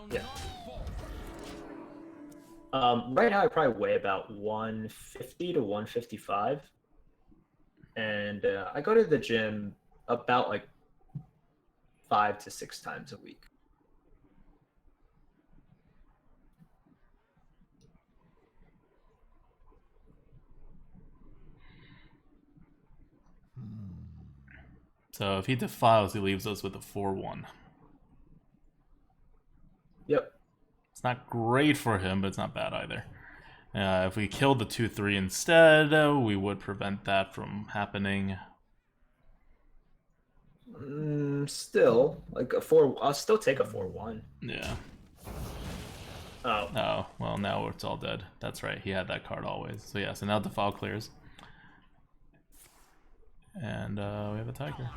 Yeah. Right now I probably weigh about 150 to 155, and I go to the gym about like 5 to 6 times a week. So if he defiles, he leaves us with a 4-1. Yep. It's not great for him, but it's not bad either. If we killed the 2-3 instead, we would prevent that from happening. Still, like a 4. I'll still take a 4-1. Yeah. Oh. Oh, well, now it's all dead. That's right. He had that card always. So yeah, so now defile clears. And we have a tiger.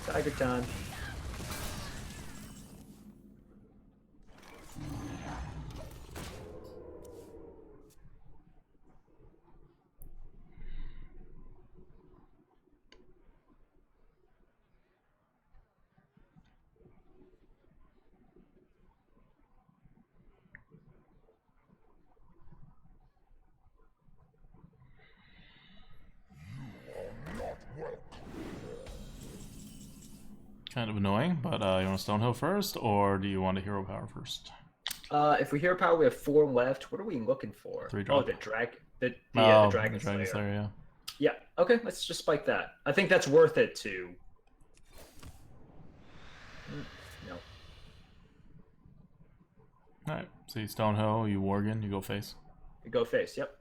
Tiger time. Kind of annoying, but you want to Stonehill first, or do you want a hero power first? If we hero power, we have 4 left. What are we looking for? 3 Oh, drop. the dragon. The Dragon Slayer. Slayer, yeah. Yeah. Okay, let's just spike that. I think that's worth it to. No. Alright, so you Stonehill, you Worgen, you go face. You go face. Yep.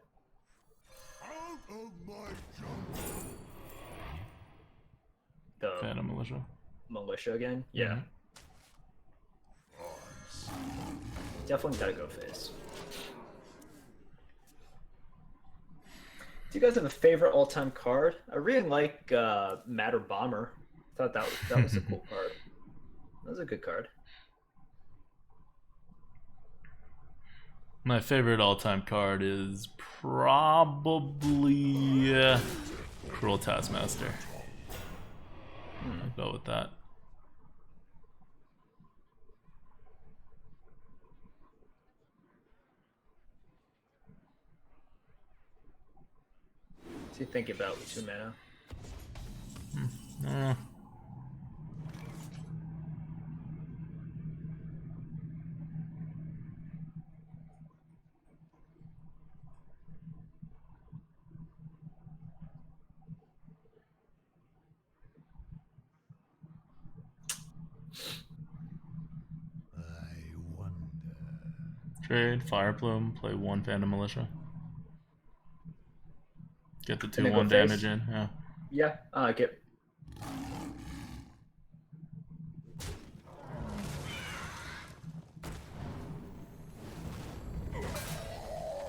Out of my jungle. The Phantom Militia. militia again. Yeah. Definitely gotta go face. Do you guys have a favorite all-time card? I really like Matter Bomber. Thought that was a cool card. That was a good card. My favorite all-time card is probably Cruel Taskmaster. I'll go with that. What's he thinking about with 2 mana? I wonder. Trade, Fire Plume, play 1 Phantom Militia. Get the And then go 2-1 damage face? in, yeah. Yeah, get.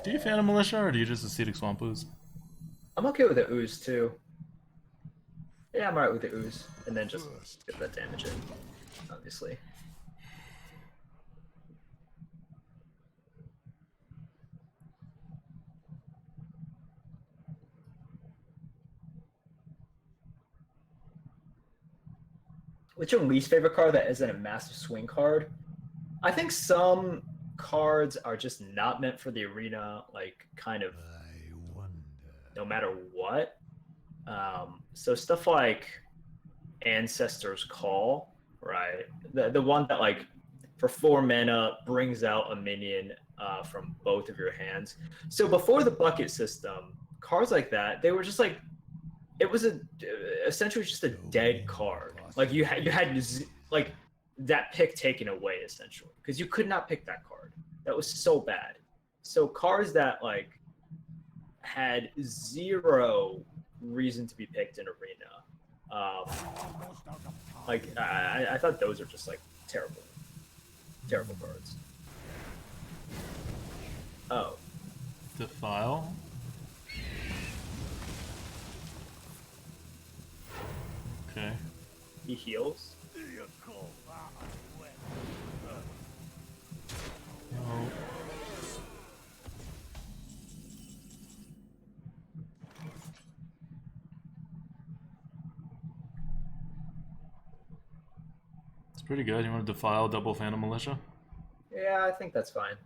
Do you Phantom Militia or do you just Acidic Swamp Ooze? I'm okay with the ooze too. Yeah, I'm alright with the ooze, and then just get that damage in, obviously. What's your least favorite card that isn't a massive swing card? I think some cards are just not meant for the arena, like kind of I wonder. no matter what. So stuff like Ancestor's Call, right? The one that like for 4 mana brings out a minion from both of your hands. So before the bucket system, cards like that, they were just like it was essentially just a dead card. Like you had like that pick taken away essentially because you could not pick that card. That was so bad. So cards that like had zero reason to be picked in arena. Like I thought those are just like terrible cards. Oh, Defile. Okay. he heals. Oh. It's pretty good. You want to defile double Phantom Militia? Yeah, I think that's fine.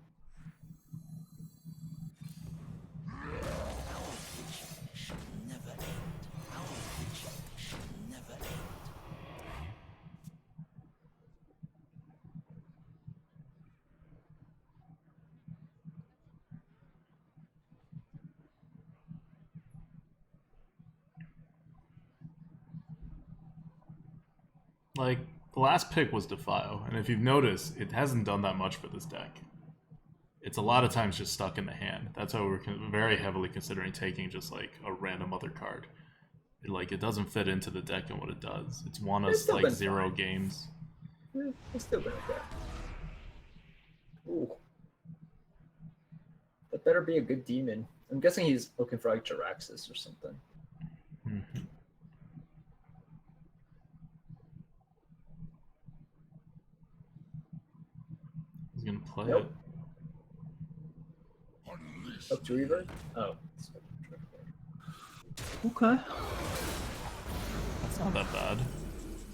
Like, the last pick was Defile, and if you've noticed, it hasn't done that much for this deck. It's a lot of times just stuck in the hand. That's why we're very heavily considering taking just like a random other card. It doesn't fit into the deck and what it does. It's won us still like been 0 fine. games. It's still been okay. Ooh. That better be a good demon. I'm guessing he's looking for like Jiraxis or something. Mm-hmm. He's gonna play Nope. Unleash Up to Reaver? Oh. Okay. it. That's not that bad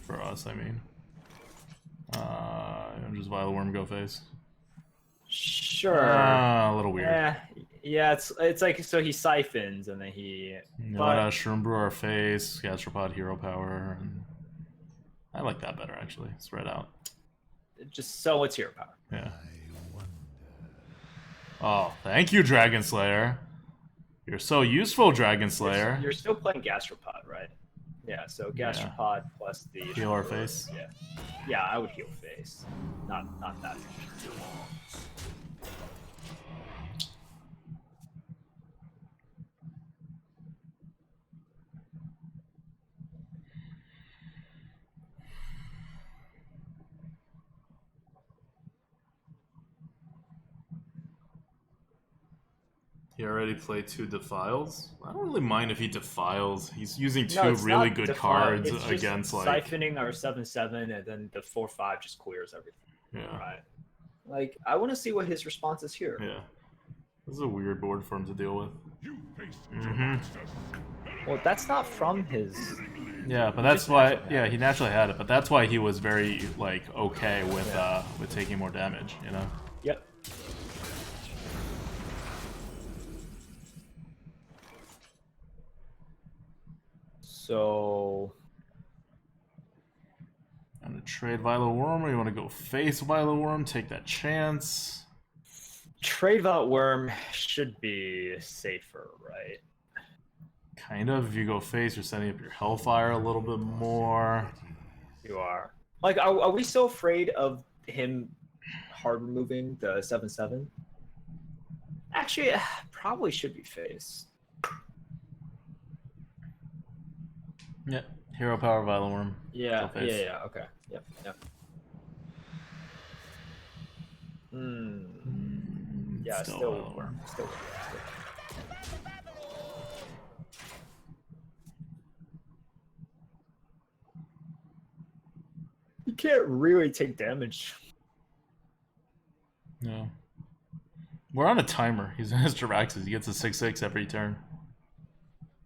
for us, I mean. Just Violet Worm go face. Sure. A little weird. Yeah, it's like so he siphons and then he. You But know, Shroom Brew our face, Gastropod Hero Power, and I like that better actually. Spread out. just so it's hero power. Yeah. I wonder. Oh, thank you, Dragon Slayer. You're so useful, Dragon Slayer. You're still playing Gastropod, right? Yeah, so Gastropod plus the Heal our face. Yeah. Yeah, I would heal face. Not that. He already played 2 Defiles. I don't really mind if he Defiles. He's using No, 2 it's really not good defile. cards It's just against like. siphoning our 7/7 and then the 4/5 just clears everything. Yeah. Right. Like I want to see what his response is here. Yeah. This is a weird board for him to deal with. You face Mm-hmm. Well, that's not from his. Yeah, but that's why. Yeah, he naturally had it, but that's why he was very like okay with taking more damage. You know. Yep. So I'm gonna trade Violet Worm, or you want to go face Violet Worm, take that chance? trade Violet Worm should be safer, right? Kind of. If you go face, you're setting up your Hellfire a little bit more. You are. Like, are we so afraid of him hard removing the 7/7? Actually, probably should be face. Yeah. Hero Power Violet Worm. Yeah, Go face. yeah, okay. Yep. Yeah, Still still lower. warm. Still warm. You can't really take damage. No. We're on a timer. He's in his Jiraxes. He gets a 6/6 every turn.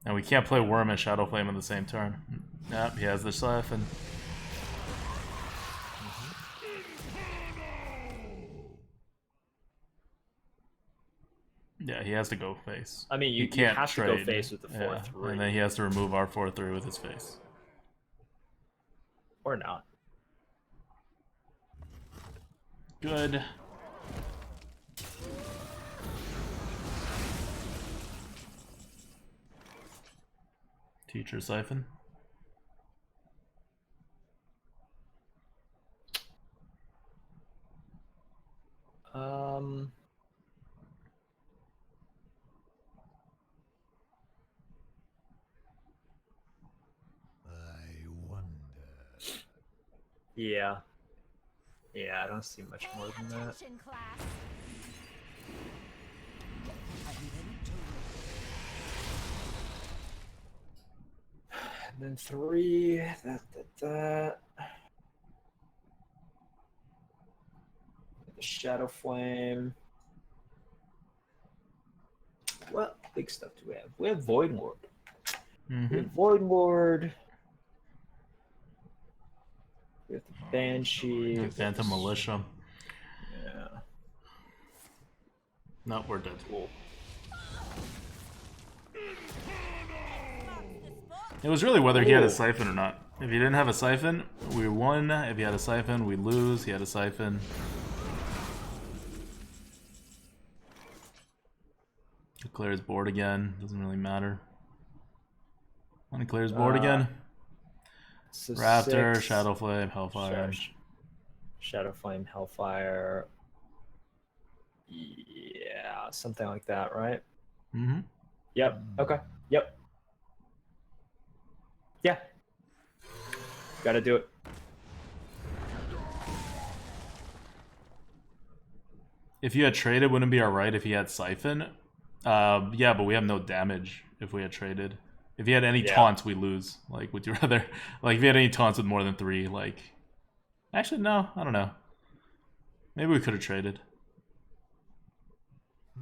And we can't play Worm and Shadow Flame in the same turn. Yep, he has the Siphon. Yeah, he has to go face. I mean, you He can't have trade. to go face with the 4/3. And then he has to remove our 4/3 with his face. Or not. Good. Teacher Siphon. I wonder. Yeah. Yeah, I don't see much more than that. Attention, class. And then 3. That. The Shadow Flame. What big stuff do we have? We have Void Ward. We have Void Ward. We have the Banshee. Phantom Militia. Yeah. No, we're dead. Cool. It was really whether he had a Ooh. Siphon or not. If he didn't have a Siphon, we won. If he had a Siphon, we lose. He had a Siphon. He clears board again. Doesn't really matter. When he clears board again. So Raptor, 6, Shadow Flame, Hellfire. Shadow Flame, Hellfire. Yeah, something like that, right? Mm-hmm. Yep. Okay. Yep. Yeah. Gotta do it. If you had traded, wouldn't it be alright if he had Siphon? Yeah, but we have no damage if we had traded. If he had any taunts, we lose. Like, would you rather... Like, if he had any taunts with more than 3, like... Actually, no. I don't know. Maybe we could have traded.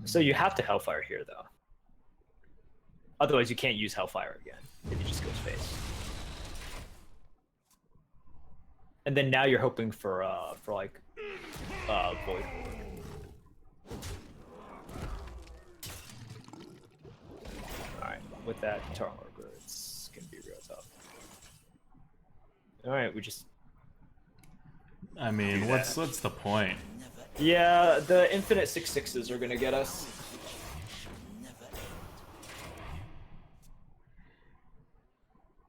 So you have to Hellfire here, though. Otherwise, you can't use Hellfire again if he just goes face. And then now you're hoping for like Void Ward. All right, with that Tarmoger, it's gonna be real tough. All right, we just. I mean, what's the point? Yeah, the infinite 6/6s are gonna get us.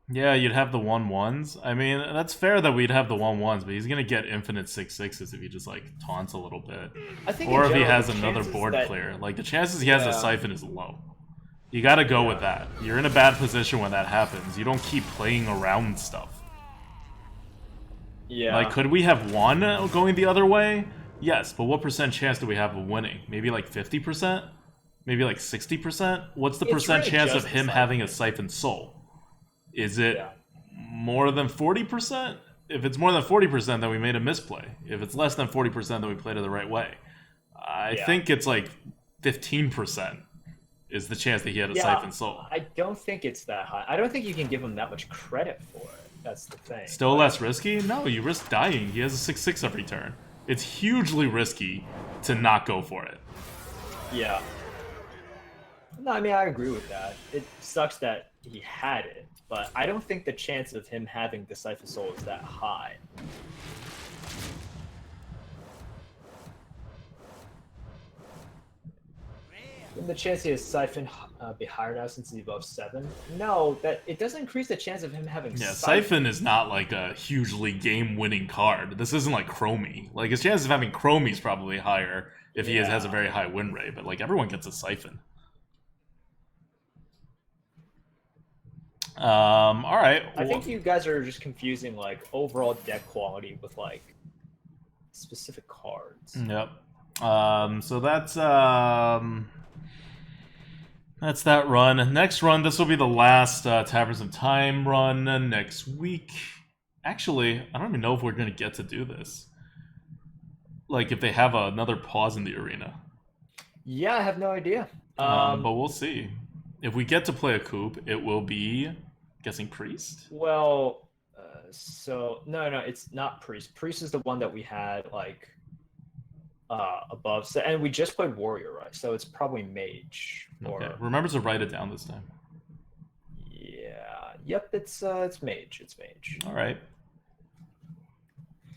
Yeah, you'd have the 1/1s. I mean, that's fair that we'd have the 1/1s, but he's gonna get infinite 6/6s if he just like taunts a little bit, I think or in if he general, has the another chances board that- clear. Like the chances he has a Yeah. Siphon is low. You gotta go with that. You're in a bad position when that happens. You don't keep playing around stuff. Yeah. Like, could we have won going the other way? Yes, but what percent chance do we have of winning? Maybe like 50%? Maybe like 60%? What's the It's percent really chance just of the him Siphon. having a Siphon Soul? Is it more than 40%? If it's more than 40%, then we made a misplay. If it's less than 40%, then we played it the right way. I think it's like 15% is the chance that he had a Siphon Soul. I don't think it's that high. I don't think you can give him that much credit for it. That's the thing. Still less risky? No, you risk dying. He has a 6/6 every turn. It's hugely risky to not go for it. Yeah. No, I mean, I agree with that. It sucks that he had it, but I don't think the chance of him having the Siphon Soul is that high. Wouldn't the chance he has Siphon be higher now since he's above 7? No, that it doesn't increase the chance of him having Yeah, Siphon is not like a hugely game-winning card. This isn't like Chromie. Like, his chances of having Chromie is probably higher if he has a very high win rate, but like, everyone gets a Siphon. Alright. I think you guys are just confusing like overall deck quality with like specific cards. Yep. So that's that run. Next run, this will be the last Taverns of Time run next week. Actually, I don't even know if we're gonna get to do this. Like, if they have another pause in the arena. Yeah, I have no idea. But we'll see. If we get to play a Coop, it will be, guessing Priest? Well, so no, it's not Priest. Priest is the one that we had like above, so, and we just played Warrior, right? So it's probably Mage. Or Okay. Remember to write it down this time. yeah, yep, it's Mage. It's Mage. All right.